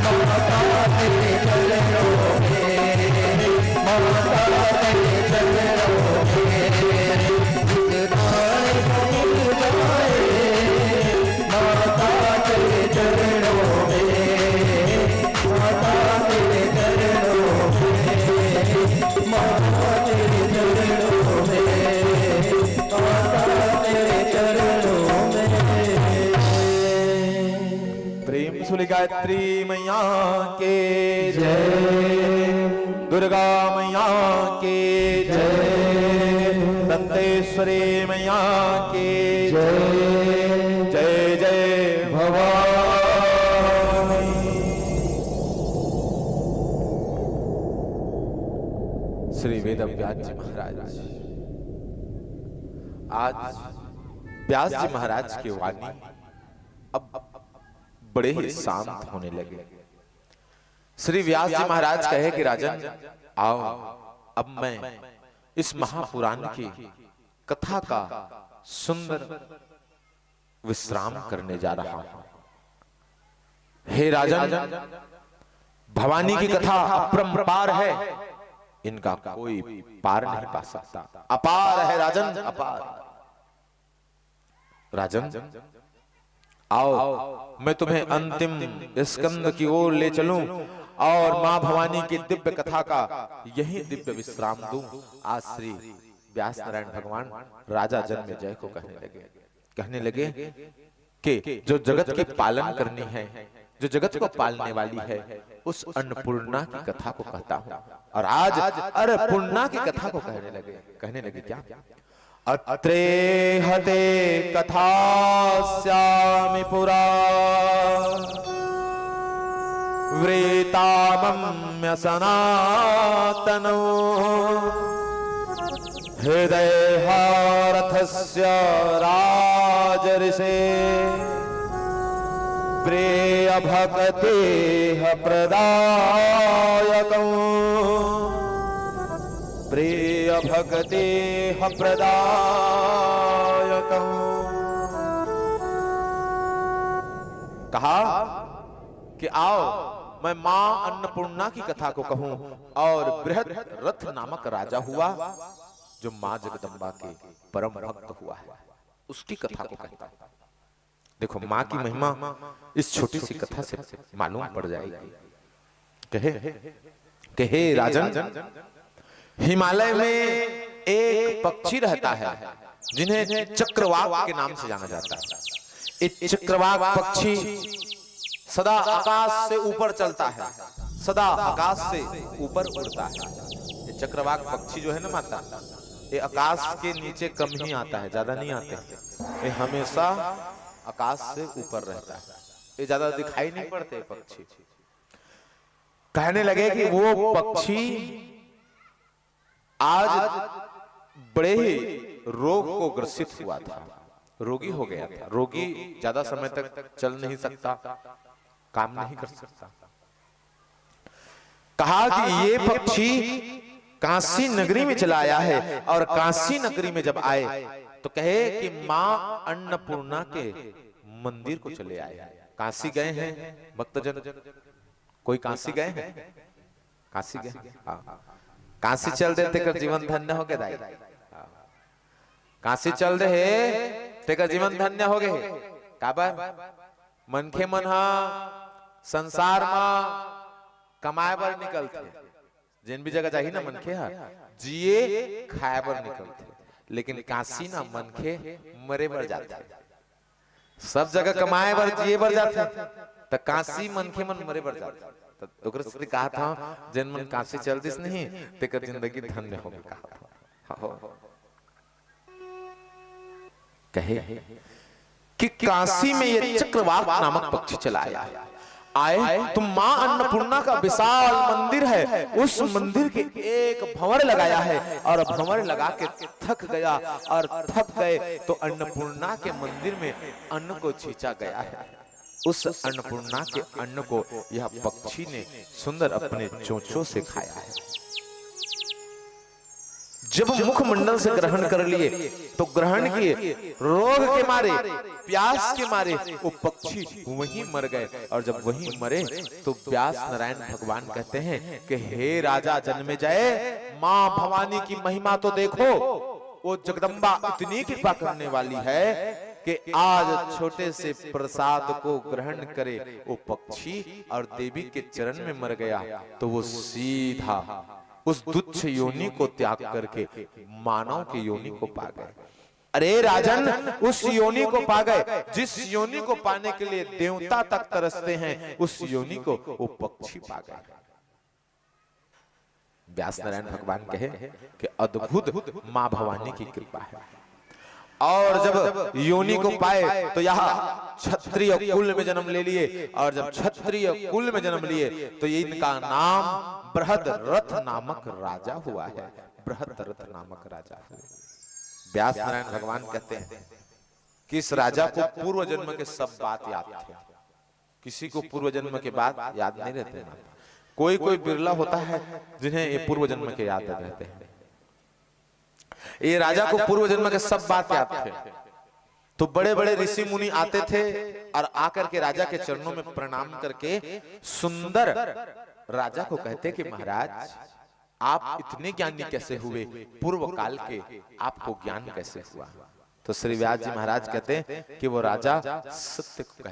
माता तेरे चरणों में, माता तेरे चरणों में जितनाए भूल जाए माता तेरे चरणों में, माता तेरे चरणों में, माता तेरे चरणों में, माता तेरे चरणों में। प्रेम सुनि गायत्री मैया के जय, दुर्गा मैया के जय, दंतेश्वरी मैया के जय जय जय भवानी। श्री वेद व्यास जी महाराज, आज व्यास जी महाराज की वाणी अब बड़े ही शांत होने लगे। श्री व्यास जी महाराज कहे कि राजन आओ, अब मैं इस महापुराण की कथा का सुंदर विश्राम करने जा रहा हूं। हे राजन, भवानी की कथा अपरंपार है, इनका कोई पार नहीं पा सकता। अपार है राजन, अपार। राजन आओ, मैं तुम्हें अंतिम स्कंद की ओर ले चलूं और मां भवानी की दिव्य कथा का यही दिव्य विश्राम दूं। आज श्री व्यास नारायण भगवान राजा जन्मेजय को कहने लगे कि जो जगत की पालन करनी है, जो जगत को पालने वाली है, उस अन्नपूर्णा की कथा को कहता हूं। और आज अन्नपूर्णा की कथा को कहने लगे क्या? अत्रे हते कथास्यामि पुरा व्रेतामम्य सनातनो हृदयहारथस्य राजर्षे प्रेय भक्तेः प्रदायकौ प्रेय भक्तेः प्रदायकौ। कहा कि आओ, मैं मां अन्नपूर्णा की कथा को कहूं और बृहद रथ नामक राजा हुआ जो मां जगदम्बा के परम भक्त हुआ है, उसकी कथा को कहता हूं। देखो, मां की महिमा इस छोटी सी कथा से मालूम पड़ जाएगी। कहे राजन, हिमालय में एक पक्षी रहता है जिन्हें चक्रवाक के नाम से जाना जाता है। ये चक्रवाक पक्षी सदा आकाश से ऊपर चलता है, सदा आकाश से ऊपर उड़ता है। ये चक्रवाक पक्षी जो है ना माता, ये आकाश के नीचे कम ही आता है, ज्यादा नहीं आते। ये हमेशा आकाश से ऊपर रहता है, ये ज्यादा दिखाई नहीं पड़ते पक्षी। कहने लगे कि वो पक्षी आज बड़े ही रोग को ग्रसित हुआ था, रोगी हो गया था। रोगी ज्यादा समय तक चल नहीं सकता, काम नहीं कर सकता। कहा कि ये पक्षी काशी नगरी में चला आया है, और काशी नगरी में जब आए तो कहे कि मां अन्नपूर्णा के मंदिर को चले आए। काशी गए हैं भक्तजन? कोई काशी गए हैं? काशी गए? काशी चल दे तेकर जीवन धन्य हो गए दाई। काशी चल दे तेकर जीवन धन्य हो गए। काबर मनखे मन हा संसार में कमाए बर निकलते, जिन भी जगह जाही ना मनखे हा जिए खाए बर निकलते, लेकिन काशी ना मनखे मरे बर जाते। सब जगह कमाए बर जिए बर जाते, तो काशी मनखे मन मरे बर जाते। तो कहा था जिन मन काशी चल दिस नहीं तेकर जिंदगी धन्य हो गई। कहा कहे कि काशी में ये चक्रवाक नामक पक्षी चला आए तो मां अन्नपूर्णा का विशाल मंदिर है, उस मंदिर के एक भंवर लगाया है, और भंवर लगा के थक गया और थक गए तो अन्नपूर्णा के मंदिर में अन्न को छींचा गया है। उस अन्नपूर्णा के अन्न को यह पक्षी ने सुंदर अपने चोंचों से खाया है। जब मुखमंडल से ग्रहण कर लिए तो ग्रहण किए, रोग के मारे, प्यास के मारे वो पक्षी वहीं मर गए। और जब वहीं मरे तो व्यास नारायण भगवान कहते हैं कि हे राजा जन्मेजय, मां भवानी की महिमा तो देखो। वो जगदम्बा इतनी कृपा करने वाली है कि आज छोटे से प्रसाद को ग्रहण करे वो पक्षी और देवी के चरण में मर गया तो वो सीधा उस तुच्छ योनि को त्याग करके मानव की योनि को पा गए। अरे राजन, उस योनि को पा गए जिस योनि को पाने के लिए देवता तक तरसते हैं, उस योनि को वो पक्षी पा गए। व्यास नारायण भगवान कहे कि अद्भुत मां भवानी की कृपा है। और जब योनि को पाए तो यहाँ क्षत्रिय कुल में जन्म ले लिए, और जब क्षत्रिय कुल में जन्म लिए तो इनका नाम बृहद्रथ नामक राजा हुआ है। बृहद्रथ नामक राजा हुआ। व्यास नारायण भगवान कहते हैं कि इस राजा को पूर्व जन्म के सब बात याद थे। किसी को पूर्व जन्म के बात याद नहीं रहते ना, कोई कोई बिरला होता है जिन्हें ये पूर्व जन्म के याद रहते हैं। ये राजा को पूर्व जन्म के सब बात याद थे। तो बड़े बड़े ऋषि मुनि आते थे और आकर के राजा के चरणों में प्रणाम करके सुंदर राजा को कहते कि महाराज आप इतने ज्ञानी कैसे हुए, पूर्व काल के आपको ज्ञान कैसे हुआ। तो श्री व्यास जी महाराज कहते हैं कि वो राजा सत्य को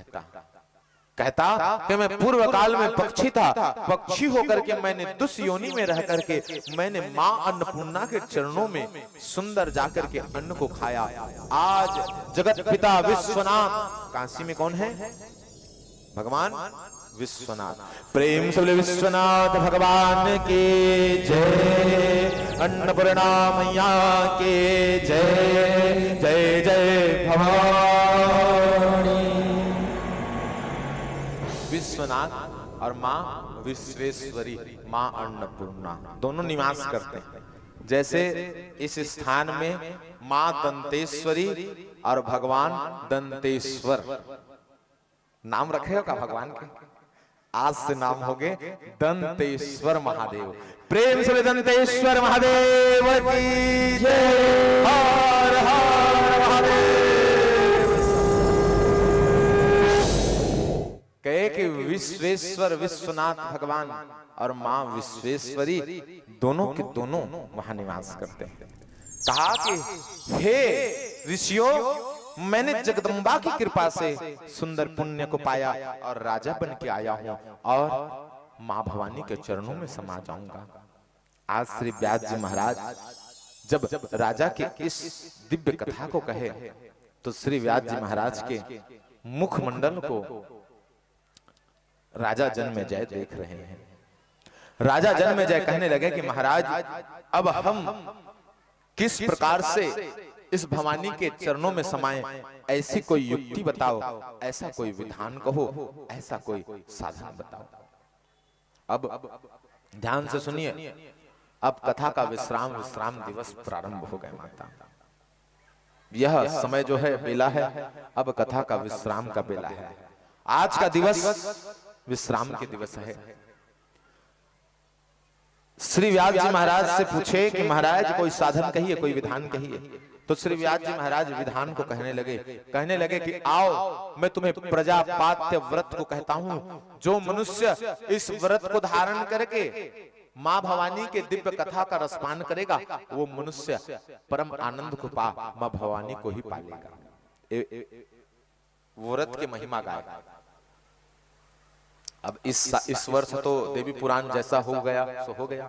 कहता कि मैं पूर्व काल में पक्षी था, पक्षी होकर के मैंने दुष्ट योनि में रह करके मैंने मां अन्नपूर्णा के चरणों में सुंदर जाकर के अन्न को खाया। आज जगत पिता विश्वनाथ, काशी में कौन है? भगवान विश्वनाथ। प्रेम से बोले विश्वनाथ भगवान के जय, अन्नपूर्णा मैया के जय, जय जय भवानी। विश्वनाथ और मां विश्वेश्वरी, मां अन्नपूर्णा दोनों निवास करते हैं। जैसे इस स्थान में मां दंतेश्वरी और भगवान दंतेश्वर नाम रखे हो का भगवान के? आज से नाम हो गए दंतेश्वर महादेव। प्रेम से दंतेश्वर महादेव की जय। हर हर महादेव। कहे कि विश्वेश्वर विश्वनाथ भगवान और मां विश्वेश्वरी दोनों के दोनों वहां निवास करते हैं। कहा कि हे ऋषियों, मैंने जगदम्बा की कृपा से सुंदर पुण्य को पाया और राजा बन के आया हूं और मां भवानी के चरणों में समा जाऊंगा। आज श्री व्यास जी महाराज जब राजा के इस दिव्य कथा को कहे तो श्री व्यास जी महाराज के मुखमंडल को राजा जन्मेजय देख रहे हैं। राजा जन्मेजय कहने लगे कि महाराज, अब हम किस प्रकार से इस भवानी के चरणों में समाएं, ऐसी कोई युक्ति बताओ, ऐसा कोई विधान कहो, ऐसा कोई साधन बताओ। अब ध्यान से सुनिए, अब कथा का विश्राम दिवस प्रारंभ हो गए माता। यह समय जो है बेला है, अब कथा का विश्राम का बेला है। आज का दिवस विश्राम के दिवस है। श्री व्यास जी महाराज से पूछे कि महाराज कोई साधन कहिए, कोई विधान कहिए। तो श्री व्यास जी महाराज विधान को कहने लगे कि आओ मैं तुम्हें प्रजापात्य व्रत को कहता हूं। जो मनुष्य इस व्रत को धारण करके मां भवानी के दिव्य कथा का रसपान करेगा वो मनुष्य परम आनंद को पा मां भवानी को ही पालेगा। व्रत की महिमा गाएगा। अब इस वर्ष तो देवी पुराण जैसा हो गया सो हो गया।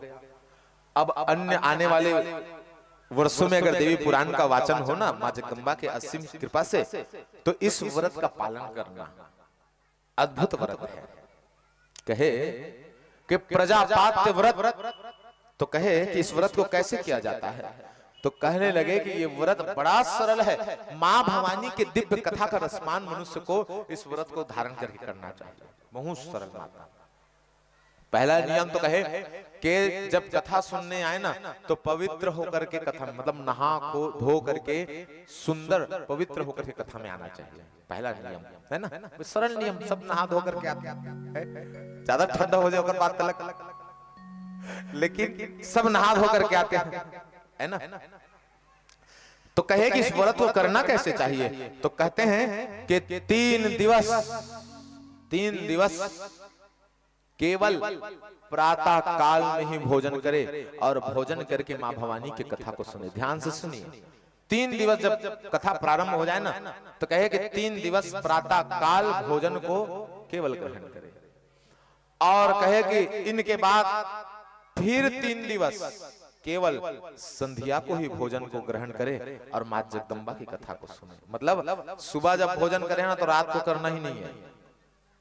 अब अन्य आने वाले वर्षों में अगर देवी पुराण का वाचन हो ना मां जगदम्बा के असीम कृपा से, तो इस व्रत का पालन करना अद्भुत व्रत है। कहे कि प्रजापात्य व्रत, तो कहे कि इस व्रत को कैसे किया जाता है। तो कहने लगे कि ये व्रत बड़ा सरल है। मां भवानी के दिव्य कथा का रसपान मनुष्य को इस व्रत को धारण करके करना चाहिए। बहुत सरल माता। पहला नियम तो कहे कि जब कथा सुनने आए ना तो पवित्र होकर के कथा, मतलब नहा को धो करके सुंदर पवित्र होकर के कथा में आना चाहिए। पहला नियम है ना, सरल नियम। सब नहा धो करके आते हैं, ज्यादा ठंडा हो जाए बात अलग, लेकिन सब नहा धो करके आते हैं। है ना। तो कहे कि इस व्रत को करना कैसे चाहिए, तो कहते हैं कि 3 दिवस केवल प्रातः काल में ही भोजन करे और भोजन करके मां भवानी की कथा को सुने। ध्यान से सुनिए, 3 दिवस जब कथा प्रारंभ हो जाए ना, तो कहे कि 3 दिवस प्रातः काल भोजन को केवल ग्रहण करे, और कहे कि इनके बाद फिर 3 दिवस केवल संध्या को ही भोजन को ग्रहण करे और मां जगदम्बा की कथा को सुने। मतलब सुबह जब भोजन करे ना तो रात को करना ही नहीं है।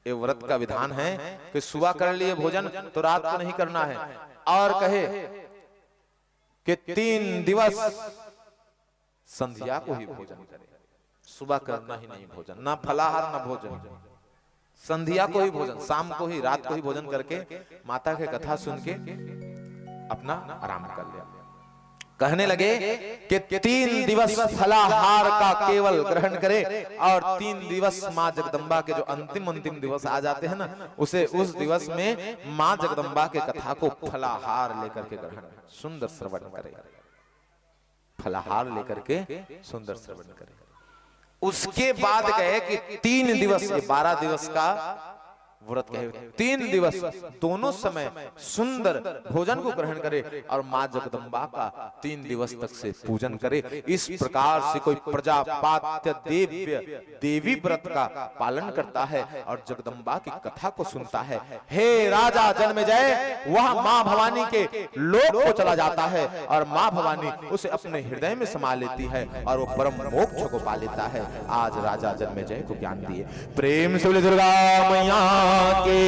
ये व्रत का विधान है कि सुबह कर लिए भोजन तो रात को नहीं करना है। और कहे कि 3 दिवस संध्या को ही भोजन करे, सुबह करना ही नहीं भोजन, ना फलाहार ना भोजन, संध्या को ही भोजन, शाम को ही, रात को ही भोजन करके माता की कथा सुन के अपना आराम कर लिया। कहने लगे कि 3 दिवस फलाहार का केवल ग्रहण करे और 3 दिवस मां जगदम्बा के जो अंतिम दिवस आ जाते हैं ना, उस दिवस में मां जगदम्बा के कथा को फलाहार लेकर के ग्रहण सुंदर श्रवण करे, फलाहार लेकर के सुंदर श्रवण करे। उसके बाद कहे कि 3 दिवस, 12 दिवस का व्रत कहे, 3 दिवस दोनों समय सुंदर भोजन को ग्रहण करे और मां जगदम्बा का 3 दिवस तक से पूजन करे। इस प्रकार से कोई प्रजापात्य देवी व्रत का पालन करता है और जगदम्बा की कथा को सुनता है। हे राजा जन्मेजय, वह मां भवानी के लोक को चला जाता है और मां भवानी उसे अपने हृदय में समा लेती है और वो परम मोक्ष को पा लेता है। आज राजा जन्मेजय को ज्ञान दिए। प्रेम से बोले दुर्गा मैया के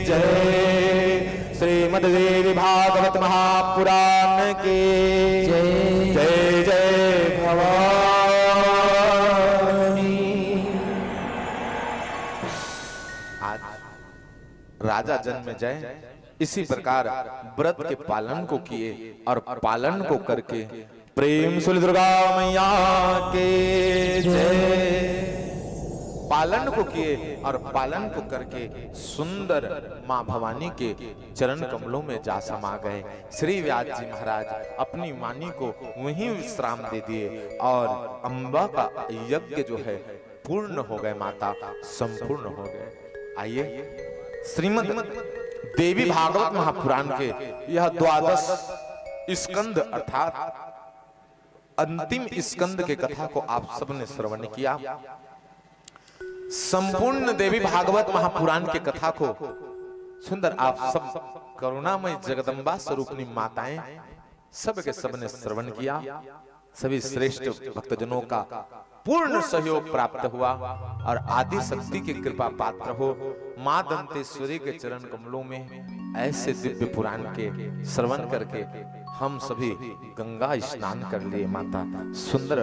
जय। श्रीमद्देवी भागवत महापुराण के जय जय जय भवानी। आज राजा जन्मेजय इसी प्रकार व्रत के पालन को किए और पालन को करके प्रेम से दुर्गा मैया के जय, पालन को किए और पालन को करके सुंदर मां भवानी के चरण कमलों में जा समा गए। श्री व्यास जी महाराज अपनी वाणी को वहीं विश्राम दे दिए और अंबा का यज्ञ जो है पूर्ण हो गए, माता संपूर्ण हो गए। आइए श्रीमद् देवी भागवत महापुराण के यह 12 स्कंद अर्थात अंतिम स्कंद के कथा को आप सबने श्रवण किया। संपूर्ण देवी भागवत महापुराण के कथा को सुंदर आप सब करुणामय जगदम्बा स्वरूपनी माताएं सब के सब ने श्रवण किया। सभी श्रेष्ठ भक्तजनों का पूर्ण सहयोग प्राप्त हुआ और आदि शक्ति की कृपा पात्र हो मां दंतेश्वरी के चरण कमलों में ऐसे दिव्य पुराण के श्रवण करके हम सभी गंगा स्नान कर लिए। माता सुंदर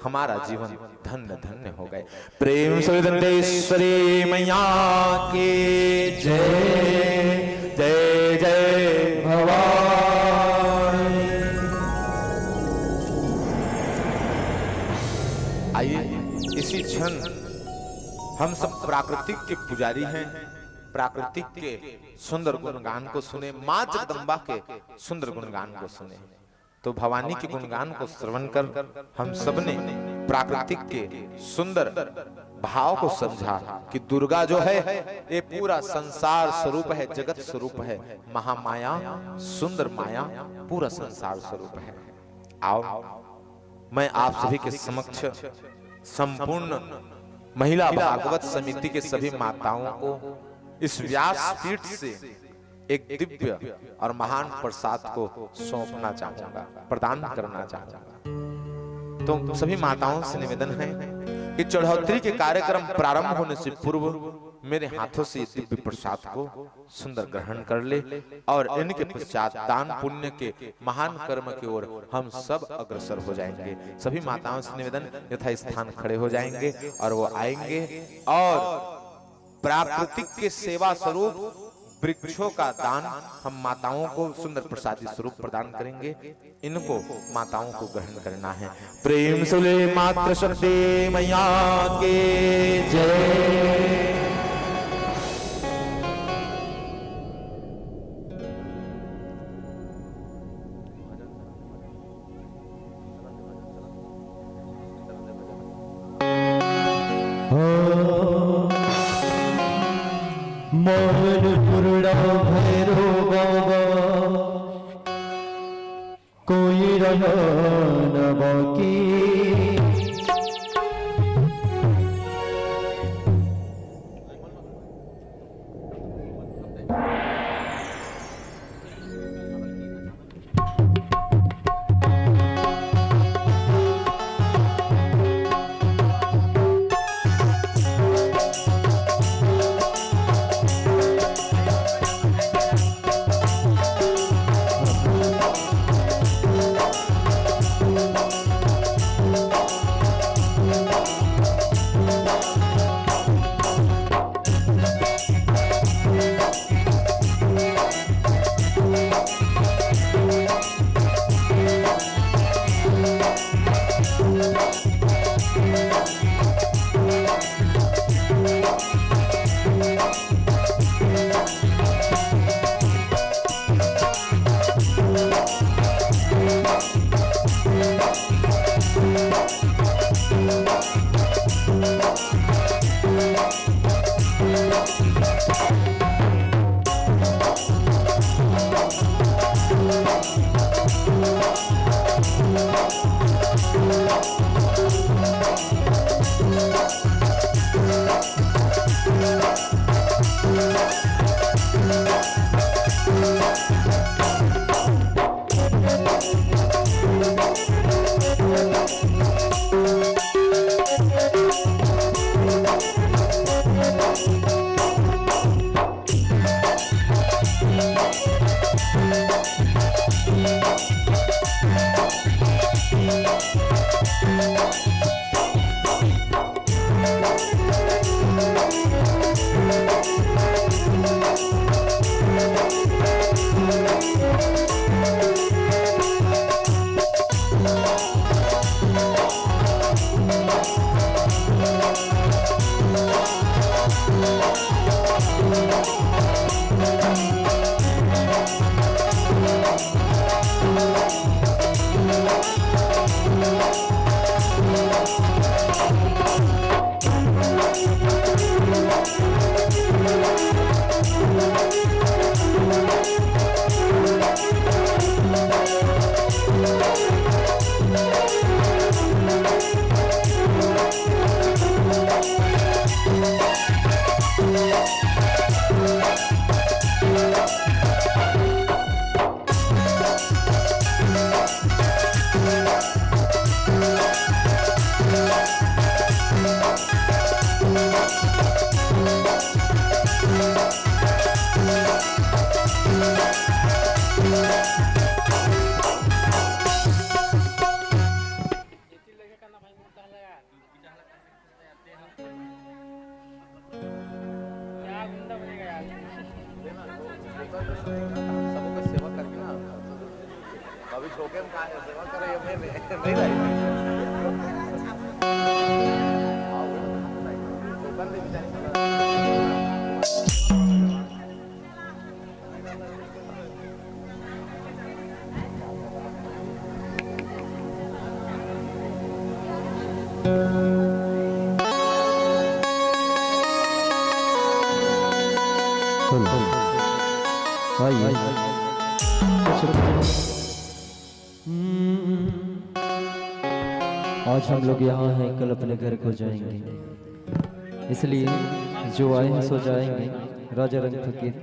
हमारा जीवन धन्य धन्य हो गए। प्रेम से दंतेश्वरी मैया की जय जय जय भवानी। आइए इसी क्षण हम सब प्राकृतिक के पुजारी हैं, प्राकृतिक के सुंदर गुणगान को सुने, मां जगदम्बा के सुंदर गुणगान को सुने। तो भवानी के गुणगान को श्रवण कर हम सबने प्राकृतिक के सुंदर भाव को समझा कि दुर्गा जो है ये पूरा संसार स्वरूप है, जगत स्वरूप है, महामाया सुंदर माया पूरा संसार स्वरूप है। आओ मैं आप सभी के समक्ष संपूर्ण महिला भागवत समिति के सभी माताओं को इस व्यास पीठ से एक दिव्य और महान प्रसाद को सौंपना चाहूंगा, प्रदान करना चाहूंगा। तो सभी माताओं से निवेदन है कि चढ़ौतरी के कार्यक्रम प्रारंभ होने से पूर्व मेरे हाथों से दिव्य प्रसाद को सुंदर ग्रहण कर ले और इनके पश्चात दान पुण्य के महान कर्म की ओर हम सब अग्रसर हो जाएंगे। सभी माताओं से निवेदन यथा स्थान खड़े हो जाएंगे और वो आएंगे और प्राकृतिक के सेवा स्वरूप वृक्षों का दान हम माताओं को सुंदर प्रसादी स्वरूप प्रदान करेंगे। इनको माताओं को ग्रहण करना है। प्रेम से मातृ शक्ति मैया के जय। रहो न बाकी। सबको सेवा करके ना अभी छोके में कहा है सेवा करे ये नहीं रही आज हम लोग यहाँ हैं, कल अपने घर को जाएंगे, इसलिए जो आए हैं सो जाएंगे। राजा रंग फकीर।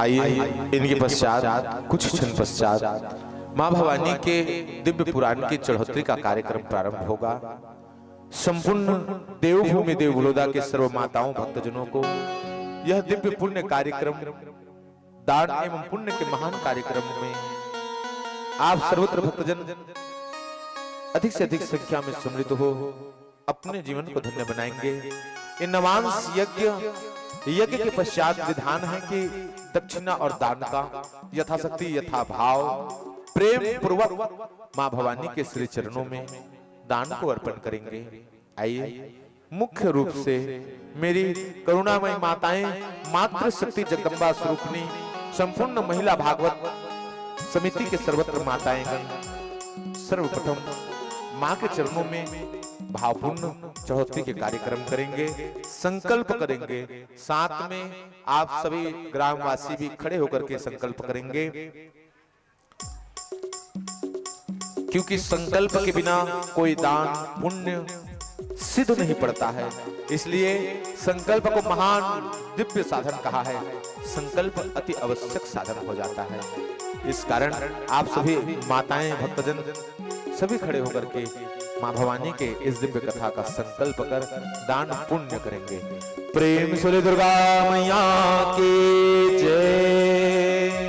आइए इनके पश्चात कुछ क्षण पश्चात मां भवानी के दिव्य पुराण की चढ़ोतरी का कार्यक्रम प्रारंभ होगा। संपूर्ण देवभूमि देवबलौदा के सर्व माताओं भक्तजनों को यह दिव्य पुण्य कार्यक्रम दान एवं पुण्य के महान कार्यक्रम में आप सर्वत्र भक्तजन अधिक से अधिक संख्या में सम्मिलित हो अपने जीवन को धन्य बनाएंगे। इन नवांश यज्ञ के पश्चात विधान है कि दक्षिणा और दान का यथाशक्ति यथा भाव प्रेम पूर्वक मां भवानी के श्री चरणों में दान को अर्पण करेंगे। आइए मुख्य रूप से मेरी करुणामयी माताएं मातृ शक्ति जगदम्बा स्वरूपनी संपूर्ण महिला भागवत समिति के सर्वत्र माताएं गण सर्वप्रथम मां के चरणों में भावपूर्ण चढ़ोतरी के कार्यक्रम करेंगे, संकल्प करेंगे। साथ में आप सभी ग्रामवासी भी खड़े होकर के संकल्प करेंगे, क्योंकि संकल्प के बिना कोई दान पुण्य सिद्ध नहीं पड़ता है। इसलिए संकल्प को महान दिव्य साधन कहा है। संकल्प अति आवश्यक साधन हो जाता है। इस कारण आप सभी माताएं भक्तजन सभी खड़े होकर के मां भवानी के इस दिव्य कथा का संकल्प कर दान पुण्य करेंगे। प्रेम से दुर्गा मैया की जय।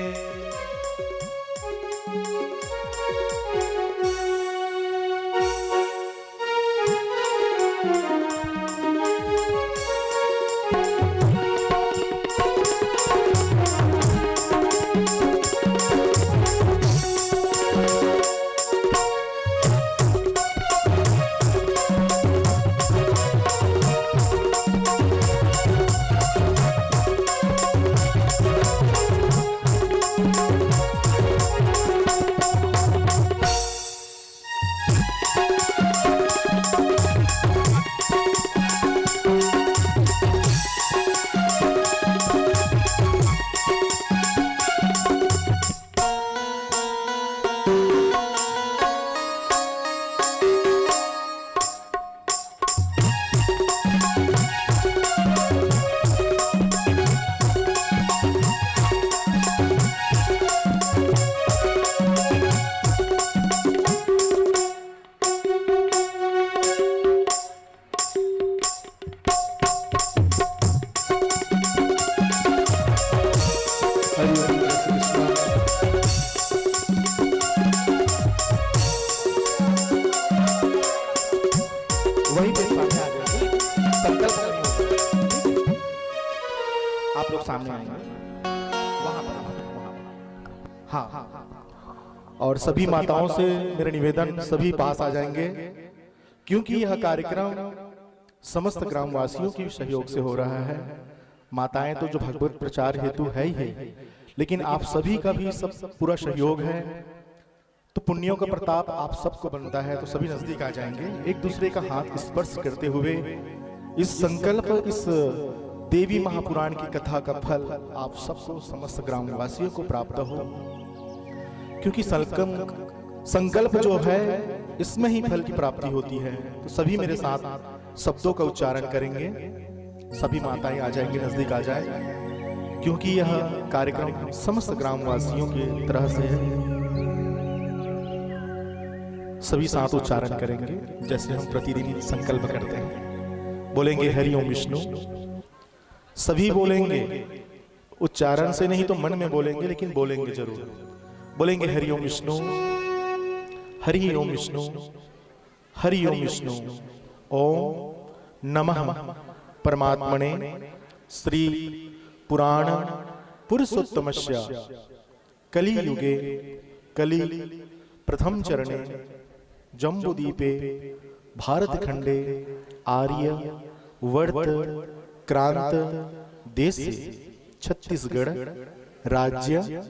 वहीं पे सामने आ जाएंगे, संकल्प करेंगे। आप लोग सामने आएंगे वहां पर। हाँ, और सभी माताओं से मेरा निवेदन सभी पास आ जाएंगे, क्योंकि यह कार्यक्रम समस्त ग्रामवासियों के सहयोग से हो रहा है। माताएं तो जो भगवत प्रचार हेतु है ही है, लेकिन आप सभी का भी सब पूरा सहयोग है, तो पुण्यों का प्रताप आप सबको बनता है। तो सभी नजदीक आ जाएंगे, एक दूसरे का हाथ स्पर्श करते हुए इस संकल्प, इस देवी महापुराण की कथा का फल आप सबको समस्त ग्रामवासियों को प्राप्त हो, क्योंकि संकल्प जो है इसमें ही फल की प्राप्ति होती है। तो सभी मेरे साथ शब्दों का उच्चारण करेंगे। सभी माताएं आ जाएंगे, नजदीक आ जाए, क्योंकि यह कार्यक्रम समस्त ग्रामवासियों की तरह से है। सभी साथ उच्चारण करेंगे जैसे हम प्रतिदिन संकल्प करते हैं। बोलेंगे हरि ओम विष्णु, सभी बोलेंगे, उच्चारण से नहीं तो मन में बोलेंगे, लेकिन बोलेंगे जरूर। बोलेंगे हरि ओम विष्णु, हरि ओम विष्णु, हरि ओम विष्णु। ओम नमः परमात्मने श्री पुराण पुरुषोत्तमस्य कलियुगे कलि प्रथम चरणे जम्बूदीपे भारतखंडे आर्य वर्त क्रांत देशे छत्तीसगढ़ राज्य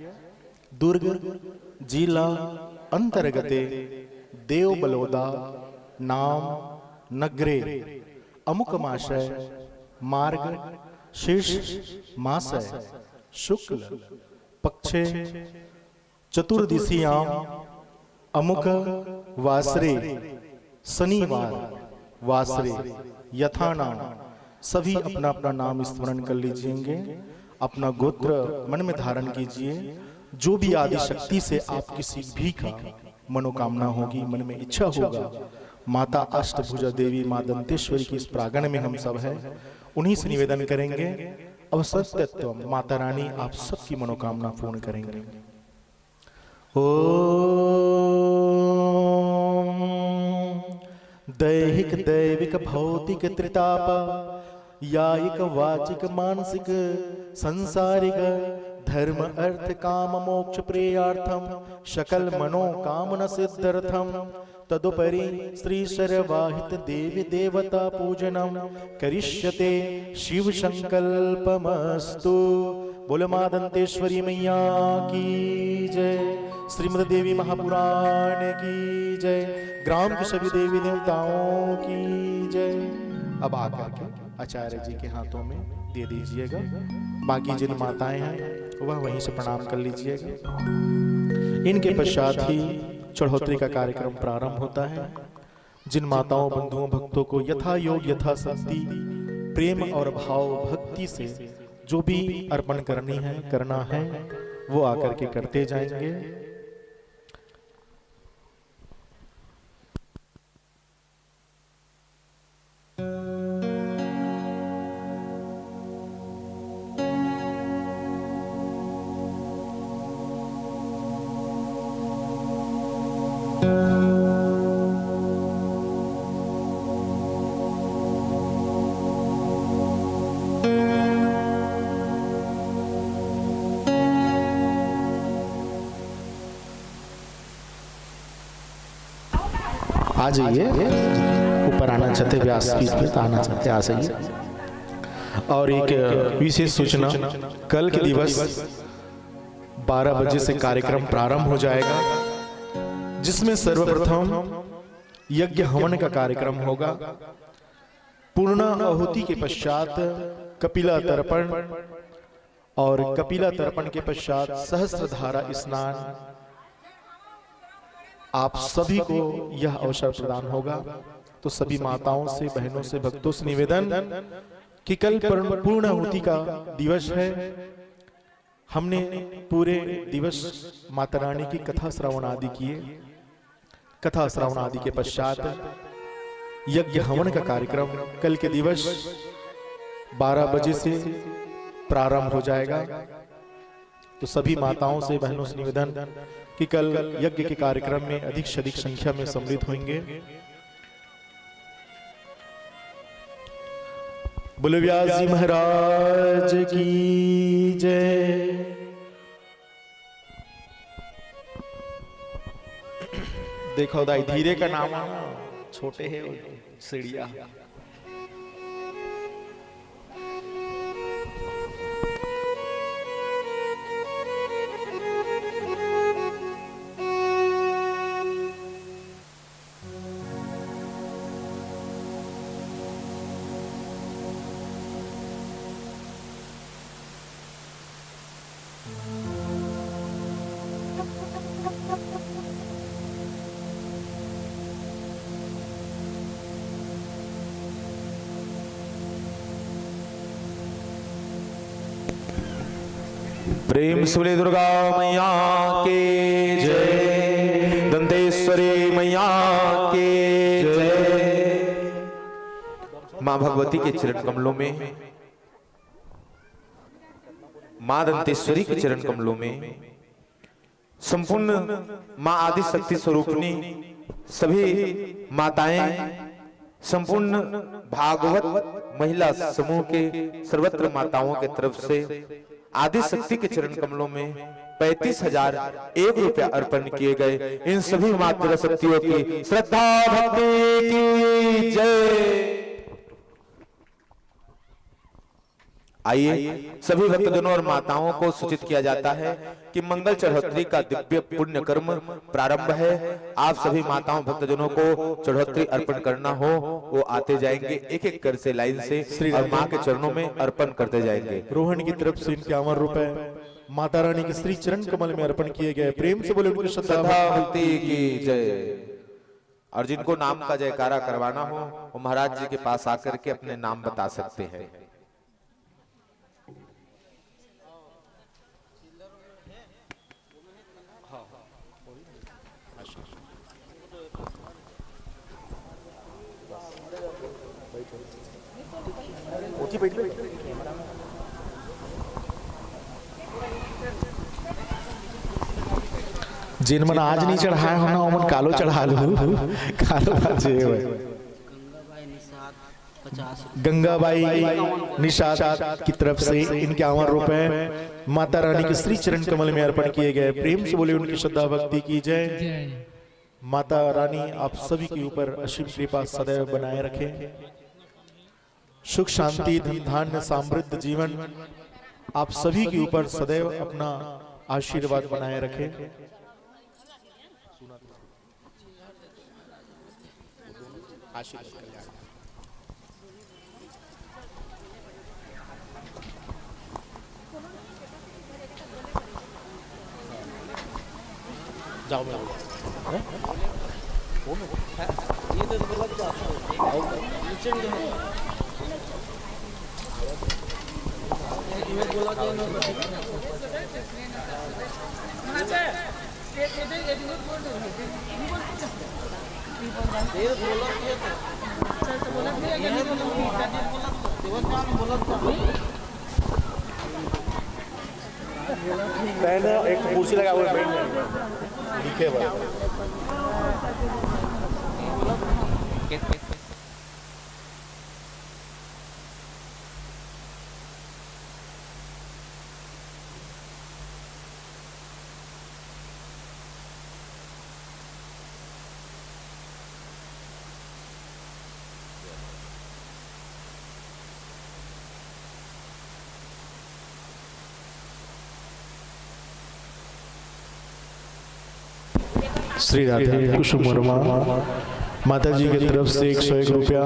दुर्ग जिला अंतर्गते देवबलौदा नाम नगरे अमुक माशय मार्ग शीर्ष मासय शुक्ल पक्षे चतुर्दिशियाम अमुक वासरे शनिवार वासरे यथानाम। सभी अपना अपना नाम स्मरण कर लीजिएंगे। अपना गोत्र मन में धारण कीजिए। जो भी आदि शक्ति से आप किसी भी का मनोकामना होगी, मन में इच्छा होगा, माता अष्टभुजा देवी मां दंतेश्वरी की इस प्रांगण में हम सब हैं, उन्हीं से निवेदन करेंगे। अवसत्यत्व माता रानी आप सबकी मनोकामना पूर्ण करेंगे। ओम दैहिक दैविक भौतिक त्रिताप यायिक वाचिक मानसिक संसारिक धर्म अर्थ काम मोक्ष प्रियार्थम सकल मनोकामना सिद्ध्यर्थम तदुपरि श्री शर्वाहित देवी देवता पूजनम करिष्यते शिव संकल्पमस्तु। बोल मां दंतेश्वरी मैया की जय। श्रीमद देवी महापुराण की जय। ग्राम के सभी देवी देवताओं की जय। अब आकर के आचार्य जी के हाथों में दे दीजिएगा। बाकी जिन माताएं हैं वह वहीं से प्रणाम कर लीजिएगा। इनके पश्चात ही चढ़ोतरी का कार्यक्रम प्रारंभ होता है। जिन माताओं बंधुओं भक्तों को यथा योग यथा शक्ति प्रेम और भाव भक्ति से जो भी अर्पण करना है वो आकर के करते जाएंगे। आ जाइए, ऊपर आना चाहते व्यास पीठ पे तो आना चाहते आ जाइए। और एक विशेष सूचना, कल के दिवस 12 बजे से कार्यक्रम प्रारंभ हो जाएगा, जिसमें सर्वप्रथम यज्ञ हवन का कार्यक्रम होगा। पूर्ण आहुति के पश्चात कपिला तर्पण और कपिला तर्पण के पश्चात सहस्त्रधारा स्नान आप सभी को यह अवसर प्रदान होगा। तो सभी माताओं से, बहनों से, भक्तों से निवेदन कि कल पूर्ण आहुति का दिवस है। हमने पूरे दिवस माता रानी की कथा श्रवण आदि किए। कथा श्रवण आदि के पश्चात यज्ञ हवन का कार्यक्रम कल के दिवस 12 बजे से प्रारंभ हो जाएगा। तो सभी माताओं से, बहनों से निवेदन कि कल यज्ञ के कार्यक्रम में अधिक से अधिक संख्या में सम्मिलित होंगे। बोलो व्यास जी महाराज की जय। देखो दाई धीरे का नाम आना, छोटे है सीढ़िया। प्रेम से बोले दुर्गा मैया के जय। दंतेश्वरी मैया के जय। मां भगवती के चरण कमलों में, मां दंतेश्वरी के चरण कमलों में संपूर्ण मां आदि शक्ति स्वरूपनी सभी माताएं, संपूर्ण भागवत महिला समूह के सर्वत्र माताओं के तरफ से आदि शक्ति के चरण कमलों में 35,001 रुपया अर्पण किए गए। इन सभी मातृ शक्तियों की श्रद्धा भक्ति की जय। आइए सभी भक्तजनों और माताओं को सूचित किया जाता है कि मंगल चढ़ोतरी का दिव्य पुण्य कर्म प्रारंभ है। आप सभी माताओं भक्तजनों को चढ़ोतरी अर्पण करना हो वो आते जाएंगे, एक एक कर से लाइन से और मां के चरणों में अर्पण करते जाएंगे। रोहन की तरफ से 51 रुपए माता रानी के श्री चरण कमल में अर्पण किए गए। प्रेम से बोले उनकी श्रद्धा भक्ति की जय। और जिनको नाम का जयकारा करवाना हो वो महाराज जी के पास आकर के अपने नाम बता सकते हैं। जिन मन आज नहीं चढ़ाए हो ना मन कालो चढ़ा लो कालो बाजे गंगाबाई निषाद की तरफ से इनके 51 रुपए माता रानी के श्री चरण कमल में अर्पण किए गए। प्रेम से बोले उनकी श्रद्धा भक्ति की जय। माता रानी आप सभी के ऊपर असीम कृपा सदैव बनाए रखे। सुख शांति धन धान्य समृद्ध जीवन आप सभी के ऊपर सदैव अपना आशीर्वाद बनाए रखे। जाओ एक कुर्सी लगा हुआ लिखे श्री राधे कुसुम वर्मा माता जी की तरफ से 101 रुपया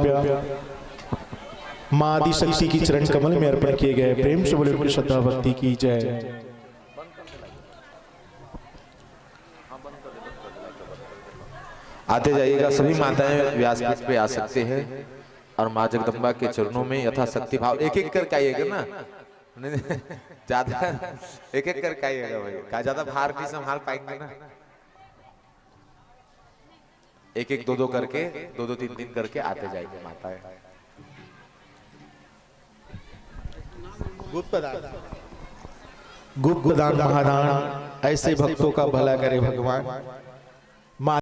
माँ आदि शक्ति की चरण कमल में अर्पण किए गए। प्रेम से बोले उनकी श्रद्धा भक्ति की जय। आते जाइएगा, सभी माताएं व्यासपीठ पे आ सकते हैं और माँ जगदम्बा के चरणों में यथाशक्ति भाव एक एक करके आइएगा ना, ज्यादा एक एक करके आइएगा भाई, क्या ज्यादा भार नहीं संभाल पाएंगे ना, एक एक दो दो करके दो दो तीन तीन करके आते जाएंगे माताएं। गुप्त दान महादान ऐसे भक्तों का भला करे भगवान।